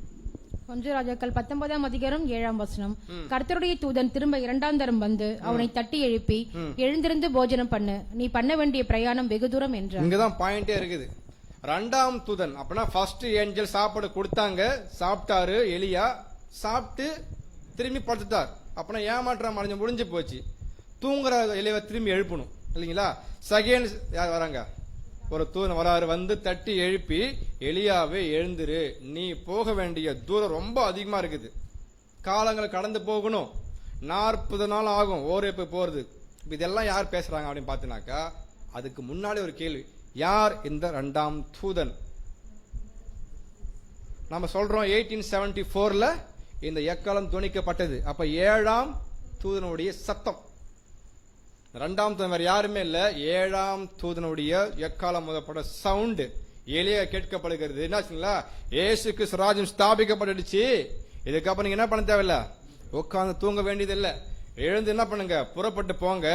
1 ராஜாக்கள் 19ஆம் அதிகாரம் 7ஆம் வசனம். கர்த்தருடைய தூதன் திரும்ப 2ஆம் தரம் வந்து அவனை தட்டி எழுப்பி, எழுந்திருந்து போஜனம் பண்ணு, நீ பண்ண வேண்டிய பிரயாணம் வெகு தூரம் என்றார். இங்கதான் பாயிண்டே இருக்குது. 2ஆம் தூதன் அப்படின்னா ஃபர்ஸ்ட் ஏஞ்சல் சாப்பாடு கொடுத்தாங்க, சாப்பிட்டாரு எலியா, சாப்பிட்டு திரும்பி படுத்துட்டார். அப்படின்னா ஏமாற்றம் அடைஞ்சு முடிஞ்சு போச்சு. தூங்குற எலியாவை திரும்பி எழுப்பணும் இல்லைங்களா? செகண்ட் யார் வராங்க, ஒரு தூதன் வராரு, வந்து தட்டி எழுப்பி, எலியாவே எழுந்துரு, நீ போக வேண்டிய தூரம் ரொம்ப அதிகமா இருக்குது, காலங்கள் கடந்து போகணும், 40 நாள் ஆகும் ஓரேப்பு போறது. இதெல்லாம் யார் பேசுறாங்க அப்படின்னு பாத்தீங்கன்னாக்கா, அதுக்கு முன்னாடி ஒரு கேள்வி, யார் இந்த 2ஆம் தூதன்? நம்ம சொல்றோம் 1874 இந்த எக்காலம் துணிக்கப்பட்டது. அப்ப 7ஆம் தூதனுடைய சத்தம். 2ஆம் தூதன் வேற யாருமே இல்ல, 7ஆம் தூதனுடைய எக்காலம் முதப்பட சவுண்ட் எளிய கேட்கப்படுகிறது. என்னாச்சுங்களா, இயேசுக்கு ராஜ்யம் ஸ்தாபிக்கப்பட்டுடுச்சு, இதுக்கப்புறம் நீங்க என்ன பண்ண தேவையில்ல, உட்கார்ந்து தூங்க வேண்டியது இல்ல, எழுந்து என்ன பண்ணுங்க, புறப்பட்டு போங்க.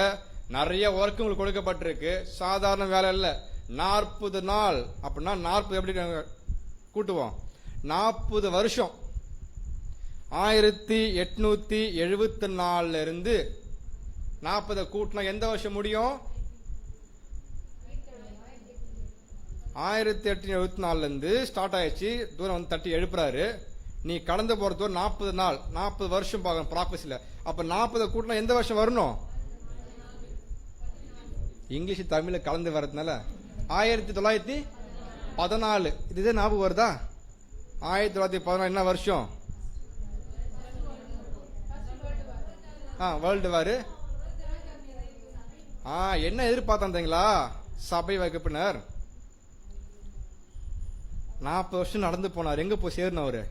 நிறைய ஒர்க் உங்களுக்கு கொடுக்கப்பட்டிருக்கு, சாதாரண வேலை இல்ல. 40 நாள் அப்படின்னா 40 எப்படி கூட்டுவோம், 40 வருஷம். 1874 இருந்து 40 கூட்டினா எந்த வருஷம் முடியும்? 1874 இருந்து ஸ்டார்ட் ஆயிடுச்சு. தூரம் வந்து தட்டி எழுப்புறாரு, நீ கடந்து போற தூரம் 40 நாள், 40 வருஷம் பார்க்கணும் ப்ராபஸில. அப்ப 40 கூட்டினா எந்த வருஷம் வரணும்? இங்கிலீஷ் தமிழ்ல கலந்து வர்றதுனால 1914. இதுதான் ஞாபகம் வருதா? 1914 என்ன வருஷம்? World war. என்ன எதிர்பார்த்தீங்களா? சபை வகுப்பினர் 40 வருஷம் நடந்து போனார். எங்க போய் சேரணும் அவரு?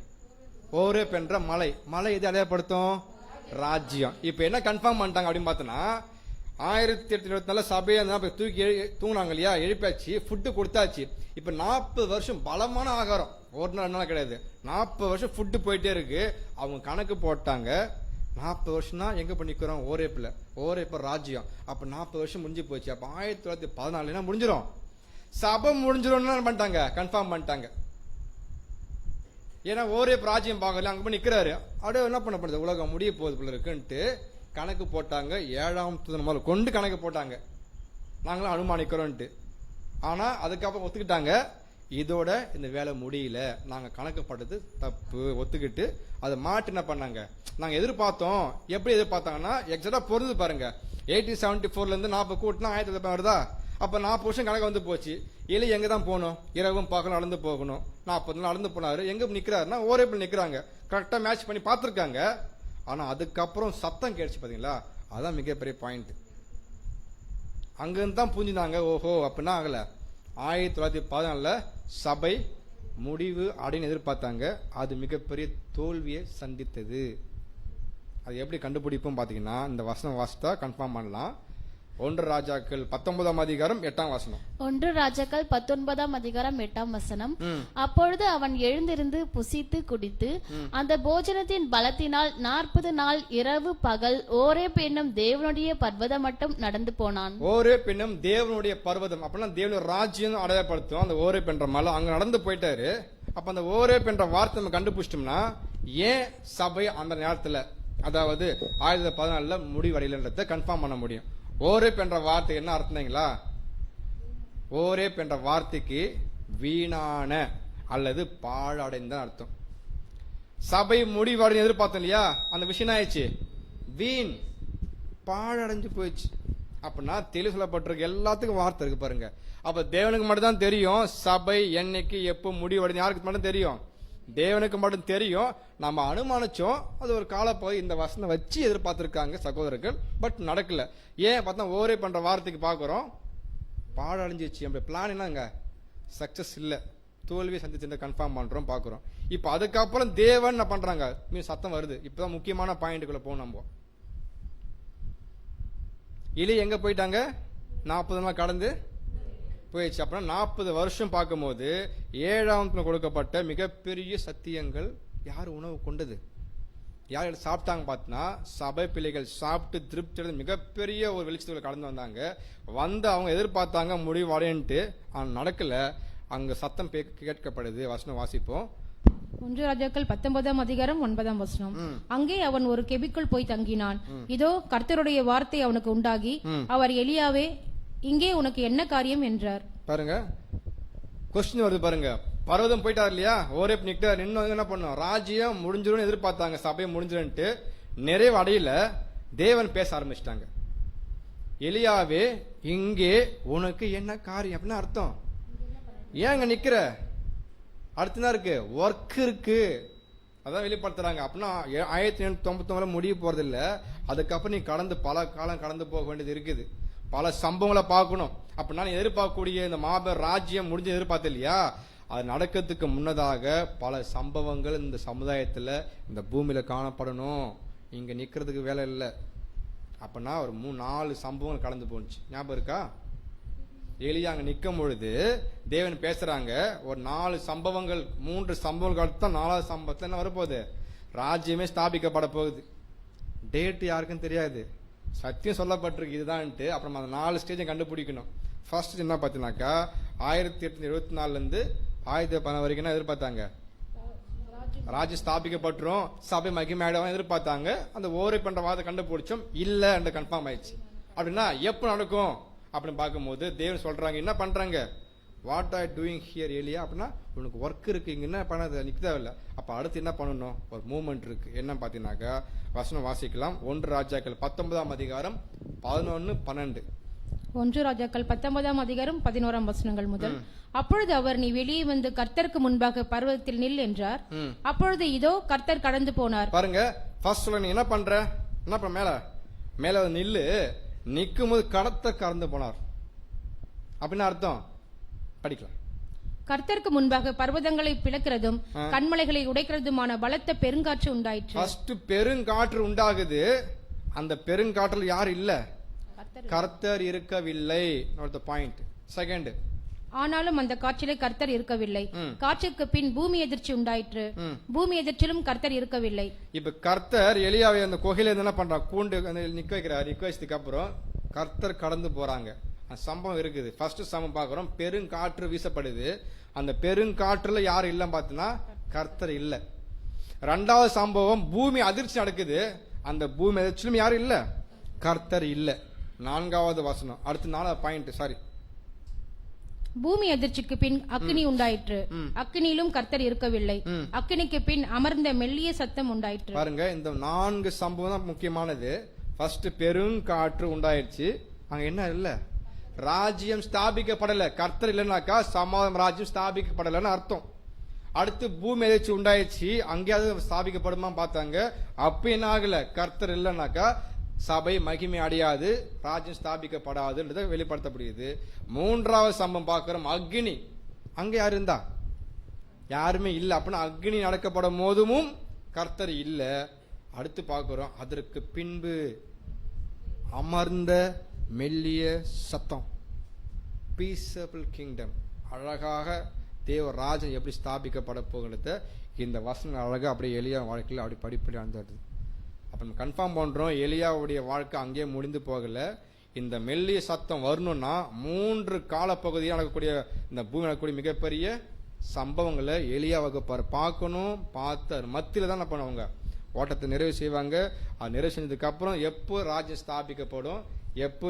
ஓரேப் என்ற மலை. மலை எது அடையாளப்படுத்தும்? ராஜ்யம். இப்ப என்ன கன்ஃபார்ம் பண்ணிட்டாங்க அப்படின்னு பார்த்தோன்னா, 1824 சபையை தூக்கி தூங்கினாங்க இல்லையா, எழுப்பாச்சு, ஃபுட்டு கொடுத்தாச்சு. இப்ப 40 வருஷம் பலமான ஆகாரம், ஒரு நாள் 2 நாள் கிடையாது, 40 வருஷம் ஃபுட்டு போயிட்டே இருக்கு. அவங்க கணக்கு போட்டாங்க, 40 வருஷம் தான் எங்க பண்ணிக்கிறோம், ஓரேப்ல. ஓரேப்ப ராஜ்யம். அப்ப 40 வருஷம் முடிஞ்சு போச்சு. அப்ப 1914 முடிஞ்சிடும், சபை முடிஞ்சிடும் பண்ணிட்டாங்க, கன்ஃபார்ம் பண்ணிட்டாங்க. ஏன்னா ஓரேப் ராஜ்யம் பார்க்கல, அங்க போய் நிக்கிறாரு. அப்படியே என்ன பண்ண பண்ணுது, உலகம் முடிய போகுது போல இருக்குன்ட்டு கணக்கு போட்டாங்க. 7ஆம் தூதன் முதல்ல கொண்டு கணக்கு போட்டாங்க, நாங்களும் அனுமானிக்கிறோம்ட்டு. ஆனா அதுக்கப்புறம் ஒத்துக்கிட்டாங்க, இதோட இந்த வேலை முடியல, நாங்க கணக்கு போட்டது தப்பு ஒத்துக்கிட்டு அதை மாட்டு என்ன பண்ணாங்க, நாங்க எதிர்பார்த்தோம். எப்படி எதிர்பார்த்தாங்கன்னா எக்ஸாக்டா பொருது பாருங்க. 1874 இருந்து 40 கூட்டினா 1900 வருதா? அப்ப 40 வருஷம் கணக்கு வந்து போச்சு. எலி எங்க தான் போகணும்? இரவும் பகலும் நடந்து போகணும். 40 நாள் நடந்து போனாரு. எங்க நிக்கிறாருன்னா ஓரேபில் நிக்கிறாங்க. கரெக்டா மேட்ச் பண்ணி பார்த்திருக்காங்க. ஆனா அதுக்கப்புறம் சத்தம் கேட்டுச்சு பாத்தீங்களா, அதான் மிகப்பெரிய பாயிண்ட். அங்கிருந்து தான் புரிஞ்சுனாங்க, ஓஹோ அப்படின்னா ஆகல. 1914 சபை முடிவு அப்படின்னு எதிர்பார்த்தாங்க. அது மிகப்பெரிய தோல்வியை சந்தித்தது. அது எப்படி கண்டுபிடிப்போம் பாத்தீங்கன்னா, இந்த வசனம் வாசித்தா கன்ஃபார்ம் பண்ணலாம். 1 ராஜாக்கள் 19ஆம் அதிகாரம் 8ஆம் வசனம். 1 ராஜாக்கள் 19ஆம் அதிகாரம் 8ஆம் வசனம். அப்பொழுது அவன் எழுந்திருந்து புசித்து குடித்து அந்த போஜனத்தின் பலத்தினால் 40 நாள் இரவு பகல் ஓரேப் என்னும் தேவனுடைய பர்வதம் மட்டும் நடந்து போனான். ஓரேப் என்னும் தேவனுடைய பர்வதம் அப்படின்னா தேவனுடைய ராஜ்யம் அடையாளப்படுத்தும். அந்த ஓரேப் என்ற மலை அங்க நடந்து போயிட்டாரு. அப்ப அந்த ஓரேப் என்ற வார்த்தை நம்ம கண்டுபிடிச்சிட்டோம்னா, ஏன் சபை அந்த நேரத்துல, அதாவது 1914 முடிவடையிலன்றதை கன்ஃபார்ம் பண்ண முடியும். ஓரேப் என்ற வார்த்தை என்ன அர்த்தங்களா? ஓரேப் என்ற வார்த்தைக்கு வீணான அல்லது பாழடைந்த அர்த்தம். சபை முடிவடைந்து எதிர்பார்த்தோம் இல்லையா, அந்த விஷயம் ஆயிடுச்சு, வீண் பாழடைஞ்சு போயிடுச்சு. அப்படின்னா தெளிவு சொல்லப்பட்டிருக்கு. எல்லாத்துக்கும் வார்த்தை இருக்கு பாருங்க. அப்ப தேவனுக்கு மட்டும் தான் தெரியும் சபை என்னைக்கு எப்போ முடிவடைந்து. யாருக்கு மட்டும் தெரியும்? தேவனுக்கு மட்டும் தெரியும். நம்ம அனுமானிச்சோம், அது ஒரு காலப்பகுதி இந்த வசனம் வச்சு எதிர்பார்த்திருக்காங்க சகோதரர்கள். பட் நடக்கல. ஏன் பார்த்தா ஓரே பண்ற வார்த்தைக்கு பாக்குறோம், பாழடைஞ்சிச்சு. நம்ம பிளான் என்னங்க சக்சஸ் இல்ல, தோல்வியை சந்திச்சு கன்ஃபார்ம் பண்றோம் பாக்குறோம். இப்ப அதுக்கப்புறம் தேவன் என்ன பண்றாங்க, சத்தம் வருது. இப்பதான் முக்கியமான பாயிண்ட்டுக்குள்ள போகும். நம்ம இலி எங்க போயிட்டாங்க? 40 நாள் கடந்து போயிடுச்சு. அப்படின்னா 40 வருஷம் பார்க்கும்போது 7ஆம் கொடுக்கப்பட்ட மிகப்பெரிய சத்தியங்கள் யார் உணவு கொண்டது, யார் சாப்பிட்டாங்க பார்த்தீங்கன்னா, சபை பிள்ளைகள் சாப்பிட்டு திருப்தி மிகப்பெரிய ஒரு வெளிச்சத்துக்குள்ள கடந்து வந்தாங்க. வந்து அவங்க எதிர்பார்த்தாங்க முடிவு அடையன்ட்டு, ஆனால் நடக்கல. அங்க சத்தம் கேட்கப்படுது. வசனம் வாசிப்போம். 1 ராஜாக்கள் 19ஆம் அதிகாரம் 9ஆம் வசனம். அங்கே அவன் ஒரு கெபிக்குள் போய் தங்கினான். இதோ கர்த்தருடைய வார்த்தை அவனுக்கு உண்டாகி, அவர் எலியாவே, இங்கே உனக்கு என்ன காரியம் என்றார். பாருங்க, கொஸ்டின் வருது பாருங்க. பர்வதம் போயிட்டார் இல்லையா, ஒரே நிக்கிட்டார். நின்று என்ன பண்ணும், ராஜ்யம் முடிஞ்சிடும் எதிர்பார்த்தாங்க, சபையை முடிஞ்சிருன்ட்டு. நிறைவு அடையில தேவன் பேச ஆரம்பிச்சிட்டாங்க. எலியாவே, இங்கே உனக்கு என்ன காரியம் அப்படின்னு அர்த்தம். ஏங்க நிக்கிற? அடுத்து தான் இருக்கு, ஒர்க் இருக்கு. அதான் வெளிப்படுத்துறாங்க. அப்படின்னா 1999 முடிய போறது இல்ல. அதுக்கப்புறம் நீ கடந்து பல காலம் கடந்து போக வேண்டியது இருக்குது. பல சம்பவங்களை பார்க்கணும். அப்ப நான் எதிர்பார்க்கக்கூடிய இந்த மாபெரும் ராஜ்யம் முடிஞ்சு எதிர்பார்த்து இல்லையா, அது நடக்கிறதுக்கு முன்னதாக பல சம்பவங்கள் இந்த சமுதாயத்துல இந்த பூமியில காணப்படணும். இங்க நிக்கிறதுக்கு வேலை இல்லை. அப்படின்னா ஒரு 3-4 சம்பவங்கள் கடந்து போச்சு. ஞாபகம் இருக்கா? எலியா அங்க நிக்கும் பொழுது தேவன் பேசுறாங்க. ஒரு 4 சம்பவங்கள், 3 சம்பவங்கள் அடுத்து தான் 4வது சம்பவத்துல என்ன வரப்போகுது, ராஜ்யமே ஸ்தாபிக்கப்பட போகுது. டேட் யாருக்கும் தெரியாது, சத்தியம் சொல்லப்பட்டிருக்கு இதுதான்ட்டு. அப்புறம் அந்த 4 ஸ்டேஜை கண்டுபிடிக்கணும். ஃபர்ஸ்ட் என்ன பார்த்தீங்கன்னாக்கா 1874 இருந்து 1910 வரைக்கும் என்ன எதிர்பார்த்தாங்க, ராஜ்யம் ஸ்தாபிக்கப்பட்டுரும், சபை மகிமையாடவும் எதிர்பார்த்தாங்க. அந்த ஓரை பண்ற வாதத்தை கண்டுபிடிச்சோம், இல்ல என்று கன்ஃபார்ம் ஆயிடுச்சு. அப்படின்னா எப்ப நடக்கும் அப்படின்னு பார்க்கும்போது தேவன் சொல்றாங்க, என்ன பண்றாங்க, வாட் ஆர் டூயிங் ஹியர் எலியா, அப்படின்னா உனக்கு ஒர்க் இருக்கு, இங்க என்ன பண்ண நிக்க தேவையில்ல. அப்ப அடுத்து என்ன பண்ணணும், ஒரு மூவ்மெண்ட் இருக்கு. என்ன பாத்தீங்கன்னாக்கா வசனம் வாசிக்கலாம். 1 ராஜாக்கள் 19ஆம் அதிகாரம் 11-12. 1 ராஜாக்கள் 19ஆம் அதிகாரம் 11ஆம் வசனங்கள் முதல். அப்பொழுது அவர், நீ வெளியே வந்து கர்த்தருக்கு முன்பாக பர்வதத்தில் நில் என்றார். அப்பொழுது இதோ கர்த்தர் கடந்து போனார். பாருங்க, ஃபர்ஸ்ட் நீ என்ன பண்ற, என்ன பண்ண, மேல மேல நில்லு. நிக்கும் போது கடத்த கடந்து போனார் அப்படின்னு அர்த்தம். படிக்கலாம். கர்த்தருக்கு முன்பாக பர்வதங்களை பிளக்கிறதும் கண்மலைகளை உடைக்கிறதுமான பலத்த பெருங்காற்று உண்டாயிற்று. ஃபர்ஸ்ட் பெருங்காற்று உண்டாகுது. அந்த பெருங்காற்றில் யார் இல்ல, கர்த்தர் இருக்கவில்லை. பாயிண்ட். செகண்ட், ஆனாலும் அந்த காற்றிலே கர்த்தர் இருக்கவில்லை. காற்றுக்கு பின் பூமி எதிர்ச்சி உண்டாயிற்று. பூமி எதிர்ச்சிலும் கர்த்தர் இருக்கவில்லை. இப்ப கர்த்தர் எலியாவை அந்த குகையில என்ன பண்றார், கூண்டு நிக்க வைக்கிறார். நிக்க வச்சதுக்கு அப்புறம் கர்த்தர் கடந்து போறாங்க. சம்பவம் இருக்குது. ஃபர்ஸ்ட் சம்பவம் பாக்குறோம், பெருங்காற்று வீசப்படுது. அந்த பெருங்காற்றுல யாரு இல்ல பாத்தீங்கன்னா கர்த்தர் இல்ல. 2வது சம்பவம், பூமி அதிர்ச்சி நடக்குது. அந்த பூமி அதிர்ச்சியிலும் யாரும் இல்ல, கர்த்தர் இல்ல. 4வது வசனம், அடுத்து 4வது பாயிண்ட். சாரி, பூமி அதிர்ச்சிக்கு பின் அக்கினி உண்டாயிற்று. அக்கினியிலும் கர்த்தர் இருக்கவில்லை. அக்கினிக்கு பின் அமர்ந்த மெல்லிய சத்தம் உண்டாயிற்று. பாருங்க, இந்த 4 சம்பவம் தான் முக்கியமானது. ஃபர்ஸ்ட் பெருங்காற்று உண்டாயிடுச்சு, அங்க என்ன இல்ல, ராஜ்யம் ஸ்தாபிக்கப்படல. கர்த்தர் இல்லைன்னாக்கா சமாதானம் ராஜ்யம் ஸ்தாபிக்கப்படலன்னு அர்த்தம். அடுத்து பூமி எதிர்ச்சி உண்டாயிடுச்சு, அங்கேயாவது ஸ்தாபிக்கப்படுமா பார்த்தாங்க. அப்ப என்ன ஆகல, கர்த்தர் இல்லைன்னாக்கா சபை மகிமை அடையாது, ராஜ்யம் ஸ்தாபிக்கப்படாதுன்றதை வெளிப்படுத்தப்படுகிறது. மூன்றாவது சம்பவம் பார்க்கிறோம், அக்னி. அங்க யாரு இருந்தா? யாருமே இல்லை. அப்படின்னா அக்னி நடக்கப்படும் போதும் கர்த்தர் இல்ல. அடுத்து பார்க்கிறோம், அதற்கு பின்பு அமர்ந்த மெல்லிய சத்தம், பீசபிள் கிங்டம். அழகாக தேவராஜன் எப்படி ஸ்தாபிக்கப்பட போகிறத இந்த வசனம் அழகா அப்படியே எலியா வாழ்க்கையில் அப்படி படிப்படியாக இருந்தது. அப்ப நம்ம கன்ஃபார்ம் பண்றோம், எலியாவுடைய வாழ்க்கை அங்கேயே முடிந்து போகல. இந்த மெல்லிய சத்தம் வரணும்னா 3 காலப்பகுதியாக நடக்கக்கூடிய இந்த பூமி நடக்கக்கூடிய மிகப்பெரிய சம்பவங்களை எலியா வகுப்பார் பார்க்கணும். பார்த்த மத்தியில தான் என்ன பண்ணுவாங்க, ஓட்டத்தை நிறைவு செய்வாங்க. அது நிறைவு செஞ்சதுக்கு அப்புறம் எப்போ ராஜ்யம் ஸ்தாபிக்கப்படும், எப்போ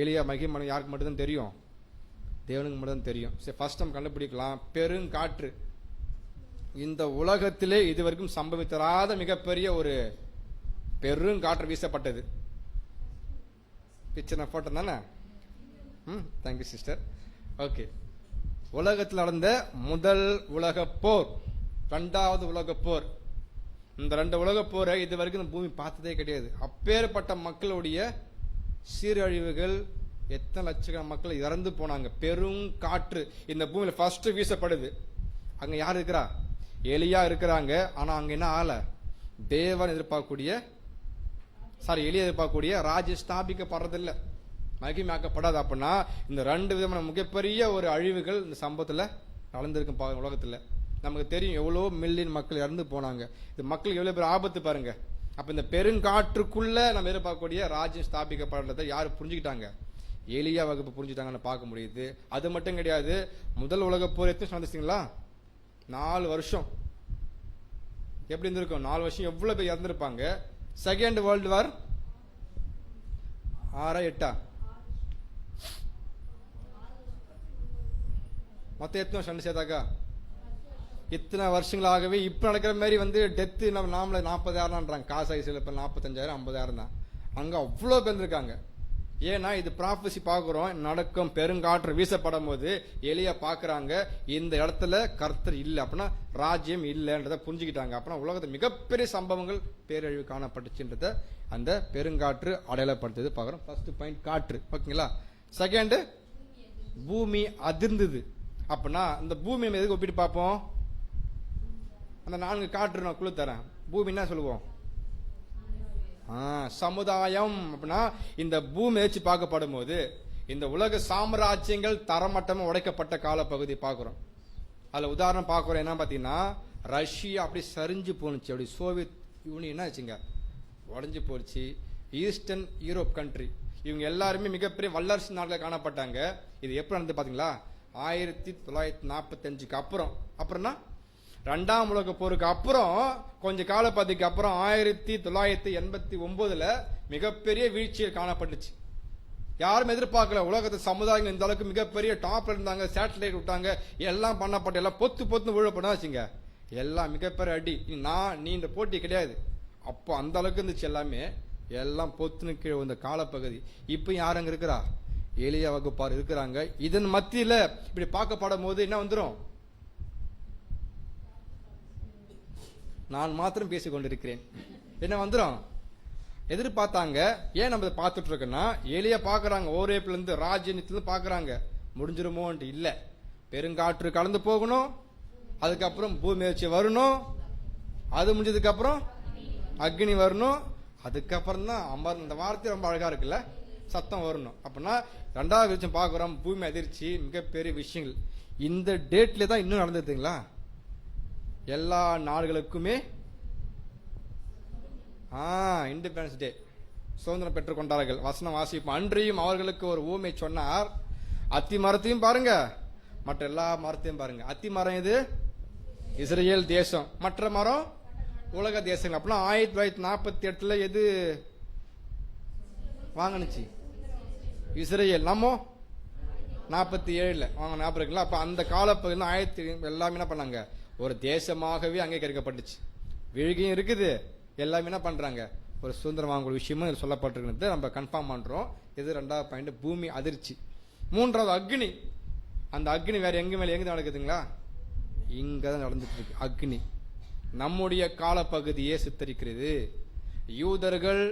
எலியா மகிமை யாருக்கு மட்டும்தான் தெரியும், தேவனுக்கு மட்டும்தான் தெரியும். சரி, ஃபர்ஸ்ட் நம்ம கண்டுபிடிக்கலாம். பெருங்காற்று. இந்த உலகத்திலே இதுவரைக்கும் சம்பவித்தராத மிகப்பெரிய ஒரு பெருங்காற்று வீசப்பட்டது. பிக்சர் நான் போட்டேன் தானே? Thank you sister. ஓகே, உலகத்தில் நடந்த முதல் உலக போர், 2வது உலக போர். இந்த 2 உலக போரை இது வரைக்கும் இந்த பூமி பார்த்ததே கிடையாது. அப்பேற்பட்ட மக்களுடைய சீரழிவுகள், எத்தனை லட்சக்கணக்கான மக்கள் இறந்து போனாங்க. பெரும் காற்று இந்த பூமியில ஃபர்ஸ்ட் வீசப்படுது. அங்க யார் இருக்கிறா? எலியா இருக்கிறாங்க. ஆனா அங்க என்ன ஆள, தேவன் எதிர்பார்க்கக்கூடிய எலியா எதிர்பார்க்கக்கூடிய ராஜ்யம் ஸ்தாபிக்கப்படுறதில்லை, மகிமையாக்கப்படாது. அப்படின்னா இந்த 2 விதமான மிகப்பெரிய ஒரு அழிவுகள் இந்த சம்பவத்துல நடந்திருக்கும் உலகத்துல. நமக்கு தெரியும் எவ்வளவு மில்லியன் மக்கள் இறந்து போனாங்க. இது மக்களுக்கு எவ்வளவு பேர் ஆபத்து பாருங்க. அப்ப இந்த பெருங்காற்றுக்குள்ள நம்ம எதிர்பார்க்கக்கூடிய ராஜ்யம் ஸ்தாபிக்கப்படுறதை யாரு புரிஞ்சுக்கிட்டாங்க? எலியா வகுப்பு புரிஞ்சுட்டாங்கன்னு பார்க்க முடியுது. அது மட்டும் கிடையாது, முதல் உலக போர் எத்தனை சந்திச்சிங்களா? 4 வருஷம். எப்படி இருந்திருக்கும்? 4 வருஷம் எவ்வளவு பேர் இறந்திருப்பாங்க. செகண்ட் வேர்ல்டு வார் 6 8 மொத்தம் எத்தனை வருஷம் சேர்த்தாக்கா? இத்தனை வருஷங்களாகவே இப்ப நடக்கிற மாதிரி டெத்து நம்ம நாமள 40,000 காசு ஐசியில் இப்ப 45,000 50,000 தான். அங்க அவ்வளவு பேர் இருக்காங்க. ஏன்னா இது ப்ராஃபஸி பார்க்கிறோம், நடக்கும். பெருங்காற்று வீசப்படும் போது எலியா பாக்குறாங்க, இந்த இடத்துல கர்த்தர் இல்லை, அப்படின்னா ராஜ்யம் இல்லைன்றத புரிஞ்சுக்கிட்டாங்க. அப்படின்னா உலகத்துல மிகப்பெரிய சம்பவங்கள் பேரழிவு காணப்பட்டுச்சுன்றத அந்த பெருங்காற்று அடையாளப்படுத்துது பார்க்கிறோம். ஃபர்ஸ்ட் பாயிண்ட் காற்று, ஓகேங்களா? செகண்ட் பூமி அதிர்ந்தது. அப்படின்னா இந்த பூமி எதுக்கு ஒப்பிட்டு பார்ப்போம்? அந்த 4 காற்று நான் குழு தரேன். பூமி என்ன சொல்லுவோம்? சமுதாயம். அப்படின்னா இந்த பூமி வச்சு பார்க்கப்படும் போது இந்த உலக சாம்ராஜ்யங்கள் தரமட்டமா உடைக்கப்பட்ட காலப்பகுதி பார்க்கிறோம். அதுல உதாரணம் பார்க்கிறோம். என்ன பாத்தீங்கன்னா, ரஷ்யா அப்படி சரிஞ்சு போனுச்சு. அப்படி சோவியத் யூனியன் என்ன ஆச்சுங்க, உடஞ்சு போச்சு. ஈஸ்டர்ன் யூரோப் கண்ட்ரி இவங்க எல்லாருமே மிகப்பெரிய வல்லரசு நாடுகள் காணப்பட்டாங்க. இது எப்படி நடந்து பாத்தீங்களா? 1945க்கு அப்புறம். அப்புறம்னா 2ஆம் உலக போருக்கு அப்புறம் கொஞ்ச காலப்பகுதிக்கு அப்புறம் 1989ல மிகப்பெரிய வீழ்ச்சியில் காணப்பட்டுச்சு. யாரும் எதிர்பார்க்கல. உலகத்து சமுதாயங்கள் இந்த அளவுக்கு மிகப்பெரிய டாப்ல இருந்தாங்க, சேட்டலைட் விட்டாங்க, எல்லாம் பண்ணப்பட்ட எல்லாம் பொத்து விழப்படும் வச்சுங்க. எல்லாம் மிகப்பெரிய அடி. நீ இந்த போட்டி கிடையாது. அப்போ அந்த அளவுக்கு இருந்துச்சு எல்லாமே. எல்லாம் பொத்துன்னு கீழே இந்த காலப்பகுதி. இப்ப யாருங்க இருக்கிறா? எலியா வகுப்பார் இருக்கிறாங்க. இதன் மத்தியில இப்படி பார்க்கப்படும் போது என்ன வந்துடும்? நான் மாத்திரம் பேசிக் கொண்டிருக்கிறேன். என்ன வந்துடும்? எதிர்பார்த்தாங்க. ஏன் நம்ம பார்த்துட்டு இருக்கோம்னா, எலியா பாக்குறாங்க, ஓரேப்ல இருந்து ராஜ்யத்துல பாக்குறாங்க முடிஞ்சிருமோன்ட்டு. இல்ல, பெருங்காற்று கலந்து போகணும், அதுக்கப்புறம் பூமி வச்சு வரணும், அது முடிஞ்சதுக்கு அப்புறம் அக்னி வரணும், அதுக்கப்புறம் தான் அமர். இந்த வார்த்தை ரொம்ப அழகா இருக்குல்ல, சத்தம் வரணும். அப்படின்னா 2வது விஷயம் பாக்குறோம், பூமி அதிர்ச்சி, மிகப்பெரிய விஷயங்கள். இந்த டேட்ல தான் இன்னும் நடந்ததுங்களா? எல்லா நாடுகளுக்குமே இண்டிபெண்டன்ஸ் டே, சுதந்திரம் பெற்றுக் கொண்டார்கள். வசனம் வாசிப்போம். அன்றியும் அவர்களுக்கு ஒரு ஊமை சொன்னார். அத்தி மரத்தையும் பாருங்க, மற்ற எல்லா மரத்தையும் பாருங்க. அத்தி மரம் இது இஸ்ரேல் தேசம், மற்ற மரம் உலக தேசங்கள். அப்படின்னா 1948ல எது வாங்கினுச்சு? இஸ்ரேல். நம்ம 47ல வாங்க, ஞாபகம் இருக்குல்ல? அப்ப அந்த காலப்பகுதியில் எல்லாமே என்ன பண்ணாங்க, ஒரு தேசமாகவே அங்கீகரிக்கப்பட்டுச்சு. விழுகையும் இருக்குது, எல்லாமே என்ன பண்றாங்க, ஒரு சுதந்திரம் வாங்கக்கூடிய விஷயமும் சொல்லப்பட்டிருக்கிறது நம்ம கன்ஃபார்ம் பண்றோம். இது 2வது பாயிண்ட், பூமி அதிர்ச்சி. மூன்றாவது அக்னி. அந்த அக்னி வேற எங்க மேல எங்க நடக்குதுங்களா? இங்கதான் நடந்துட்டு இருக்கு அக்னி. நம்முடைய காலப்பகுதியே சித்தரிக்கிறது. யூதர்கள்,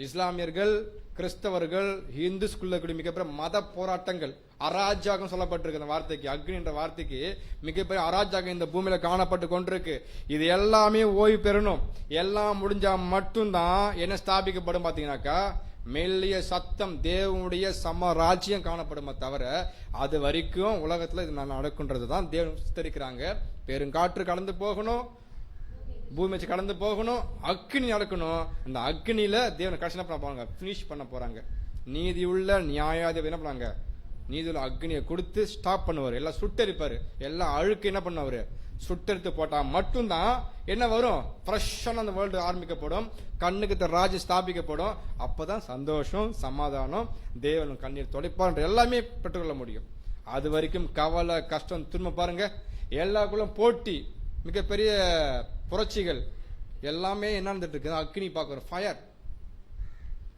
இஸ்லாமியர்கள், கிறிஸ்தவர்கள், இந்துஸ்குள்ள கூடிய மிகப்பெரிய மத போராட்டங்கள், அராஜகம் சொல்லப்பட்டிருக்கு. அந்த வார்த்தைக்கு, அக்னி என்ற வார்த்தைக்கு மிகப்பெரிய அராஜகம் இந்த பூமியில காணப்பட்டு கொண்டிருக்கு. இது எல்லாமே ஓய்வு பெறணும். எல்லாம் முடிஞ்சா மட்டும்தான் என்ன ஸ்தாபிக்கப்படும் பாத்தீங்கன்னாக்கா, மெல்லிய சத்தம், தேவனுடைய சமராஜ்யம் காணப்படுமே தவிர அது வரைக்கும் உலகத்துல இது நடக்குன்றது தான் தேவன் சித்தரிக்கிறாங்க. பெருங்காற்று கடந்து போகணும், பூமி வச்சு கடந்து போகணும், அக்னி நடக்கணும். அந்த அக்னியில தேவன் கடைசி என்ன பண்ண போறாங்க? பினிஷ் பண்ண போறாங்க. நீதி உள்ள நியாயாதிபதி என்ன பண்ணாங்க? நீதியுள்ள அக்னியை கொடுத்து ஸ்டாப் பண்ணுவார். எல்லாம் சுட்டரிப்பாரு. எல்லாம் அழுக்கு என்ன பண்ணுவாரு? சுட்டரித்து போட்டா மட்டும்தான் என்ன வரும்? ஃப்ரெஷ்ஷான அந்த வேர்ல்டு ஆரம்பிக்கப்படும், கண்ணுக்கு ராஜ்யம் ஸ்தாபிக்கப்படும். அப்பதான் சந்தோஷம், சமாதானம், தேவன் கண்ணீர் துடைப்பார் எல்லாமே பெற்றுக்கொள்ள முடியும். அது வரைக்கும் கவலை, கஷ்டம், துன்பம் பாருங்க. எல்லாருக்குள்ள போட்டி, மிகப்பெரிய புரட்சிகள் எல்லாமே என்ன நடந்துட்டு இருக்கு? அக்னி பார்க்கிறோம், ஃபயர்.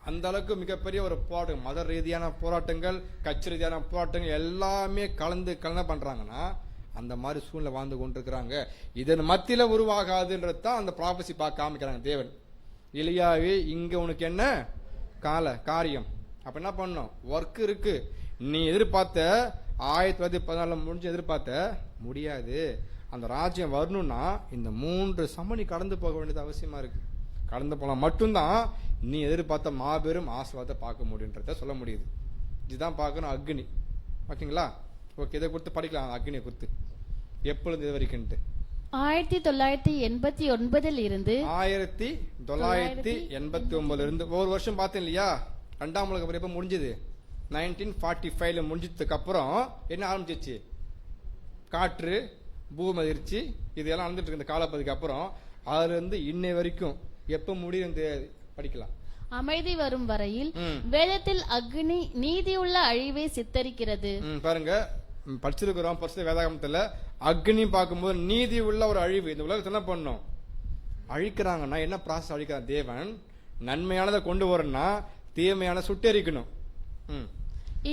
அந்த அளவுக்கு மிகப்பெரிய ஒரு போராட்டம், மத ரீதியான போராட்டங்கள், கட்சி ரீதியான போராட்டங்கள் எல்லாமே கலந்து பண்றாங்கன்னா அந்த மாதிரி சூழ்நிலை வாழ்ந்து கொண்டிருக்கிறாங்க. இதன் மத்தியில உருவாகாதுன்றது தான் அந்த ப்ராபசி பார்க்க காமிக்கிறாங்க தேவன். எலியாவே, இங்க உனக்கு என்ன காரியம்? அப்ப என்ன பண்ணும்? ஒர்க் இருக்கு. நீ எதிர்பார்த்த 1914 முடிஞ்சு எதிர்பார்த்த முடியாது. அந்த ராஜ்யம் வரணும்னா இந்த 3 சமணி கடந்து போக வேண்டியது அவசியமா இருக்கு. கடந்து போலாம் மட்டும்தான் நீ எதிர்பார்த்த மாபெரும் ஆசீர்வாதத்தை பார்க்க முடியுன்றத சொல்ல முடியுது. இதுதான் பார்க்கணும் அக்னி. ஓகேங்களா? ஓகே, இதை கொடுத்து படிக்கலாம். அக்னியை கொடுத்து எப்பொழுது இது வரைக்கும் 1989 இருந்து 1989 இருந்து ஒரு வருஷம் பார்த்தேன் இல்லையா? 2ஆம் உலக போர் எப்ப முடிஞ்சது? 1945 முடிஞ்சதுக்கு அப்புறம் என்ன ஆரம்பிச்சிச்சு? காற்று, பூமி அதிர்ச்சி, இதெல்லாம் நடந்துட்டு இருக்கு. இந்த காலப்பகுதிக்கு அப்புறம் அதுல இருந்து இன்னை வரைக்கும் எப்ப முடியும் படிக்கலாம். அமைதி வரும் வரையில் வேதத்தில் அக்னி நீதியுள்ள அழிவை சித்தரிக்கிறது. பாருங்க, படிச்சிருக்கிறோம் பரிசுத்த வேதாகமத்துல. அக்னி பார்க்கும்போது நீதி உள்ள ஒரு அழிவு. இந்த உலகத்தை என்ன பண்ணும்? அழிக்கிறாங்கன்னா என்ன ப்ராசஸ் அழிக்கிறாங்க? தேவன் நன்மையானதை கொண்டு வரணும்னா தீமையான சுட்டெரிக்கணும்.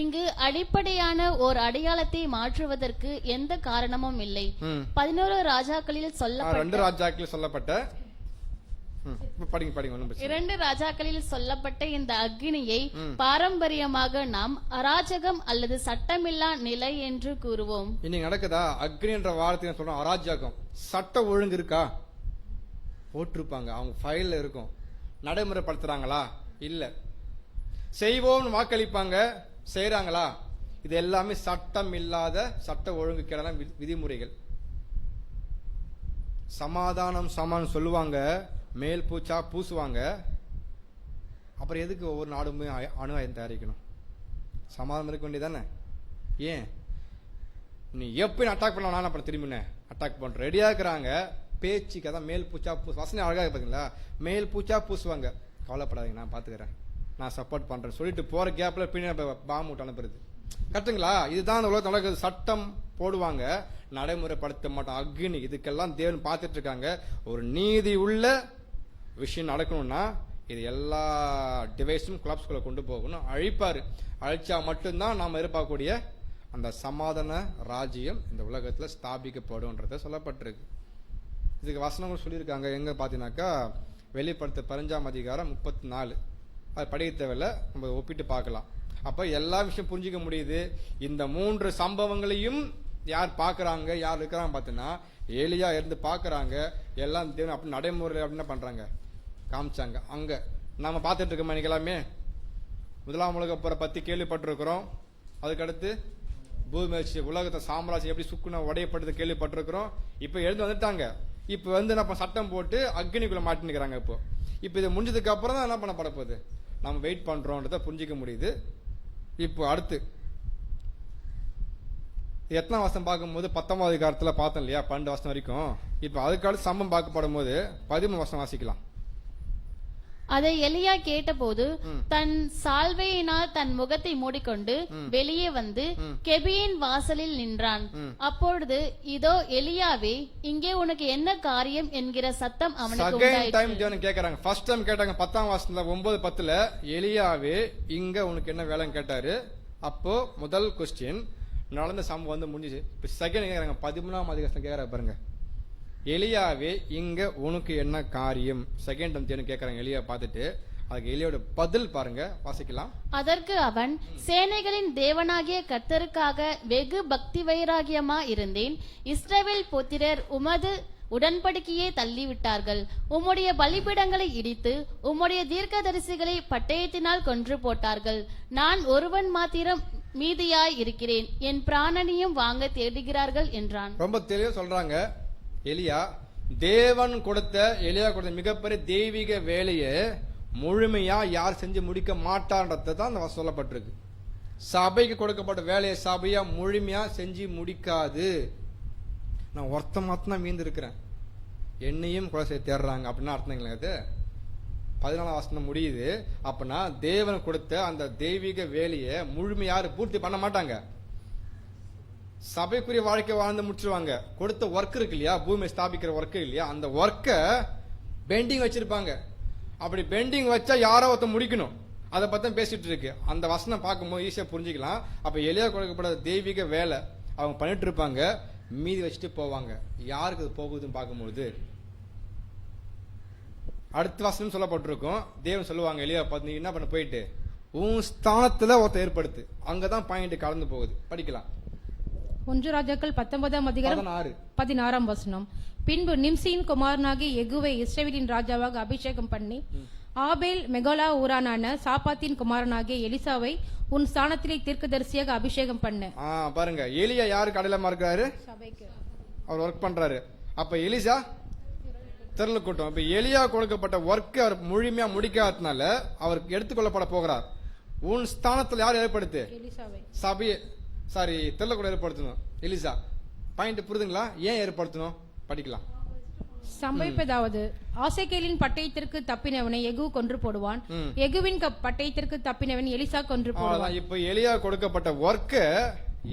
இங்கு அடிப்படையான ஓர் அடையாளத்தை மாற்றுவதற்கு எந்த காரணமும் இல்லை. 11 ராஜாக்களில் சொல்லப்பட்ட 2 ராஜாக்களில் சொல்லப்பட்ட 2 ராஜாக்களில் சொல்லப்பட்ட இந்த அக்னியை பாரம்பரியமாக நாம் அராஜகம் அல்லது சட்டமில்லா நிலை என்று கூறுவோம். இன்னைக்கு நடக்குதா? அக்னி என்ற வார்த்தை சொல்றோம் அராஜகம். சட்ட ஒழுங்கு இருக்கா? போட்டிருப்பாங்க, அவங்க ஃபைல்ல இருக்கும். நடைமுறைப்படுத்துறாங்களா? இல்ல. செய்வோம்னு வாக்களிப்பாங்க, செய்யறாங்களா? இது எல்லாமே சட்டம் இல்லாத, சட்ட ஒழுங்கு கேடான விதிமுறைகள். சமாதானம் சமான் சொல்லுவாங்க, மேல் பூச்சா பூசுவாங்க. அப்புறம் எதுக்கு ஒவ்வொரு நாடுமே அணு ஆயுதம் தயாரிக்கணும்? சமாதானம் இருக்க வேண்டியதானே? ஏன் நீ எப்பயும் அட்டாக் பண்ணலாம்? நான் திரும்பினேன் அட்டாக் பண்ற ரெடியா இருக்கிறாங்க. பேச்சுக்கு அதான் மேல் பூச்சா பூசு. வசனம் அழகாக பாத்தீங்களா? மேல் பூச்சா பூசுவாங்க. கவலைப்படாதீங்க, நான் பாத்துக்கிறேன், நான் சப்போர்ட் பண்றேன் சொல்லிட்டு போற கேப்ல பின்னாடி பாம்பு விட்டு அனுப்புறது. கரெக்டுங்களா? இதுதான் அந்த உலகத்தில் நடக்குது. சட்டம் போடுவாங்க, நடைமுறைப்படுத்த மாட்டோம். அக்னி. இதுக்கெல்லாம் தேவன் பார்த்துட்டு இருக்காங்க. ஒரு நீதி உள்ள விஷயம் நடக்கணும்னா இது எல்லா டிவைஸும் கிளப்ஸ்குள்ள கொண்டு போகணும். அழிப்பாரு. அழிச்சா மட்டும்தான் நாம் எதிர்பார்க்கக்கூடிய அந்த சமாதான ராஜ்யம் இந்த உலகத்தில் ஸ்தாபிக்கப்படும்ன்றத சொல்லப்பட்டிருக்கு. இதுக்கு வசனங்கள் சொல்லியிருக்காங்க. எங்க பாத்தீங்கன்னாக்கா வெளிப்படுத்த 15ஆம் அதிகாரம் 34. அது படிக்க தேவையில்ல, நம்ம ஒப்பிட்டு பார்க்கலாம். அப்ப எல்லா விஷயம் புரிஞ்சிக்க முடியுது. இந்த 3 சம்பவங்களையும் யார் பாக்குறாங்க, யார் இருக்கிறாங்க பாத்தீங்கன்னா ஏலியா இருந்து பாக்குறாங்க. எல்லாம் தேவன் அப்படி நடைமுறையில் அப்படின்னு பண்றாங்க, காமிச்சாங்க. அங்க நாம பார்த்துட்டு இருக்கோம். இன்னைக்கு எல்லாமே 1ஆம் உலக போரை பத்தி கேள்விப்பட்டிருக்கிறோம். அதுக்கடுத்து பூமி உலகத்தை சாம்ராஜ்யம் எப்படி சுக்குன உடையப்பட்டது கேள்விப்பட்டிருக்கிறோம். இப்ப எழுந்து வந்துட்டாங்க. இப்ப என்ன சட்டம் போட்டு அக்னிக்குள்ள மாட்டினுக்கிறாங்க. இப்ப இது முடிஞ்சதுக்கு அப்புறம் தான் என்ன பண்ணப்பட போகுது? நம்ம வெயிட் பண்றோம்ன்றத புரிஞ்சிக்க முடியுது. இப்போ அடுத்து எத்தனாம் வருஷம் பார்க்கும்போது 19வது அதிகாரத்துல பார்த்தோம் இல்லையா? 12 வருஷம் வரைக்கும். இப்ப அதுக்கான சம்பவம் பார்க்கப்படும் போது 13 வருஷம் வாசிக்கலாம். அதை எலியா கேட்டபோது தன் சால்வையினால் தன் முகத்தை மூடிக்கொண்டு வெளியே வந்து கெபியின் வாசலில் நின்றான். அப்பொழுது இதோ எலியாவே, இங்கே உனக்கு என்ன காரியம் என்கிற சத்தம் அவனுக்கு உண்டாயிற்று. கேக்குறாங்க. ஃபர்ஸ்ட் டைம் கேட்டாங்க 10ஆம் வருஷத்துல 9:10 எலியாவே, இங்க உனக்கு என்ன வேலைன்னு கேட்டாரு. அப்போ முதல் கொஸ்டின் நடந்த சம்பவம் வந்து முடிஞ்சிச்சு. இப்போ செகண்ட் கேட்குறாங்க, 13ஆம் அதிகாரத்தில் கேட்குறாங்க பாருங்க, எலியாவே இங்க உனக்கு என்ன காரியம்? செகண்ட் வந்து கேட்குறாங்க எலியா பார்த்துட்டு. அதுக்கு எலியோட பதில் பாருங்க, வாசிக்கலாம். அதற்கு அவன், சேனைகளின் தேவனாகிய கர்த்தருக்காக வெகு பக்தி வைராகியமா இருந்தேன். இஸ்ரவேல் புத்திரர் உமது உடன்படிக்கையை தள்ளிவிட்டார்கள். உம்முடைய பலிபீடங்களை இடித்து உம்முடைய தீர்க்கதரிசிகளை பட்டயத்தினால் கொன்று போட்டார்கள். நான் ஒருவன் மாத்திரம் மீதியாய் இருக்கிறேன், என் பிராணனையும் வாங்க தேடுகிறார்கள் என்றான். ரொம்ப தெளிவா சொல்றாங்க எலியா. தேவன் கொடுத்த எலியா கொடுத்த மிகப்பெரிய தெய்வீக வேலையை முழுமையா யார் செஞ்சு முடிக்க மாட்டான்றத தான் அந்த வசனம் சொல்லப்பட்டிருக்கு. சபைக்கு கொடுக்கப்பட்ட வேலையை சபையா முழுமையா செஞ்சு முடிக்காது. நான் ஒருத்த மாத்தம் தான் மீந்து இருக்கிறேன், என்னையும் கொலை செய்ய தேடுறாங்க அப்படின்னா அர்த்தங்களா? இது 14ஆம் வசனம் முடியுது. அப்படின்னா தேவன் கொடுத்த அந்த தெய்வீக வேலையை முழுமையாரு பூர்த்தி பண்ண மாட்டாங்க. சபைக்குரிய வாழ்க்கை வாழ்ந்து முடிச்சிருவாங்க. கொடுத்த ஒர்க் இருக்கு இல்லையா, பூமியை ஸ்தாபிக்கிற ஒர்க் இல்லையா, அந்த ஒர்க்கை பெண்டிங் வச்சிருப்பாங்க. அப்படி பெண்டிங் வச்சா யாரோ ஒருத்த முடிக்கணும். அதை பத்தி பேசிட்டு இருக்கு. அந்த வசனம் பார்க்கும்போது ஈஸியா புரிஞ்சுக்கலாம். அப்ப எலியா கொடுக்கப்பட்ட தெய்வீக வேலை அவங்க பண்ணிட்டு இருப்பாங்க, மீதி வச்சுட்டு போவாங்க. யாருக்கு அது போகுதுன்னு பார்க்கும்போது அடுத்த வசனம் சொல்லப்பட்டிருக்கும். தேவன் சொல்லுவாங்க எலியா பார்த்து, நீ என்ன பண்ண போயிட்டு உன் ஸ்தானத்துல ஒருத்த ஏற்படுத்து. அங்கதான் பாயிண்ட் கலந்து போகுது. படிக்கலாம். 1 ராஜாக்கள் 19ஆம் அதிகாரம் 16ஆம் வசனம். பின்பு நிம்சியின் குமாரனாகிய யெகூவை இஸ்ரவேலின் ராஜாவாக அபிஷேகம் பண்ணி ஆபேல் மெகோலா ஊரானான சாப்பாத்தின் குமாரனாகிய எலிசாவை உன் ஸ்தானத்திலே தீர்க்கதரிசியாக அபிஷேகம் பண்ண. பாருங்க, எலியா யாருக்கு அடையாளமா இருக்காரு? சபைக்கு அவர் ஒர்க் பண்றாரு. அப்ப எலிசா திரள கூட்டம். இப்ப எலியா கொடுக்கப்பட்ட ஒர்க் அவர் முழுமையா முடிக்காதனால அவர் எடுத்துக்கொள்ளப்பட போகிறார். உன் ஸ்தானத்தில் யார் ஏற்படுத்து? எலிசாவை. சபையை திரள கூட ஏற்படுத்தணும். எலிசா பாயிண்ட் புரிதுங்களா? ஏன் ஏற்படுத்தணும்? படிக்கலாம். சம்பவிப்பதாவது, ஆசேகேலின் பட்டயத்திற்கு தப்பினவனை யெகூ கொன்று போடுவான். யெகூவின் பட்டயத்திற்கு தப்பினவன் எலிசா கொன்று போடுவான். இப்ப எலியா கொடுக்கப்பட்ட ஒர்க்க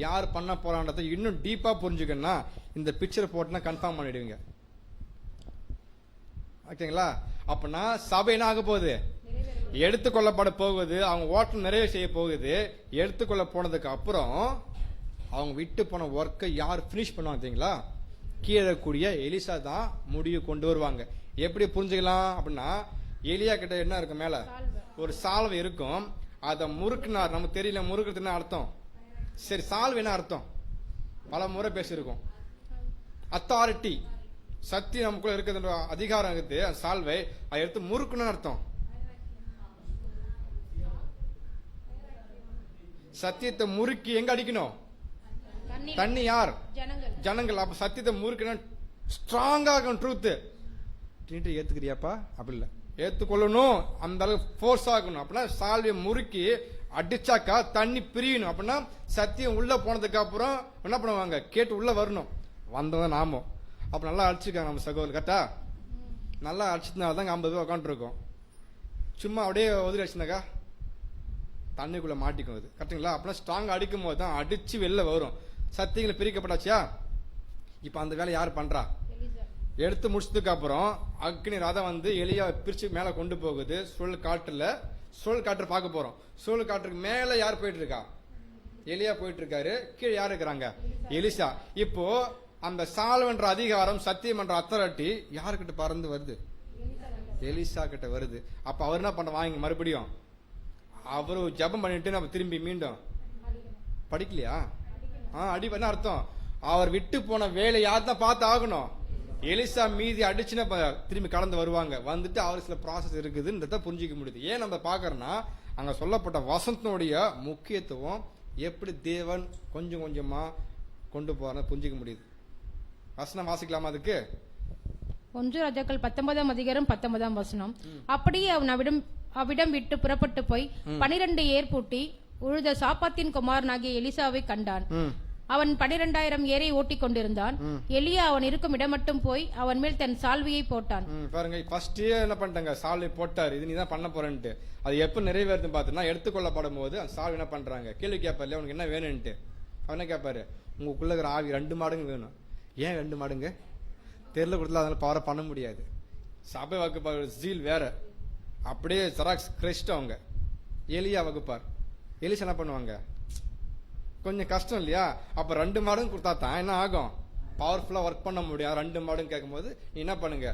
யார் பண்ண போறான்றத இன்னும் டீப்பா புரிஞ்சுக்கணும்னா இந்த பிக்சர் போட்டுனா கன்ஃபார்ம் பண்ணிடுவீங்க. ஓகேங்களா? அப்பனா சபை என்ன ஆக போகுது? எடுத்துக்கொள்ளப்பட போகுது. அவங்க ஓட்டம் நிறைவு செய்ய போகுது. எடுத்துக்கொள்ள போனதுக்கு அப்புறம் அவங்க விட்டு போன ஒர்க்கை யார் பினிஷ் பண்ணுவாங்க? கீழே கூடிய எலிசா தான் முடிவு கொண்டு வருவாங்க. எப்படி புரிஞ்சுக்கலாம் அப்படின்னா, எலியா கிட்ட என்ன இருக்கும்? மேல ஒரு சால்வை இருக்கும். அதை முறுக்குனார். நமக்கு தெரியல முறுக்குறது என்ன அர்த்தம். சரி, சால்வை என்ன அர்த்தம்? பல முறை பேசியிருக்கோம். அத்தாரிட்டி, சக்தி நமக்குள்ள இருக்கிறது, அதிகாரம் இருக்குது. அந்த சால்வை அதை எடுத்து முறுக்குன்னு அர்த்தம். சத்தியத்தை முறுக்கி எங்க அடிக்கணும்? தண்ணி யார்? ஜனங்கள். அப்ப சத்தியத்தை முறுக்கணும், ஸ்ட்ராங்கா இருக்கணும். ட்ரூத் ஏத்துக்கிறியாப்பா? அப்படி இல்ல, ஏத்துக்கொள்ளணும். அந்த அளவுக்கு ஃபோர்ஸ் ஆகணும். அப்படின்னா சால்வையை முறுக்கி அடிச்சாக்கா தண்ணி பிரியணும். அப்படின்னா சத்தியம் உள்ள போனதுக்கு அப்புறம் என்ன பண்ணுவாங்க? கேட்டு உள்ள வரணும். வந்தவன் நாமும் அப்ப நல்லா அடிச்சிருக்காங்க நம்ம சகோதரர். கரெக்டா? நல்லா அடிச்சதுனால தான் 50 பேர் உட்காந்துருக்கோம். சும்மா அப்படியே உதவி அடிச்சுனாக்கா தண்ணிக்குள்ள மாட்டிக்கும். அது கரெக்டுங்களா? அப்படின்னா ஸ்ட்ராங் அடிக்கும் போது தான் அடிச்சு வெளில வரும். சத்தியங்களை பிரிக்கப்பட்டாச்சியா? இப்ப அந்த வேலை யார் பண்றா? எடுத்து முடிச்சதுக்கு அப்புறம் அக்னி ரதம் வந்து எலியா பிரிச்சு மேல கொண்டு போகுது. சுழல் காற்று பார்க்க போறோம். சுழல் காற்றுக்கு மேல யார் போயிட்டு இருக்கா? எலியா போயிட்டு இருக்காரு. கீழே யார் இருக்கிறாங்க? எலிசா. இப்போ அந்த சால்வன்ற அதிகாரம், சத்தியம் என்ற அத்தாரிட்டி யாருக்கிட்ட பறந்து வருது? எலிசா கிட்ட வருது. அப்ப அவர் என்ன பண்ற? வாங்கி மறுபடியும் அவரு ஜபம் பண்ணிட்டு நம்ம திரும்பி மீண்டும் படிக்கலையா? அடி என்ன அர்த்தம்? அவர் விட்டு போன வேலை யார் தான் பார்த்து ஆகணும்? எலிசா மீதி அடிச்சுன்னா திரும்பி கடந்து வருவாங்க. வந்துட்டு அவருக்கு சில ப்ராசஸ் இருக்குதுன்றத புரிஞ்சிக்க முடியுது. ஏன் நம்ம பாக்குறோம்னா, அங்க சொல்லப்பட்ட வசனத்தினுடைய முக்கியத்துவம் எப்படி தேவன் கொஞ்சம் கொஞ்சமா கொண்டு போறன்னு புரிஞ்சிக்க முடியுது. வசனம் வாசிக்கலாமா? அதுக்கு 1 ராஜாக்கள் 19ஆம் அதிகாரம் 19ஆம் வசனம். அப்படியே அவன் அவிடம் விட்டு புறப்பட்டு போய் 12 ஏர் பூட்டி உழுத சாப்பாத்தின் குமாரனாகிய எலிசாவை கண்டான். அவன் 12,000 ஏரை ஓட்டிக் கொண்டிருந்தான். எலியா அவன் இருக்கும் இடம் மட்டும் போய் அவன் மேல் தன் சால்வையை போட்டான். பாருங்க, ஃபர்ஸ்ட் என்ன பண்ணிட்டாங்க? சால்வை போட்டாரு. இது நீதான் பண்ண போறேன்ட்டு. அது எப்ப நிறைவேறுது பாத்தீங்கன்னா, எடுத்துக்கொள்ளப்படும் போது அந்த சால்வை என்ன பண்றாங்க? கேள்வி கேட்பாரு, உனக்கு என்ன வேணும்ட்டு. அவன் என்ன கேட்பாரு? உங்களுக்குள்ள இருக்கிற ஆவி 2 மாடுங்க வேணும். ஏன் 2 மாடுங்க? தெரியல கொடுத்துல அதனால பவரை பண்ண முடியாது. சபை வகுப்பார் ஜீல் வேற. அப்படியே ஜெராக்ஸ் கிரைஸ்ட் அவங்க. எலியா வகுப்பார். எலிசா என்ன பண்ணுவாங்க? கொஞ்சம் கஷ்டம் இல்லையா? அப்ப 2 மாடும் கொடுத்தா தான் என்ன ஆகும்? பவர்ஃபுல்லா ஒர்க் பண்ண முடியும். 2 மாடும் கேட்கும்போது நீ என்ன பண்ணுங்க,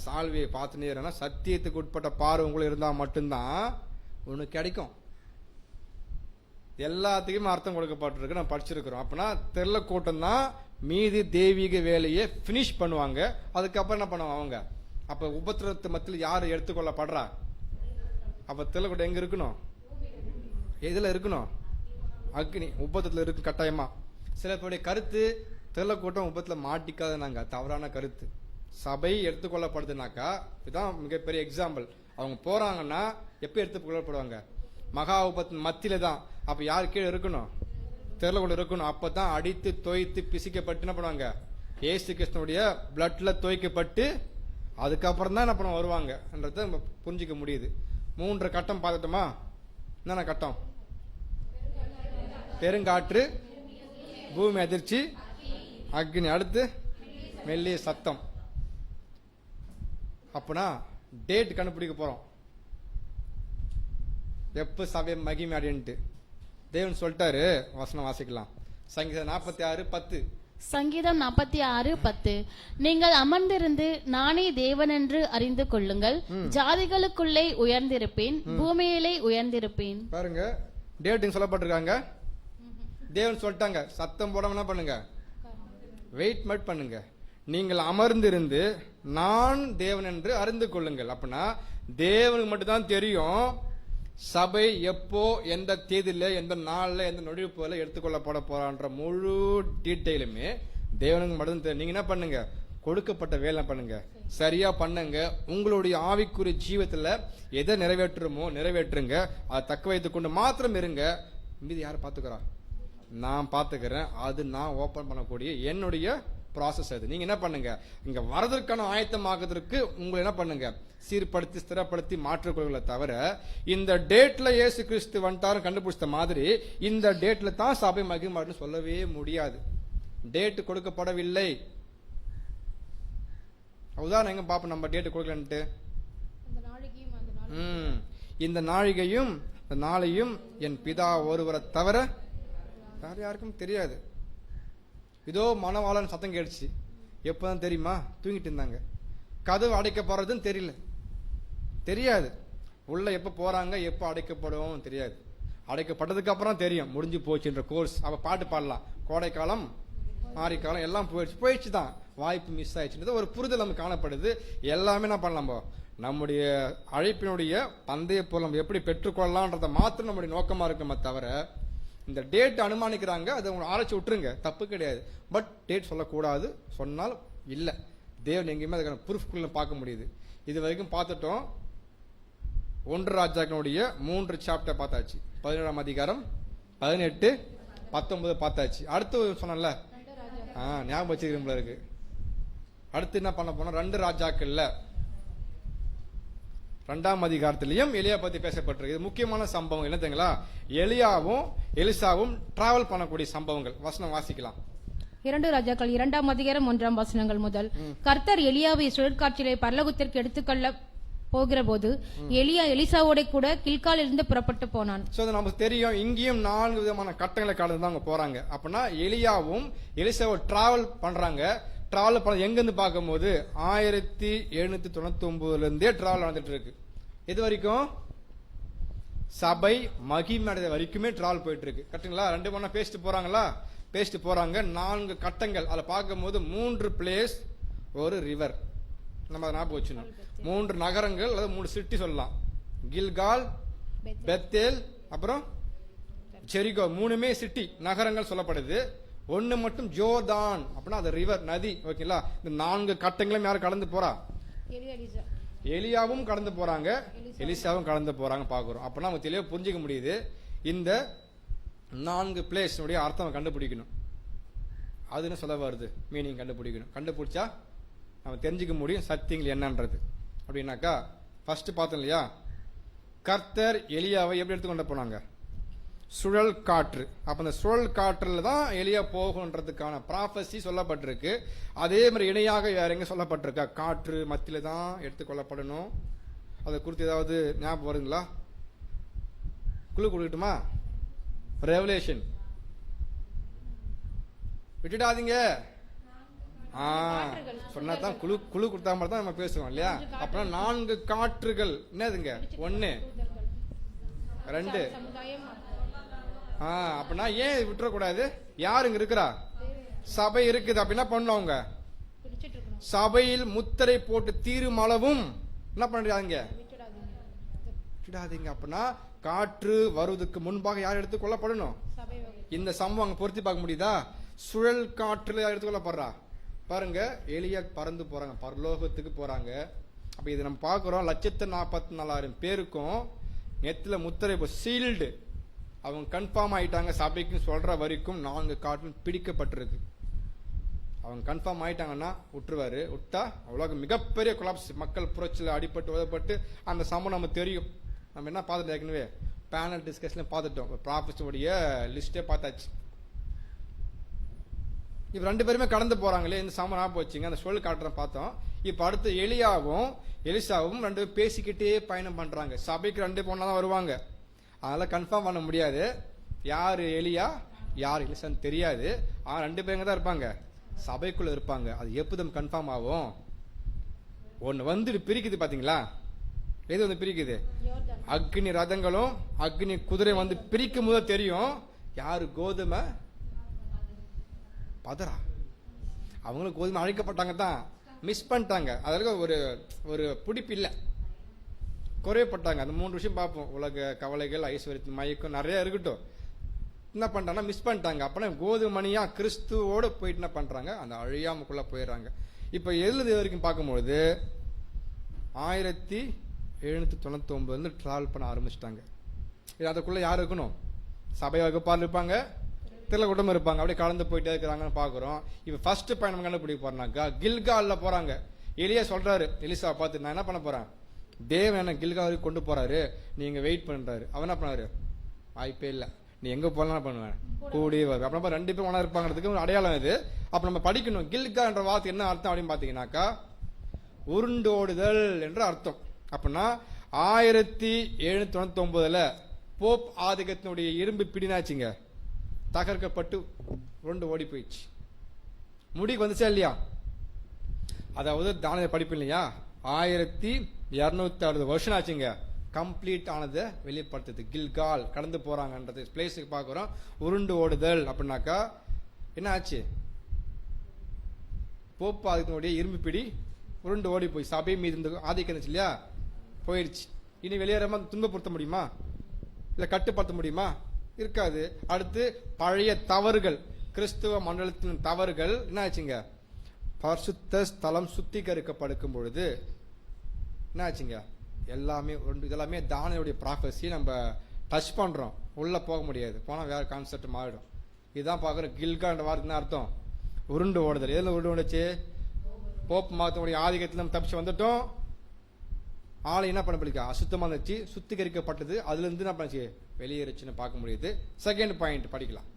சால்வியை பார்த்துனே இருந்தா சத்தியத்துக்கு உட்பட்ட பார்வை உங்களுக்கு இருந்தா மட்டும்தான் உனக்கு கிடைக்கும். எல்லாத்துக்குமே அர்த்தம் கொடுக்கப்பட்டிருக்கு, நம்ம படிச்சிருக்கிறோம். அப்படின்னா தெருள கூட்டம் தான் மீதி தெய்வீக வேலையை பினிஷ் பண்ணுவாங்க. அதுக்கப்புறம் என்ன பண்ணுவாங்க அவங்க? அப்ப உபத்திரத்து மத்தியில் யாரு எடுத்துக்கொள்ளப்படுறா? அப்ப தெருள கூட்டம் எங்க இருக்கணும்? எதுல இருக்கணும்? அக்னி உபத்திரத்துல இருக்கு கட்டாயமா. சில பேருடைய கருத்து தெருள கூட்டம் உபத்துல மாட்டிக்காதுனாங்க, தவறான கருத்து. சபை எடுத்துக்கொள்ளப்படுதுனாக்கா இதுதான் மிகப்பெரிய எக்ஸாம்பிள். அவங்க போறாங்கன்னா எப்ப எடுத்துக்கொள்ளப்படுவாங்க? மகா உபத்தின் மத்தியில தான். அப்ப யாரு கீழே இருக்கணும்? தெருள கூட இருக்கணும். அப்பதான் அடித்து தோய்த்து பிசிக்கப்பட்டு என்ன பண்ணுவாங்க? ஏசு கிருஷ்ணனுடைய பிளட்ல தோய்க்கப்பட்டு அதுக்கப்புறம் தான் என்ன பண்ண வருவாங்கன்றத நம்ம புரிஞ்சிக்க முடியுது. 3 கட்டம் பார்த்துட்டோமா? என்னென்ன கட்டம்? பெருங்காற்று, பூமி அதிர்ச்சி, அக்னி, அடுத்து மெல்லிய சத்தம். அப்பனா டேட் கண்டுபிடிக்க போறோம், எப்ப சபை மகிமை அடையன்ட்டு. தேவன் சொல்லிட்டாரு, வசனம் வாசிக்கலாம். சங்கீதம் 46:10. சங்கீதம் 46:10. நீங்கள் அமர்ந்திருந்து நானே தேவன் என்று அறிந்து கொள்ளுங்கள். ஜாதிகளுக்குள்ளே உயர்ந்திருப்பேன், பூமியிலே உயர்ந்திருப்பேன். பாருங்க, டேட்டிங் சொல்லப்பட்டிருக்காங்க. தேவன் சொல்லிட்டாங்க, சத்தம் போடாம என்ன பண்ணுங்க? வெயிட் மட்டும் பண்ணுங்க. நீங்கள் அமர்ந்திருந்து நான் தேவன் என்று அறிந்து கொள்ளுங்கள். அப்படின்னா தேவனுக்கு மட்டும்தான் தெரியும் சபை எப்போ, எந்த தேதியில, எந்த நாள்ல, எந்த நொடிப்புல எடுத்துக்கொள்ளப்பட போறான்ற முழு டீட்டெயிலுமே தேவனுக்கு மட்டும் தெரியும். நீங்க என்ன பண்ணுங்க? கொடுக்கப்பட்ட வேலை பண்ணுங்க, சரியா பண்ணுங்க. உங்களுடைய ஆவிக்குரிய ஜீவத்துல எதை நிறைவேற்றுமோ நிறைவேற்றுங்க. அதை தக்க வைத்துக் கொண்டு மாத்திரம் இருங்க. மீதி யார் பாத்துக்கிறா? நான் பாத்துக்கிறேன். அது நான் ஓபன் பண்ணக்கூடிய என்னுடைய ப்ராசஸ். அது நீங்க என்ன பண்ணுங்க? இங்க வரதற்கான ஆயத்தமாகுறதுக்கு உங்களை என்ன பண்ணுங்க? சீர்படுத்தி ஸ்திரப்படுத்தி மாற்றிக்கொள்களை தவிர இந்த டேட்ல இயேசு கிறிஸ்து வந்துட்டாரு கண்டுபிடிச்ச மாதிரி இந்த டேட்ல தான் சபை மகிமான்னு சொல்லவே முடியாது. டேட் கொடுக்கப்படவில்லை. உதாரணம் எங்க பாப்போம் நம்ம டேட் கொடுக்கலன்ட்டு. இந்த நாழிகையும் இந்த நாளையும் என் பிதா ஒருவரை தவிர வேற யாருக்கும் தெரியாது. இதோ மணவாளன் சத்தம் கேடுச்சு. எப்பதான் தெரியுமா? தூங்கிட்டு இருந்தாங்க. கதவு அடைக்க போறதுன்னு தெரியாது. உள்ள எப்ப போறாங்க, எப்ப அடைக்கப்படும் தெரியாது. அடைக்கப்பட்டதுக்கு அப்புறம் தெரியும் முடிஞ்சு போச்சுன்ற கோர்ஸ். அவ பாட்டு பாடலாம், கோடைக்காலம் மாரிக்காலம் எல்லாம் போயிடுச்சு தான், வாய்ப்பு மிஸ் ஆயிடுச்சுன்றது ஒரு புரிதல் நமக்கு காணப்படுது. எல்லாமே என்ன பண்ணலாம்? நம்முடைய அழைப்பினுடைய பந்தய பொருள் எப்படி பெற்றுக்கொள்ளலாம்ன்றத மாத்திரம் நம்முடைய நோக்கமா இருக்குமே தவிர இந்த டேட் அனுமானிக்கிறாங்க, அதை உங்களை ஆராய்ச்சி விட்டுருங்க, தப்பு கிடையாது. பட் டேட் சொல்லக்கூடாது, சொன்னால் இல்லை. தேவன் எங்கேயுமே அதுக்கான ப்ரூஃப்குள்ள பார்க்க முடியுது. இது வரைக்கும் பார்த்துட்டோம். 1 ராஜாக்களுடைய 3 சாப்டர் பார்த்தாச்சு. 17ஆம் அதிகாரம் 18, 19 பார்த்தாச்சு. அடுத்து சொன்னல ஞாபகம் வச்சுக்கிறீங்களா இருக்கு. அடுத்து என்ன பண்ண போனோம்? 2 ராஜாக்கள்ல 2ஆம் அதிகாரத்திலையும் எலியா பத்தி பேசப்பட்டிருக்கு. இது முக்கியமான சம்பவம் என்ன தெரியுங்களா? எலியாவும் எலிசாவும் டிராவல் பண்ணக்கூடிய சம்பவங்கள். வசனம் வாசிக்கலாம். 2 ராஜாக்கள் 2ஆம் அதிகாரம் 1ஆம் வசனங்கள் முதல். கர்த்தர் எலியாவை சுழற்காற்றிலே பரலோகத்திற்கு எடுத்துக்கொள்ள போகிற போது எலியா எலிசாவோட கூட கில்காலில் இருந்து புறப்பட்டு போனான். நமக்கு தெரியும், இங்கேயும் 4 விதமான கட்டங்களை கடந்து தான் போறாங்க. அப்படின்னா எலியாவும் எலிசாவும் டிராவல் பண்றாங்க. டிராவல் பண்ண எங்கிருந்து பார்க்கும்போது 1799 இருந்தே டிராவல் நடந்துட்டு இருக்கு. இது வரைக்கும் சபை மகிமை வரைக்குமே டிராவல் போயிட்டு இருக்கு. கரெக்டுங்களா? 2 மணி பேசிட்டு போறாங்களா? பேசிட்டு போறாங்க. 4 கட்டங்கள். அதில் பார்க்கும்போது 3 பிளேஸ், ஒரு ரிவர். நம்ம அதை ஞாபகம் வச்சுக்கணும். 3 நகரங்கள் அல்லது 3 சிட்டி சொல்லலாம். கில்கால், பெத்தேல், அப்புறம் ஜெரிகோ. 3மே சிட்டி நகரங்கள் சொல்லப்படுது. 1 மட்டும் ஜோர்தான், அப்படின்னா அது ரிவர், நதி. ஓகேங்களா? இந்த 4 கட்டங்களும் யாரும் கடந்து போறா? எலியாவும் கடந்து போறாங்க, எலிசாவும் கடந்து போறாங்க பாக்குறோம். அப்படின்னா நமக்கு தெளிவா புரிஞ்சுக்க முடியுது. இந்த 4 பிளேஸ் அர்த்தம் கண்டுபிடிக்கணும். அது என்ன சொல்ல வருது? மீனிங் கண்டுபிடிக்கணும். கண்டுபிடிச்சா நம்ம தெரிஞ்சுக்க முடியும் சத்தியங்கள் என்னன்றது. அப்படின்னாக்கா ஃபர்ஸ்ட் பார்த்தோம் இல்லையா, கர்த்தர் எலியாவை எப்படி எடுத்துக்கொண்டு போனாங்க? சுழல் காற்று. அப்ப அந்த சுழல் காற்றுல தான் எலியா போகுன்றதுக்கான ப்ராஃபஸி சொல்லப்பட்டிருக்கு. அதே மாதிரி இணையாக வேற எங்க சொல்லப்பட்டிருக்கா? காற்று மத்தியில தான் எடுத்துக்கொள்ளப்படணும். அதை குறித்து ஏதாவது ஞாபகம் வருங்களா? குழு கொடுக்கட்டுமா? ரெவலேஷன் விட்டுடாதீங்க. சொன்னா தான் குழு கொடுத்தா மாதிரி தான் நம்ம பேசுவோம் இல்லையா? அப்படின்னா 4 காற்றுகள் என்னதுங்க? 1 2. அப்படின்னா ஏன் விட்டுறக்கூடாது? யாருங்க இருக்கிறா? சபை இருக்குது. அப்படின்னா பண்ணுவாங்க சபையில் முத்திரை போட்டு தீரும் அளவும் என்ன பண்றாங்க? விட்டுடாதீங்க. அப்படின்னா காற்று வருவதற்கு முன்பாக யார் எடுத்துக் கொள்ளப்படணும்? இந்த சம்பவம் அங்க பொருத்தி பார்க்க முடியுதா? சுழல் காற்றுல யார் எடுத்துக்கொள்ளப்படுறா? பாருங்க, எலியா பறந்து போறாங்க, பரலோகத்துக்கு போறாங்க. அப்ப இது நம்ம பாக்குறோம். 1,44,000 பேருக்கும் நெத்துல முத்திரை சீல்டு, அவங்க கன்ஃபார்ம் ஆயிட்டாங்க சபைக்குன்னு சொல்ற வரைக்கும் 4 காற்றும் பிடிக்கப்பட்டிருக்கு. அவங்க கன்ஃபார்ம் ஆயிட்டாங்கன்னா விட்டுருவாரு. விட்டா அவ்வளோ மிகப்பெரிய கொலாப்ஸ், மக்கள் புரட்சியில் அடிபட்டு உதப்பட்டு அந்த சம்பவம் நம்ம தெரியும். நம்ம என்ன பார்த்துட்டோம் ஏற்கனவே பேனல் டிஸ்கஷன்ல பார்த்துட்டோம். ப்ராஃபிட்ஸோடைய லிஸ்டே பார்த்தாச்சு. இப்ப 2 பேருமே கடந்து போறாங்களே, இந்த சம்பவம் போச்சுங்க. அந்த சொல் காட்டுறேன் பார்த்தோம். இப்ப அடுத்து எலியாவும் எலிசாவும் 2 பேரும் பேசிக்கிட்டே பயணம் பண்றாங்க. சபைக்கு 2 பொண்ணா தான் வருவாங்க. அதனால கன்ஃபார்ம் பண்ண முடியாது யாரு எலியா யார் எலிசான்னு தெரியாது. ஆனா 2 பேருங்க தான் இருப்பாங்க, சபைக்குள்ள இருப்பாங்க. அது எப்போதும் கன்ஃபார்ம் ஆகும். ஒன்னு வந்து பிரிக்குது பாத்தீங்களா? எது வந்து பிரிக்குது? அக்னி ரதங்களும் அக்னி குதிரை வந்து பிரிக்கும் போது தெரியும் யாரு கோதுமை பதரா. அவங்களும் கோதுமை அழைக்கப்பட்டாங்க தான், மிஸ் பண்ணிட்டாங்க. அதற்கு ஒரு ஒரு பிடிப்பு இல்லை, குறையப்பட்டாங்க. அந்த 3 விஷயம் பார்ப்போம். உலக கவலைகள், ஐஸ்வர்யத்தின் மயக்கம் நிறைய இருக்கட்டும். என்ன பண்றாங்கன்னா மிஸ் பண்ணிட்டாங்க. அப்பனா கோதுமணியா கிறிஸ்துவோட போயிட்டு என்ன பண்றாங்க? அந்த அழியாமக்குள்ள போயிடுறாங்க. இப்ப எழுது வரைக்கும் பார்க்கும்பொழுது 1799 டிராவல் பண்ண ஆரம்பிச்சிட்டாங்க. அதுக்குள்ள யார் இருக்கணும்? சபை வகுப்பார் இருப்பாங்க, திரள கூட்டம் இருப்பாங்க. அப்படியே கலந்து போயிட்டே இருக்கிறாங்கன்னு பாக்குறோம். இப்ப ஃபர்ஸ்ட் பயணம் கண்டுபிடிக்க போறாங்க, கில்கால்ல போறாங்க. எலியா சொல்றாரு எலிசா பார்த்து, நான் என்ன பண்ண போறேன்? தேவன் என்ன கில்காலுக்கு கொண்டு போறாரு, நீங்க வெயிட் பண்றாரு. அவன் என்ன பண்ணாரு? வாய்ப்பே இல்லை, நீ எங்க போலாம் பண்ணுவேன், கூடியே வரும். அப்ப 2 பேரும் ஒன்னா இருப்பாங்கிறதுக்கு ஒரு அடையாளம் இது. அப்ப நம்ம படிக்கணும். கில்கா என்ற வார்த்தை என்ன அர்த்தம் அப்படின்னு பாத்தீங்கன்னாக்கா உருண்டோடுதல் என்ற அர்த்தம். அப்படின்னா 1799 போப் ஆதிக்கத்தினுடைய இரும்பு பிடினாச்சுங்க, தகர்க்கப்பட்டு உருண்டு ஓடி போயிடுச்சு. முடிக்கு வந்துச்சா இல்லையா? அதாவது தானிய படிப்பு இல்லையா? 1260 வருஷம் ஆச்சுங்க கம்ப்ளீட் ஆனதை வெளிப்படுத்துது. கில்கால் கடந்து போறாங்கன்றது பிளேஸுக்கு பாக்குறோம். உருண்டு ஓடுதல் அப்படின்னாக்கா என்ன ஆச்சு? போப்பு ஆதிக்கத்தினுடைய இரும்பு பிடி உருண்டு ஓடி போய் சபை மீது இருந்த ஆதிக்கம் இருந்துச்சு இல்லையா, போயிடுச்சு. இனி வெளியேறாம துன்பப்படுத்த முடியுமா? இல்ல கட்டுப்படுத்த முடியுமா? இருக்காது. அடுத்து பழைய தவறுகள், கிறிஸ்துவ மண்டலத்தின் தவறுகள் என்ன ஆச்சுங்க? பரிசுத்த ஸ்தலம் சுத்திகரிக்கப்படுக்கும் பொழுது என்ன ஆச்சுங்க? எல்லாமே இதெல்லாமே தானியலுடைய ப்ராஃபஸி. நம்ம டச் பண்றோம், உள்ள போக முடியாது, போனா வேற கான்செப்ட் மாறிடும். இதுதான் பாக்குறோம். கில்கா என்ற வார்த்தை அர்த்தம் உருண்டு ஓடுதல். எதுல உருண்டு ஓடுச்சு? போப் மாதத்தினுடைய ஆதிக்கத்தில் நம்ம தப்பிச்சு வந்துட்டோம். ஆளை என்ன பண்ண பிடிக்க அசுத்தமா இருந்துச்சு, சுத்திகரிக்கப்பட்டது. அதுல இருந்து என்ன பண்ணுச்சு? வெளியேறுச்சுன்னு பார்க்க முடியுது. செகண்ட் பாயிண்ட் படிக்கலாம்.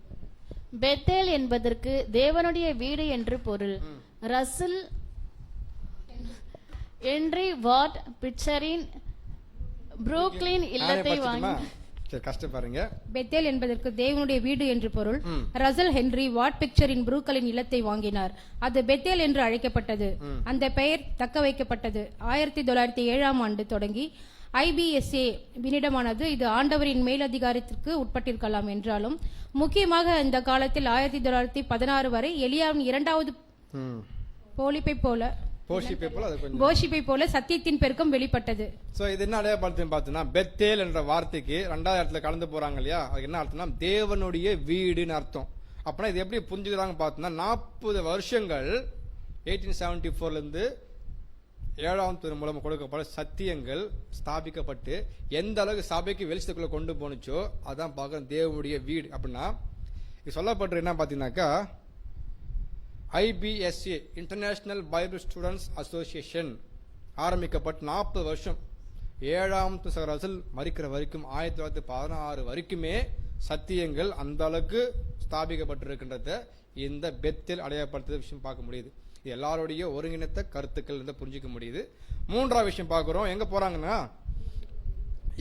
பெத்தேல் என்பதற்கு தேவனுடைய வீடு என்று பொருள். ரசல் ஹென்றி வாட் பிட்சரின் புரூக்ளின் இல்லத்தை வாங்கி கஷ்டப்பாருங்க. பெத்தேல் என்பதற்கு தேவனுடைய வீடு என்று பொருள். ரசல் ஹென்றி வாட் பிக்சரின் புரூக்களின் இல்லத்தை வாங்கினார். அது பெத்தேல் என்று அழைக்கப்பட்டது. அந்த பெயர் தக்க வைக்கப்பட்டது 1907ஆம் ஆண்டு தொடங்கி IBSA வினிடமானது. இது ஆண்டவரின் மேலதிகாரத்திற்கு உட்பட்டிருக்கலாம் என்றாலும் முக்கியமாக இந்த காலத்தில் 1916 வரை எலியாவின் 2வது போஷிப்பை போல சத்தியத்தின் பெருக்கம் வெளிப்பட்டது. சோ இது என்ன அடையாளப்படுத்தும் பார்த்தோம்னா, பெத்தேல் என்ற வார்த்தைக்கு 2வது இடத்துல கலந்து போறாங்க இல்லையா, அதுக்கு என்ன அர்த்தம்னா தேவனுடைய வீடுன்னு அர்த்தம். அப்படின்னா இது எப்படி புரிஞ்சுக்கிறாங்க பார்த்தோம்னா, 40 வருஷங்கள் 1874 இருந்து 7ஆம் தூதன் மூலம் கொடுக்கப்பட்ட சத்தியங்கள் ஸ்தாபிக்கப்பட்டு எந்த அளவுக்கு சபைக்கு வெளிச்சத்துக்குள்ள கொண்டு போனுச்சோ அதான் பார்க்கணும் தேவனுடைய வீடு. அப்படின்னா இது சொல்லப்பட்டு என்ன பார்த்தீங்கன்னாக்கா, IBSA international Bible students association ஆரம்பிக்கப்பட்டு 40 வருஷம் 7ஆம் ரசல் மரிக்கிற வரைக்கும் 1916 வரைக்குமே சத்தியங்கள் அந்த அளவுக்கு ஸ்தாபிக்கப்பட்டிருக்கின்றத இந்த பெத்தேல் அடையாளப்படுத்துற விஷயம் பார்க்க முடியுது. இது எல்லாருடைய ஒருங்கிணைத்த கருத்துக்கள் இருந்து புரிஞ்சிக்க முடியுது. 3ஆவது விஷயம் பார்க்கிறோம். எங்க போறாங்கன்னா,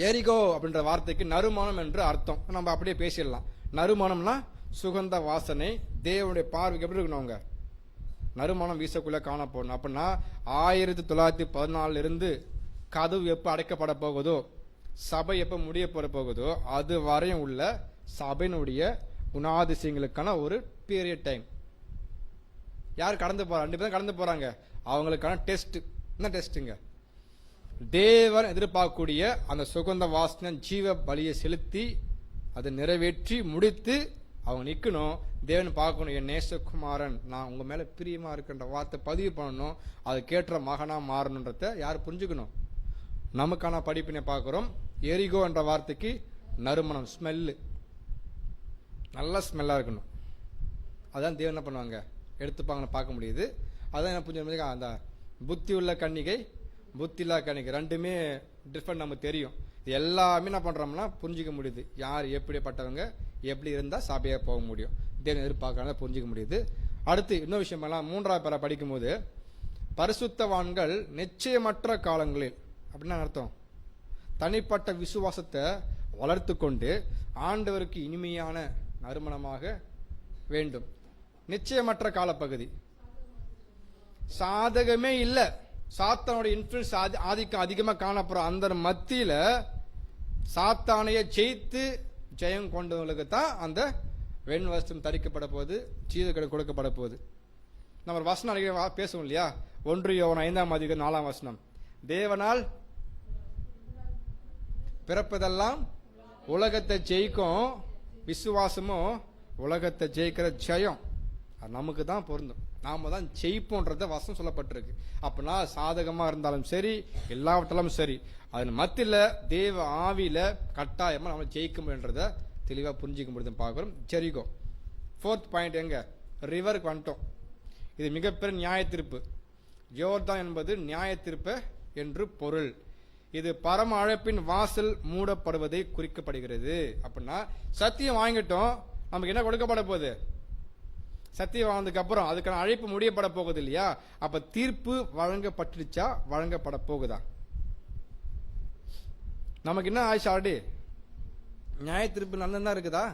எரிகோ அப்படின்ற வார்த்தைக்கு நறுமணம் என்று அர்த்தம். நம்ம அப்படியே பேசிடலாம். நறுமணம்னா சுகந்த வாசனை தேவனுடைய பார்வைக்கு எப்படி இருக்கணும்? அவங்க நறுமணம் வீசக்குள்ள காணப்படணும். அப்படின்னா 1914 இருந்து கதவு எப்போ அடைக்கப்பட போகுதோ, சபை எப்போ முடிய போகுதோ அது வரையும் உள்ள சபையினுடைய குணாதிசயங்களுக்கான ஒரு பீரியட் டைம். யார் கடந்து போறாங்க? 2 பேரும் கடந்து போறாங்க. அவங்களுக்கான டெஸ்ட். என்ன டெஸ்ட்டுங்க? தேவன் எதிர்பார்க்கக்கூடிய அந்த சுகந்த வாசனை ஜீவ பலியை செலுத்தி அதை நிறைவேற்றி முடித்து அவங்க நிற்கணும். தேவன் பார்க்கணும், என் நேசகுமாரன், நான் உங்க மேல பிரியமா இருக்கின்ற வார்த்தை பதிவு பண்ணணும், அது கேட்ட மகனா மாறணுன்றத யார் புரிஞ்சுக்கணும்? நமக்கான படிப்பினை பார்க்கிறோம். எரிகோ என்ற வார்த்தைக்கு நறுமணம், ஸ்மெல்லு, நல்ல ஸ்மெல்லா இருக்கணும். அதான் தேவன் என்ன பண்ணுவாங்க, எடுத்துப்பாங்கன்னு பார்க்க முடியுது. அதான் என்ன புரிஞ்சு, அந்த புத்தி உள்ள கன்னிகை, புத்தி இல்லா கன்னிகை ரெண்டுமே டிஃபரெண்ட் நமக்கு தெரியும். இது எல்லாமே என்ன பண்றோம்னா புரிஞ்சிக்க முடியுது. யார் எப்படிப்பட்டவங்க, எப்படி இருந்தா சபையா போக முடியும், தேவன் எதிர்பார்க்கறத புரிஞ்சிக்க முடியுது. அடுத்து இன்னொரு விஷயம் எல்லாம் 3ஆவது பேரா படிக்கும் போது, பரிசுத்தவான்கள் நிச்சயமற்ற காலங்களில் அப்படின்னா அர்த்தம் தனிப்பட்ட விசுவாசத்தை வளர்த்து கொண்டு ஆண்டவருக்கு இனிமையான நறுமணமாக வேண்டும். நிச்சயமற்ற காலப்பகுதி, சாதகமே இல்ல, சாத்தானுடைய இன்ஃபுளுன்ஸ் ஆதிக்கம் அதிகமாக காணப்படுற அந்த மத்தியில சாத்தானைய ஜெயித்து ஜெயம் கொண்டவங்களுக்கு தான் அந்த வெண் வஸ்திரம் தரிக்கப்பட போகுது, சீதக்கடை கொடுக்கப்பட போகுது. நம்ம ஒரு வசனம் அடிக்கடி பேசுவோம் இல்லையா? 1 யோவான் 5ஆம் அதிகாரம் 4ஆம் வசனம், தேவனால் பிறப்பதெல்லாம் உலகத்தை ஜெயிக்கும், விசுவாசமும் உலகத்தை ஜெயிக்கிற ஜெயம் அது நமக்கு தான் பொருந்தும். நாம தான் ஜெயிப்போன்றத வசனம் சொல்லப்பட்டிருக்கு. அப்படின்னா சாதகமா இருந்தாலும் சரி, எல்லாவற்றாலும் சரி, அதன் மத்தியில தேவ ஆவியில கட்டாயமா நம்ம ஜெயிக்க முடியுன்றத தெளிவா புரிஞ்சிக்க முடியுது பார்க்கிறோம். ஜெரிகோ 4th பாயிண்ட் எங்க? ரிவருக்கு வந்துட்டோம். இது மிகப்பெரிய நியாய தீர்ப்பு. யோர்தான் என்பது நியாய தீர்ப்பு என்று பொருள். இது பரம அழைப்பின் வாசல் மூடப்படுவதை குறிக்கப்படுகிறது. அப்படின்னா சத்தியம் வாங்கிட்டோம், நமக்கு என்ன கொடுக்கப்பட போகுது? சத்தியம் வாழ்ந்ததுக்கு அப்புறம் அதுக்கான அழைப்பு முடியப்பட போகுது இல்லையா? அப்ப தீர்ப்பு வழங்கப்பட்டுச்சா, வழங்கப்பட போகுதா? நமக்கு என்ன ஆயிடுச்சு? ஆல்ரெடி நியாய தீர்ப்பு நல்லா இருக்குதா?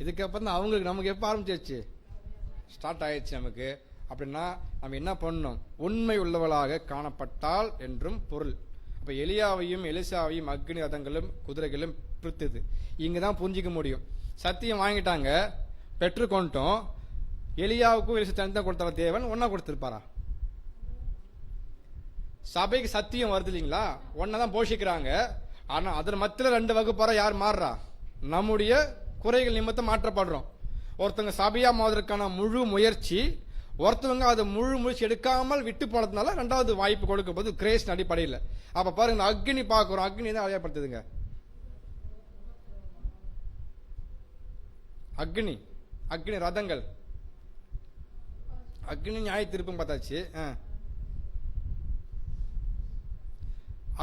இதுக்கப்புறம் தான் அவங்களுக்கு நமக்கு எப்ப ஆரம்பிச்சிருச்சு? ஸ்டார்ட் ஆயிடுச்சு நமக்கு. அப்படின்னா நம்ம என்ன பண்ணணும்? உண்மை உள்ளவளாக காணப்பட்டால் என்றும் பொருள். அப்ப எலியாவையும் எலிசாவையும் அக்னி ரதங்களும் குதிரைகளும் பிரித்தது இங்கதான் புரிஞ்சிக்க முடியும். சத்தியம் வாங்கிட்டாங்க, பெற்றுக்கொண்டோம். எலியாவுக்கும் எலிசா தனித்தான் கொடுத்தார தேவன், ஒன்னா கொடுத்திருப்பாரா? சபைக்கு சத்தியம் வருது இல்லைங்களா? ஒன்னதான் போஷிக்கிறாங்க. ஆனா அதன் மத்தியில 2 வகுப்பாரா யார் மாறுறா? நம்முடைய குறைகள் நிமித்தம் மாற்றப்படுறோம். ஒருத்தவங்க சபையா மாவதற்கான முழு முயற்சி, ஒருத்தவங்க அது முழு முயற்சி எடுக்காமல் விட்டு போனதுனால 2வது வாய்ப்பு கொடுக்கும் போது கிரேஸ் அடிப்படையில். அப்ப பாருங்க, அக்னி பார்க்கிறோம். அக்னி தான் அடையாளப்படுத்துதுங்க. அக்னி அக்னி ரதங்கள், அக்னி நியாய தீர்ப்பும் பார்த்தாச்சு.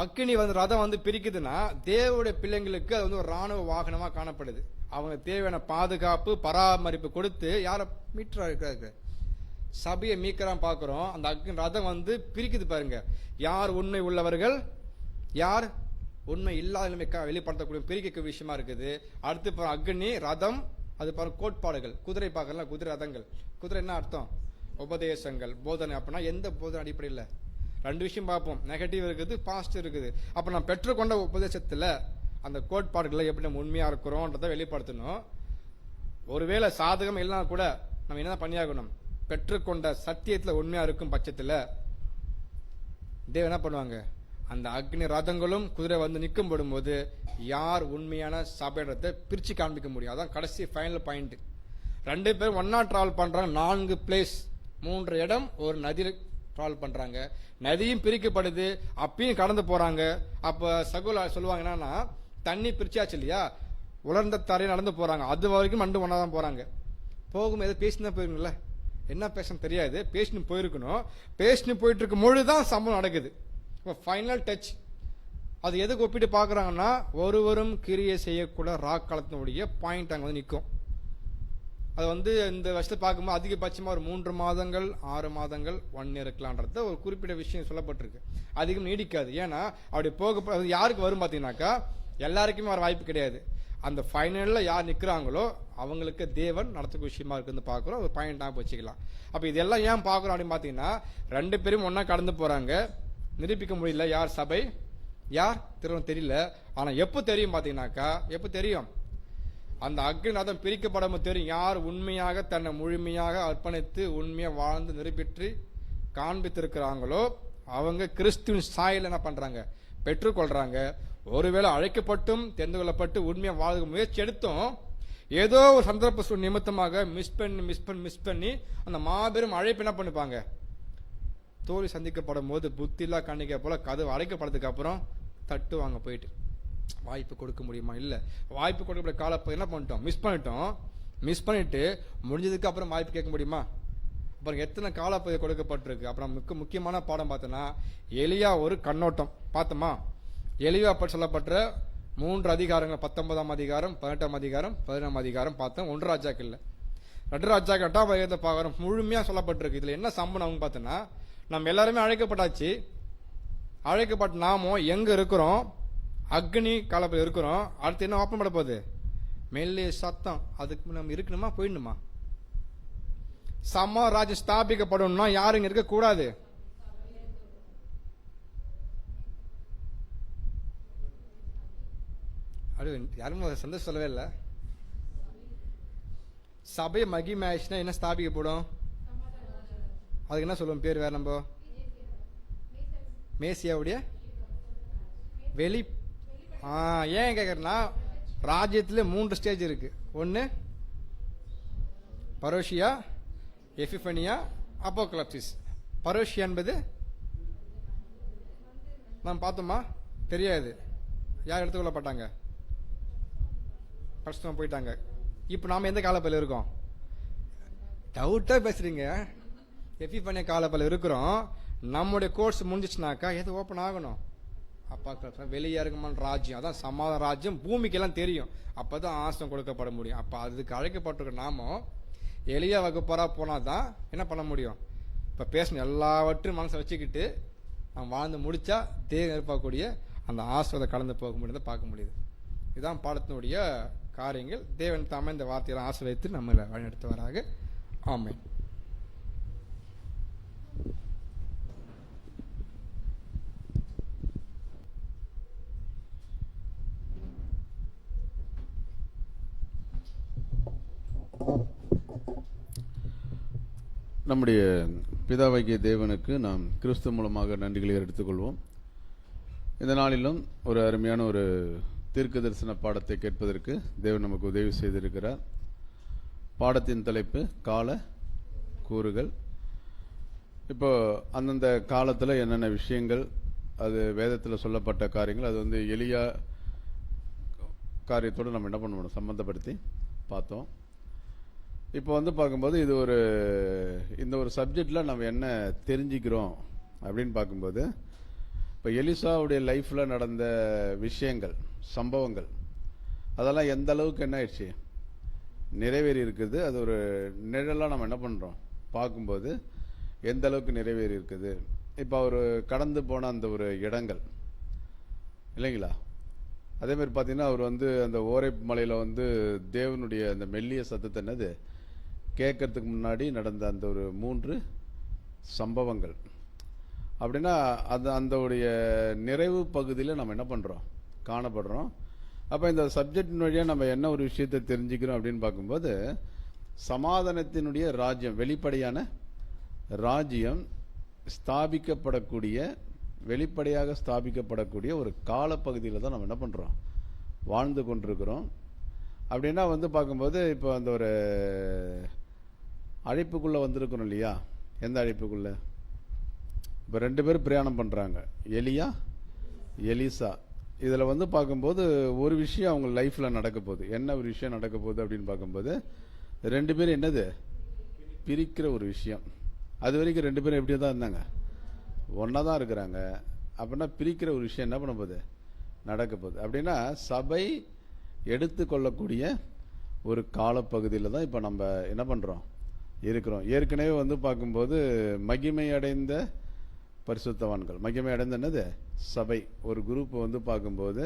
அக்னி ரதம் பிரிக்குதுன்னா தேவனுடைய பிள்ளைங்களுக்கு அது ஒரு ராணுவ வாகனமா காணப்படுது. அவங்க தேவையான பாதுகாப்பு பராமரிப்பு கொடுத்து யார மீட்டரா இருக்கிறாங்க, சபையை மீட்கிறான் பார்க்கிறோம். அந்த அக்னி ரதம் பிரிக்குது பாருங்க. யார் உண்மை உள்ளவர்கள், யார் உண்மை இல்லாத வெளிப்படுத்தக்கூடிய பிரிக்க விஷயமா இருக்குது. அடுத்து அக்னி ரதம், அது பாருங்க கோட்பாடுகள். குதிரை பார்க்கலாம், குதிரை ரதங்கள். குதிரை என்ன அர்த்தம்? உபதேசங்கள், போதனை. அப்படின்னா எந்த போதனை அடிப்படையில் 2 விஷயம் பார்ப்போம். நெகட்டிவ் இருக்குது, பாசிட்டிவ் இருக்குது. அப்ப நான் பெற்றுக்கொண்ட உபதேசத்துல அந்த கோட்பாடுகளை எப்படி நம்ம உண்மையா இருக்கிறோம்ன்றதை வெளிப்படுத்தணும். ஒருவேளை சாதகம் இல்லைனா கூட நம்ம என்ன பண்ணியாகணும்? பெற்றுக்கொண்ட சத்தியத்துல உண்மையா இருக்கும் பட்சத்துல தேவன் என்ன பண்ணுவாங்க? அந்த அக்னி ரதங்களும் குதிரை நிற்கும் போடும்போது யார் உண்மையான சபையிடத்தை பிரிச்சு காண்பிக்க முடியும். அதான் கடைசி ஃபைனல் பாயிண்ட். 2 பேரும் ஒன்னா டிராவல் பண்றாங்க. 4 பிளேஸ், 3 இடம் ஒரு நதியில டிராவல் பண்றாங்க. நதியும் பிரிக்கப்படுது, அப்பயும் கடந்து போறாங்க. அப்ப சகோல சொல்லுவாங்க என்னன்னா, தண்ணி பிரிச்சாச்சு இல்லையா, உலர்ந்த தரையை நடந்து போறாங்க. அது வரைக்கும் 2 ஒன்னா தான் போறாங்க. போகும் ஏதோ பேசினா போயிருக்குல்ல, என்ன பேசணும் தெரியாது, பேசினு போயிருக்கணும். பேசினு போயிட்டு இருக்கும் பொழுதுதான் சம்பவம் நடக்குது. Final touch. அது எதுக்கு ஒப்பிட்டு பாக்குறாங்கன்னா, ஒருவரும் கிரியை செய்யக்கூட ராக்காலத்தினுடைய பாயிண்ட் அங்க நிற்கும். அது இந்த வருஷத்தை பார்க்கும்போது அதிகபட்சமா ஒரு 3 மாதங்கள் 6 மாதங்கள் 1 year இருக்கலாம்ன்றது ஒரு குறிப்பிட்ட விஷயம் சொல்லப்பட்டிருக்கு. அதிகம் நீடிக்காது. ஏன்னா அப்படி போக யாருக்கு வரும் பாத்தீங்கன்னாக்கா, எல்லாருக்குமே வர வாய்ப்பு கிடையாது. அந்த ஃபைனலில் யார் நிற்கிறாங்களோ அவங்களுக்கு தேவன் நடத்துக்கு விஷயமா இருக்குன்னு பார்க்குறோம். ஒரு பாயிண்டாக வச்சுக்கலாம். அப்போ இதெல்லாம் ஏன் பார்க்குறோம் அப்படின்னு பார்த்தீங்கன்னா, 2 பேரும் ஒன்றா கடந்து போகிறாங்க, நிரூபிக்க முடியல யார் சபை யார் திரும்ப தெரியல. ஆனால் எப்போ தெரியும் பார்த்தீங்கன்னாக்கா, எப்போ தெரியும்? அந்த அக்னிநாதம் பிரிக்கப்படாம தெரியும் யார் உண்மையாக தன்னை முழுமையாக அர்ப்பணித்து உண்மையாக வாழ்ந்து நிரூபித்து காண்பித்திருக்கிறாங்களோ அவங்க கிறிஸ்துவின் சாயல் என்ன பண்றாங்க, பெற்றுக்கொள்றாங்க. ஒருவேளை அழைக்கப்பட்டும் தெரிந்து கொள்ளப்பட்டு உண்மையாக வாழ்க முயற்சி எடுத்தும் ஏதோ ஒரு சந்தர்ப்ப நிமித்தமாக மிஸ் பண்ணி அந்த மாபெரும் அழைப்பு என்ன பண்ணிப்பாங்க, தோல்வி சந்திக்கப்படும் போது புத்திலா கண்ணிக்க போல கதவு அழைக்கப்படுறதுக்கு அப்புறம் தட்டுவாங்க போயிட்டு. வாய்ப்பு கொடுக்க முடியுமா? இல்லை. வாய்ப்பு கொடுக்கப்பட்ட காலப்போ என்ன பண்ணிட்டோம், மிஸ் பண்ணிட்டு முடிஞ்சதுக்கு அப்புறம் வாய்ப்பு கேட்க முடியுமா? அப்புறம் எத்தனை காலப்பகுதி கொடுக்கப்பட்டிருக்கு. அப்புறம் முக்கியமான பாடம் பார்த்தோன்னா எலியா ஒரு கண்ணோட்டம் பார்த்தோமா. எலியா பற்றி சொல்லப்பட்ட 3 அதிகாரங்கள் 19ஆம் அதிகாரம் 18ஆம் அதிகாரம் 11ஆம் அதிகாரம் பார்த்தோம். 1 ராஜாக்கள் இல்லை, 2 ராஜாக்கள் 8ஆம் அதிகாரத்தை பார்க்குறோம். முழுமையாக சொல்லப்பட்டிருக்கு. இதில் என்ன சம்பவம் பார்த்தோன்னா, நம்ம எல்லாருமே அழைக்கப்பட்டாச்சு. அழைக்கப்பட்ட நாமோ எங்க இருக்கிறோம், அக்னி காலத்தில் இருக்கிறோம். அடுத்து என்ன ஓப்பன் பண்ண போகுது, மெல்லிய சத்தம். அதுக்கு நம்ம இருக்கணுமா போயிடணுமா? சமாராஜ்யம் ஸ்தாபிக்கப்படணும்னா யாரும் இருக்க கூடாது. யாரும் சந்தோஷம் சொல்லவே இல்லை. சபை மகிமாயிச்சுன்னா என்ன ஸ்தாபிக்கப்படும்? அதுக்கு என்ன சொல்லுவோம் பேர்? வேற நம்ம மேசியாவுடைய வெளி. ஏன் கேட்கறேன்னா, ராஜ்யத்துல 3 ஸ்டேஜ் இருக்கு. ஒன்னு பரோஷியா, எபிஃபனியா, அப்போகலிப்சிஸ். பரோஷியா என்பது நாம் பார்த்தோமா? தெரியாது. யார் எடுத்துக்கொள்ளப்பட்டாங்க? பரிசுத்தமா போயிட்டாங்க. இப்போ நாம எந்த காலப்பையில் இருக்கோம்? டவுட்டா பேசுறீங்க. எபிஃபனியா காலப்பையில் இருக்கிறோம். நம்முடைய கோர்ஸ் முடிஞ்சிச்சுனாக்கா எது ஓப்பன் ஆகணும்? அப்பா வெளியே இருக்குமான ராஜ்யம், அதான் சமாதான ராஜ்யம். பூமிக்கெல்லாம் தெரியும். அப்பதான் ஆசனம் கொடுக்கப்பட முடியும். அப்ப அதுக்கு அழைக்கப்பட்டிருக்க நாமோ எளிய வகுப்பரா போனாதான் என்ன பண்ண முடியும்? இப்ப பேசணும் எல்லாவற்றையும் மனசை வச்சுக்கிட்டு நம்ம வாழ்ந்து முடிச்சா தேவன் எதிர்பார்க்கக்கூடிய அந்த ஆசிரியத்தை கடந்து போக முடியுத பார்க்க முடியுது. இதுதான் பாடத்தினுடைய காரியங்கள். தேவன் தாமே இந்த வார்த்தையெல்லாம் ஆசிரியத்து நம்மளை வழிநடத்துவாராக. ஆமென். நம்முடைய பிதாவாகிய தேவனுக்கு நாம் கிறிஸ்து மூலமாக நன்றிகளை எடுத்துக்கொள்வோம். இந்த நாளிலும் ஒரு அருமையான ஒரு தீர்க்க தரிசன பாடத்தை கேட்பதற்கு தேவன் நமக்கு உதவி செய்திருக்கிறார். பாடத்தின் தலைப்பு கால கூறுகள். இப்போ அந்தந்த காலத்தில் என்னென்ன விஷயங்கள், அது வேதத்தில் சொல்லப்பட்ட காரியங்கள், அது வந்து எளியா காரியத்தோடு நம்ம என்ன பண்ணணும் சம்பந்தப்படுத்தி பார்த்தோம். இப்போ வந்து பார்க்கும்போது இது ஒரு இந்த ஒரு சப்ஜெக்டில் நம்ம என்ன தெரிஞ்சுக்கிறோம் அப்படின்னு பார்க்கும்போது, இப்போ எலிசாவுடைய லைஃப்பில் நடந்த விஷயங்கள், சம்பவங்கள், அதெல்லாம் எந்த அளவுக்கு என்ன ஆயிடுச்சு, நிறைவேறி இருக்குது. அது ஒரு நிழலாக நம்ம என்ன பண்ணுறோம் பார்க்கும்போது எந்த அளவுக்கு நிறைவேறி இருக்குது. இப்போ அவர் கடந்து போன அந்த ஒரு இடங்கள் இல்லைங்களா. அதே மாதிரி பார்த்தீங்கன்னா அவர் வந்து அந்த ஓரைப் மலையில் வந்து தேவனுடைய அந்த மெல்லிய சத்தத்தை என்னது கேட்கறதுக்கு முன்னாடி நடந்த அந்த ஒரு 3 சம்பவங்கள் அப்படின்னா அது அந்த உடைய நிறைவு பகுதியில் நம்ம என்ன பண்ணுறோம் காணப்படுறோம். அப்போ இந்த சப்ஜெக்டின் வழியாக நம்ம என்ன ஒரு விஷயத்தை தெரிஞ்சுக்கிறோம் அப்படின்னு பார்க்கும்போது, சமாதானத்தினுடைய ராஜ்யம், வெளிப்படையான ராஜ்யம் ஸ்தாபிக்கப்படக்கூடிய, வெளிப்படையாக ஸ்தாபிக்கப்படக்கூடிய ஒரு காலப்பகுதியில் தான் நம்ம என்ன பண்ணுறோம் வாழ்ந்து கொண்டிருக்கிறோம். அப்படின்னா வந்து பார்க்கும்போது இப்போ அந்த ஒரு அழைப்புக்குள்ளே வந்திருக்கிறோம் இல்லையா. எந்த அழைப்புக்குள்ளே? இப்போ 2 பேர் பிரயாணம் பண்ணுறாங்க, எலியா எலிசா. இதில் வந்து பார்க்கும்போது ஒரு விஷயம் அவங்க லைஃப்பில் நடக்க போகுது. என்ன ஒரு விஷயம் நடக்க போகுது அப்படின்னு பார்க்கும்போது, 2 பேரும் என்னது பிரிக்கிற ஒரு விஷயம். அது வரைக்கும் 2 பேரும் எப்படியே தான் இருந்தாங்க, ஒன்றா தான் இருக்கிறாங்க. அப்படின்னா பிரிக்கிற ஒரு விஷயம் என்ன பண்ண போகுது, நடக்க போகுது. அப்படின்னா சபை எடுத்துக்கொள்ளக்கூடிய ஒரு காலப்பகுதியில் தான் இப்போ நம்ம என்ன பண்ணுறோம் இருக்கிறோம். ஏற்கனவே வந்து பார்க்கும்போது மகிமை அடைந்த பரிசுத்தவான்கள், மகிமை அடைந்த என்னது சபை ஒரு குரூப் வந்து பார்க்கும்போது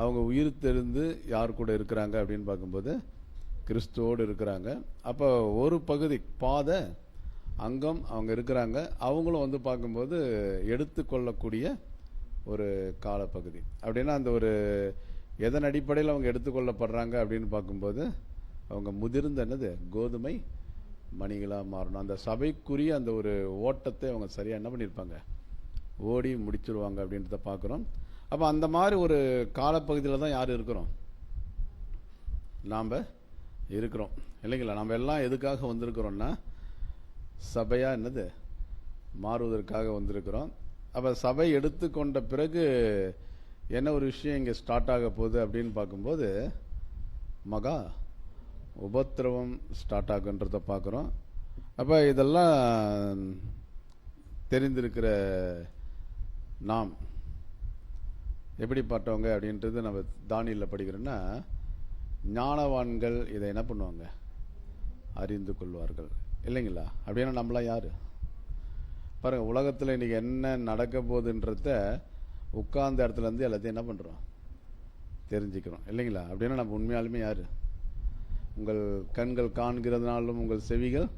அவங்க உயிர் தெரிந்து யார் கூட இருக்கிறாங்க அப்படின்னு பார்க்கும்போது கிறிஸ்துவோடு இருக்கிறாங்க. அப்போ ஒரு பகுதி பாத அங்கம் அவங்க இருக்கிறாங்க. அவங்களும் வந்து பார்க்கும்போது எடுத்துக்கொள்ளக்கூடிய ஒரு காலப்பகுதி. அப்படின்னா அந்த ஒரு எதன் அடிப்படையில் அவங்க எடுத்துக்கொள்ளப்படுறாங்க அப்படின்னு பார்க்கும்போது அவங்க முதிர்ந்த என்னது கோதுமை மணிகளாக மாறணும். அந்த சபைக்குரிய அந்த ஒரு ஓட்டத்தை அவங்க சரியாக என்ன பண்ணியிருப்பாங்க, ஓடி முடிச்சிருவாங்க அப்படின்றத பார்க்குறோம். அப்போ அந்த மாதிரி ஒரு காலப்பகுதியில் தான் யார் இருக்கிறோம், நாம் இருக்கிறோம் இல்லைங்களா? நம்ம எல்லாம் எதுக்காக வந்திருக்கிறோம்னா சபையாக என்னது மாறுவதற்காக வந்திருக்கிறோம். அப்போ சபை எடுத்துக்கொண்ட பிறகு என்ன ஒரு விஷயம் இங்கே ஸ்டார்ட் ஆக போகுது அப்படின்னு பார்க்கும்போது மகா உபத்திரவம் ஸ்டார்ட் ஆகுன்றத பார்க்குறோம். அப்போ இதெல்லாம் தெரிந்திருக்கிற நாம் எப்படிப்பட்டவங்க அப்படின்றது நம்ம தானியேலில் படிக்கிறோன்னா, ஞானவான்கள் இதை என்ன பண்ணுவாங்க, அறிந்து கொள்வார்கள் இல்லைங்களா? அப்படின்னா நம்மளாம் யார் பாருங்கள், உலகத்தில் இன்றைக்கி என்ன நடக்க போகுதுன்றத உட்கார்ந்த இடத்துல இருந்து எல்லாத்தையும் என்ன பண்ணுறோம், தெரிஞ்சுக்கிறோம் இல்லைங்களா? அப்படின்னா நம்ம உண்மையாலுமே யார்? உங்கள் கண்கள் காண்கிறதுனாலும் உங்கள் செவிகள்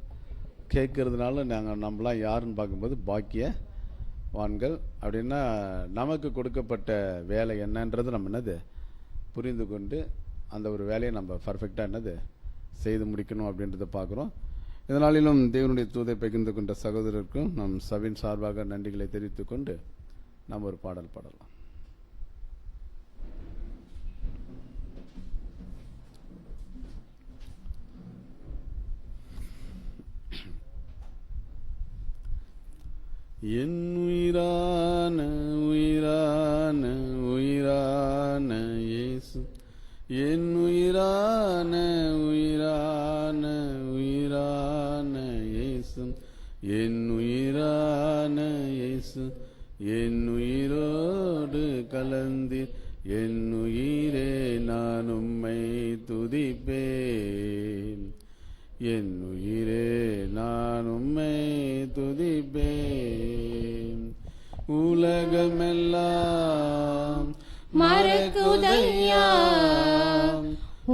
கேட்கறதுனாலும் நம்மளாம் யாருன்னு பார்க்கும்போது பாக்கியவான்கள். அப்படின்னா நமக்கு கொடுக்கப்பட்ட வேலை என்னன்றது நம்ம என்னது புரிந்து கொண்டு அந்த ஒரு வேலையை நம்ம பர்ஃபெக்டாக என்னது செய்து முடிக்கணும் அப்படின்றத பார்க்குறோம். இதனாலும் தேவனுடைய தூதை பகிர்ந்து கொண்ட சகோதரருக்கும் நம் சபையின் சார்பாக நன்றிகளை தெரிவித்துக் கொண்டு நாம் ஒரு பாடல் பாடலாம். என் உயிரான உயிரான உயிரான இயேசு, என் உயிரான உயிரான உயிரான இயேசு, என் உயிரான இயேசு, என் உயிரோடு கலந்தீர், என் உயிரே நான் உம்மை துதிப்பேன், என் உயிரே நான் உம்மை துதிப்பேன். உலகமெல்லாம் மறக்குதையா,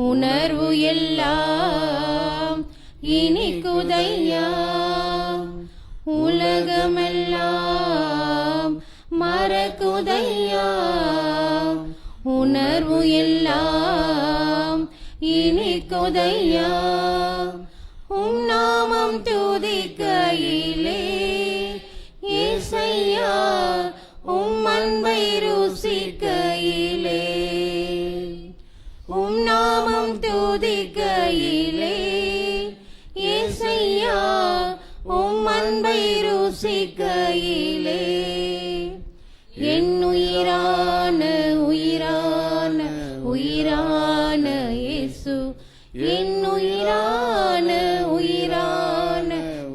உணர்வு எல்லாம் இனிக்குதையா, உலகமெல்லாம் மறக்குதையா, உணர்வு எல்லாம் இனிக்குதையா. உம் நாமம் துதிக்கையிலே ஏசையா, உம் அன்பை ருசிக்கையிலே, உம் நாமம் துதிக்கையிலே ஏசையா, உம் அன்பை ருசிக்கையிலே, என் உயிரான உயிரான உயிரான இயேசு, என் உயிரான உயிரான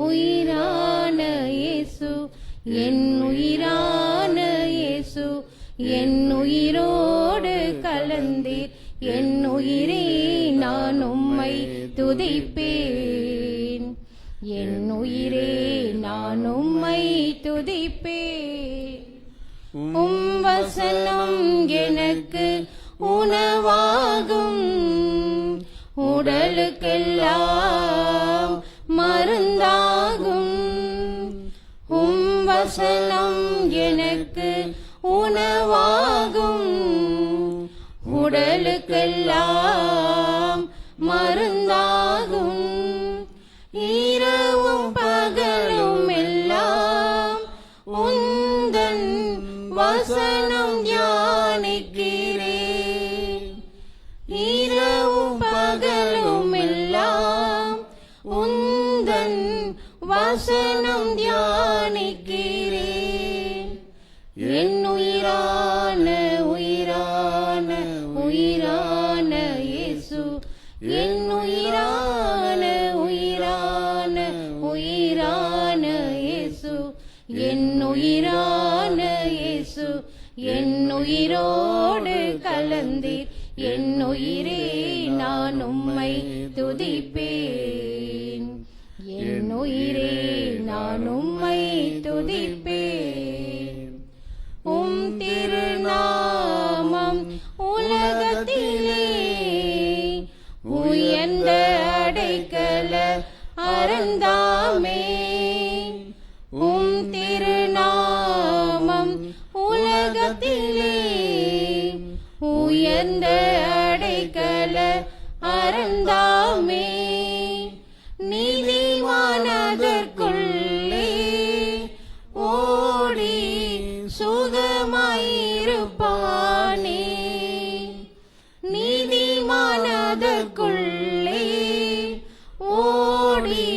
உயிரான இயேசு, என் உயிரான இயேசு, என் உயிரோடு கலந்தீர், என் உயிரே நான் உம்மை துதிப்பேன், என் உயிரே நான் உம்மை துதிப்பேன். உம் வசனம் எனக்கு உணவாகும், உடலுக்கெல்லாம் மருந்தாகும். உம் வசனம் எனக்கு உணவாகும், உடலுக்கெல்லாம் மருந்தாகும். இரவும் பகலும் எல்லாம் உந்தன் வசனம் தியானிக்கிறேன், இரவும் பகலும் எல்லாம் உந்தன் வசனம் தியானிக்கிறேன். என் உயிரான உயிரான உயிரான இயேசு, என் உயிரான உயிரான உயிரான இயேசு, என் உயிரான இயேசு, என் உயிரோடு கலந்தீர், என் உயிரே நான் உம்மை துதிப்பேன், என் உயிரே நான் உம்மை துதிப்பேன். உம் திருநாமம் உலக அறந்தாமே. உம் திருநாமம் உலகத்திலே உயர்ந்த அடைக்கல அறந்தாமே. நீதிமானதற்குள்ளே ஓடி சுகமாயிருப்பானே. நீதிமானதற்குள்ளே ஓடி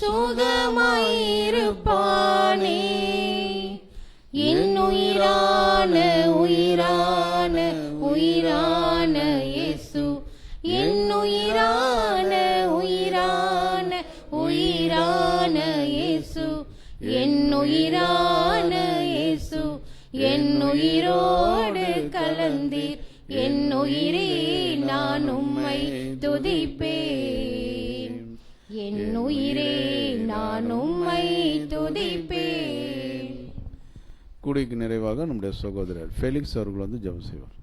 சுகமாயிருப்பானே. என் உயிரான உயிரான உயிரான இயேசு, என் உயிரான உயிரான உயிரான இயேசு, என் உயிரான இயேசு, என் உயிரோடு கலந்தீர். என் உயிரே நான் உம்மை துதிப்பேன். என் உயிரே நான் உம்மை துதிப்பேன். கூடிக்கு நிறைவாக நம்முடைய சகோதரர் ஃபெலிக்ஸ் அவர்கள் வந்து ஜெபம் செய்வார்.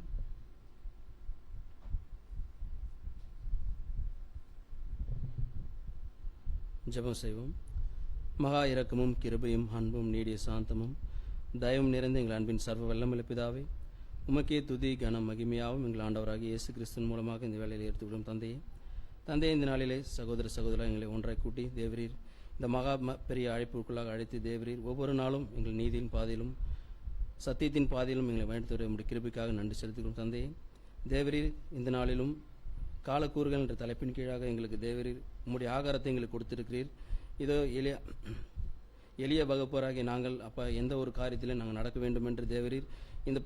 ஜெபம் செய்வோம். மகா இரக்கமும் கிருபையும் அன்பும் நீடிய சாந்தமும் தயவும் நிறைந்த எங்கள் அன்பின் சர்வ வல்லமையுள்ள பிதாவே, உமக்கே துதி கனம் மகிமையாகவும் எங்கள் ஆண்டவராகிய இயேசு கிறிஸ்துவின் மூலமாக இந்த வேலையில் எடுத்துவிடும் தந்தையே. இந்த நாளிலே சகோதர சகோதரர் எங்களை ஒன்றாய் கூட்டி தேவரீர் இந்த மகா பெரிய அழைப்புக்குள்ளாக அழைத்து தேவரீர் ஒவ்வொரு நாளும் எங்கள் நீதியின் பாதையிலும் சத்தியத்தின் பாதையிலும் எங்களை வழிநடத்தி உம்முடைய கிருபைக்காக நன்றி செலுத்துகிறோம் தந்தையே. தேவரீர் இந்த நாளிலும் காலக்கூறுகள் என்ற தலைப்பின் கீழாக எங்களுக்கு தேவரீர் உம்முடைய ஆகாரத்தை எங்களுக்கு கொடுத்திருக்கிறீர். இதோ எளிய வகுப்போராகிய நாங்கள் அப்பா எந்த ஒரு காரியத்திலும் நாங்கள் நடக்க வேண்டும் என்று தேவரீர் இந்த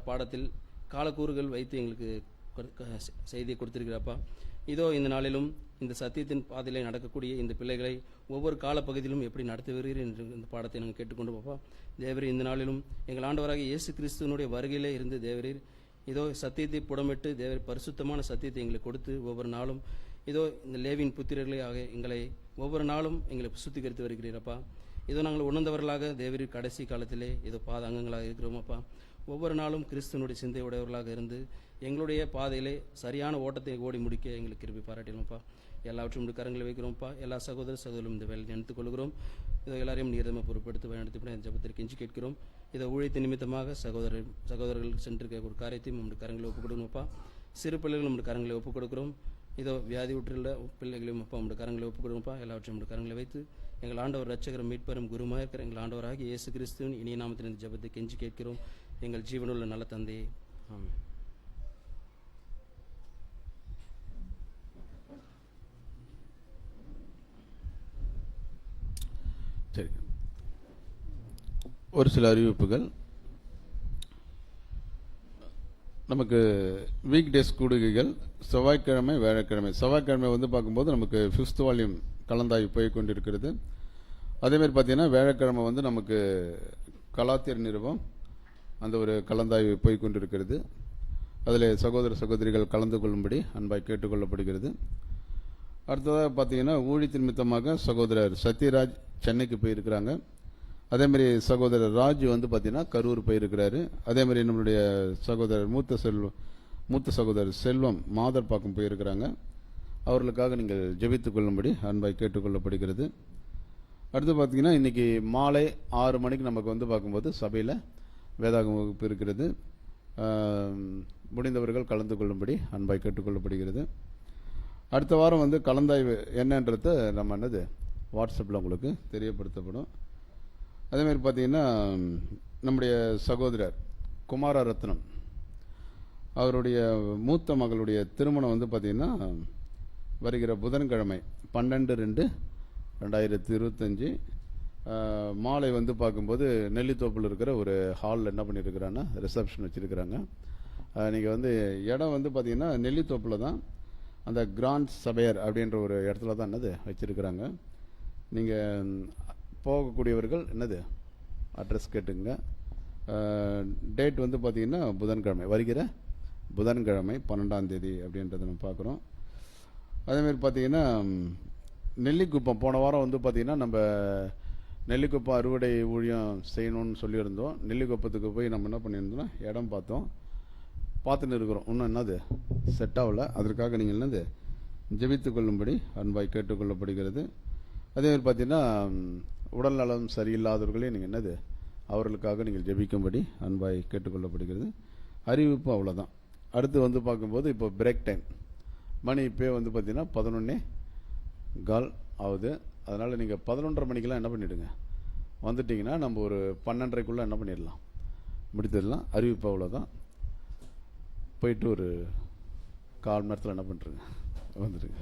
பாடத்தில் காலக்கூறுகள் வைத்து எங்களுக்கு செய்தியை கொடுத்திருக்கிறப்பா. இதோ இந்த நாளிலும் இந்த சத்தியத்தின் பாதையிலே நடக்கக்கூடிய இந்த பிள்ளைகளை ஒவ்வொரு காலப்பகுதியிலும் எப்படி நடத்துவீர்கள் என்று இந்த பாடத்தை நாங்கள் கேட்டுக்கொண்டு போப்பா. தேவரீர் இந்த நாளிலும் எங்கள் ஆண்டவராகிய இயேசு கிறிஸ்துவனுடைய வருகையிலே இருந்து தேவரீர் இதோ சத்தியத்தை புடமிட்டு தேவர் பரிசுத்தமான சத்தியத்தை எங்களுக்கு கொடுத்து ஒவ்வொரு நாளும் இதோ இந்த லேவின் புத்திரர்களே ஆக எங்களை ஒவ்வொரு நாளும் எங்களை சுத்திகரித்து வருகிறீரப்பா. இதோ நாங்கள் உணர்ந்தவர்களாக தேவரீர் கடைசி காலத்திலே இதோ பாதாங்கங்களாக இருக்கிறோமப்பா. ஒவ்வொரு நாளும் கிறிஸ்துவனுடைய சிந்தை உடையவர்களாக இருந்து எங்களுடைய பாதையிலே சரியான ஓட்டத்தை ஓடி முடிக்க எங்களுக்கு கிருபை பாராட்டினோம்ப்பா. எல்லாவற்றும் கரங்களை வைக்கிறோம்ப்பா. எல்லா சகோதரர்களும் இந்த வேலையை நினைத்துக் கொள்கிறோம். இதோ எல்லாரையும் நீரதமாக பொறுப்படுத்தி வழிநடத்தி ஜபத்திற்கு கெஞ்சி கேட்கிறோம். இதை ஊழியத்தை நிமித்தமாக சகோதரர்கள் சென்றிருக்க ஒரு காரியத்தையும் நம்முடைய கரங்களை ஒப்புக் கொடுக்கணும்ப்பா. சிறு பிள்ளைகள் நம்முடைய கரங்களை ஒப்புக் கொடுக்கிறோம். இதோ வியாதி உற்றுள்ள பிள்ளைகளையும் அப்பா நம்முடைய கரங்களை ஒப்புக் கொடுப்பா. எல்லாவற்றையும் நம்முடைய கரங்களை வைத்து எங்கள் ஆண்டவர் ரட்சகரும் மீட்பரும் குருமாக இருக்கிற எங்கள் ஆண்டவராகிய இயேசு கிறிஸ்துவின் இனிய நாமத்தில் இந்த ஜபத்தை கெஞ்சி கேட்கிறோம் எங்கள் ஜீவனுள்ள நல்ல தந்தையே, ஆமென். சரி, ஒரு சில அறிவிப்புகள். நமக்கு வீக் டேஸ் கூடுகைகள் செவ்வாய்க்கிழமை வியாழக்கிழமை. செவ்வாய்க்கிழமை வந்து பார்க்கும்போது நமக்கு 5th வால்யூம் கலந்தாய்வு போய் கொண்டிருக்கிறது. அதேமாதிரி பார்த்தீங்கன்னா வியாழக்கிழமை வந்து நமக்கு கலாத்தியர் நிறுவம் அந்த ஒரு கலந்தாய்வு போய் கொண்டிருக்கிறது. அதில் சகோதர சகோதரிகள் கலந்து கொள்ளும்படி அன்பாய் கேட்டுக்கொள்ளப்படுகிறது. அடுத்ததாக பார்த்தீங்கன்னா ஊழியத்தின் நிமித்தமாக சகோதரர் சத்யராஜ் சென்னைக்கு போயிருக்கிறாங்க. அதேமாதிரி சகோதரர் ராஜ் வந்து பார்த்தீங்கன்னா கரூர் போயிருக்கிறாரு. அதேமாதிரி நம்மளுடைய சகோதரர் மூத்த சகோதரர் செல்வம் மாதர்பாக்கம் போயிருக்கிறாங்க. அவர்களுக்காக நீங்கள் ஜெபித்துக் கொள்ளும்படி அன்பாய் கேட்டுக்கொள்ளப்படுகிறது. அடுத்து பார்த்தீங்கன்னா இன்றைக்கி மாலை 6 மணிக்கு நமக்கு வந்து பார்க்கும்போது சபையில் வேதாகம வகுப்பு இருக்கிறது. முடிந்தவர்கள் கலந்து கொள்ளும்படி அன்பாய் கேட்டுக்கொள்ளப்படுகிறது. அடுத்த வாரம் வந்து கலந்தாய்வு என்னன்றத நம்ம என்னது வாட்ஸ்அப்பில் உங்களுக்கு தெரியப்படுத்தப்படும். அதேமாதிரி பார்த்தீங்கன்னா நம்முடைய சகோதரர் குமாரரத்னம் அவருடைய மூத்த மகளுடைய திருமணம் வந்து பார்த்திங்கன்னா வருகிற புதன்கிழமை 12/2/2025 மாலை வந்து பார்க்கும்போது நெல்லித்தோப்பில் இருக்கிற ஒரு ஹாலில் என்ன பண்ணியிருக்கிறாங்கன்னா ரிசப்ஷன் வச்சுருக்கிறாங்க. நீங்கள் வந்து இடம் வந்து பார்த்திங்கன்னா நெல்லித்தோப்பில் தான் அந்த கிராண்ட் சபையர் அப்படின்ற ஒரு இடத்துல தான் என்னது வச்சுருக்கிறாங்க. நீங்கள் போகக்கூடியவர்கள் என்னது அட்ரஸ் கேட்டுங்க. டேட் வந்து பார்த்திங்கன்னா புதன்கிழமை, வருகிற புதன்கிழமை 12ஆம் தேதி அப்படின்றத நம்ம பார்க்குறோம். அதேமாதிரி பார்த்திங்கன்னா நெல்லிக்குப்பம் போன வாரம் வந்து பார்த்திங்கன்னா நம்ம நெல்லிக்குப்பம் அறுவடை ஊழியம் செய்யணும்னு சொல்லியிருந்தோம். நெல்லிக்குப்பத்துக்கு போய் நம்ம என்ன பண்ணியிருந்தோம்னா இடம் பார்த்துன்னு இருக்கிறோம். இன்னும் என்னது செட் ஆகலை. அதற்காக நீங்கள் என்னது ஜெபித்துக் கொள்ளும்படி அன்பாய் கேட்டுக்கொள்ளப்படுகிறது. அதே மாதிரி பார்த்தீங்கன்னா உடல் நலம் சரியில்லாதவர்களே நீங்கள் என்னது அவர்களுக்காக நீங்கள் ஜெபிக்கும்படி அன்பாய் கேட்டுக்கொள்ளப்படுகிறது. அறிவிப்பு அவ்வளோதான். அடுத்து வந்து பார்க்கும்போது இப்போ பிரேக் டைம் மணி இப்போ வந்து பார்த்தீங்கன்னா 11:15 ஆகுது. அதனால் நீங்கள் 11:30 மணிக்கெல்லாம் என்ன பண்ணிவிடுங்க, வந்துட்டிங்கன்னா நம்ம ஒரு 12:30க்குள்ளே என்ன பண்ணிடலாம், முடித்திடலாம். அறிவிப்பு அவ்வளோதான். போயிட்டு ஒரு 1/4 மணி நேரத்தில் என்ன பண்ணுறங்க வந்துடுங்க.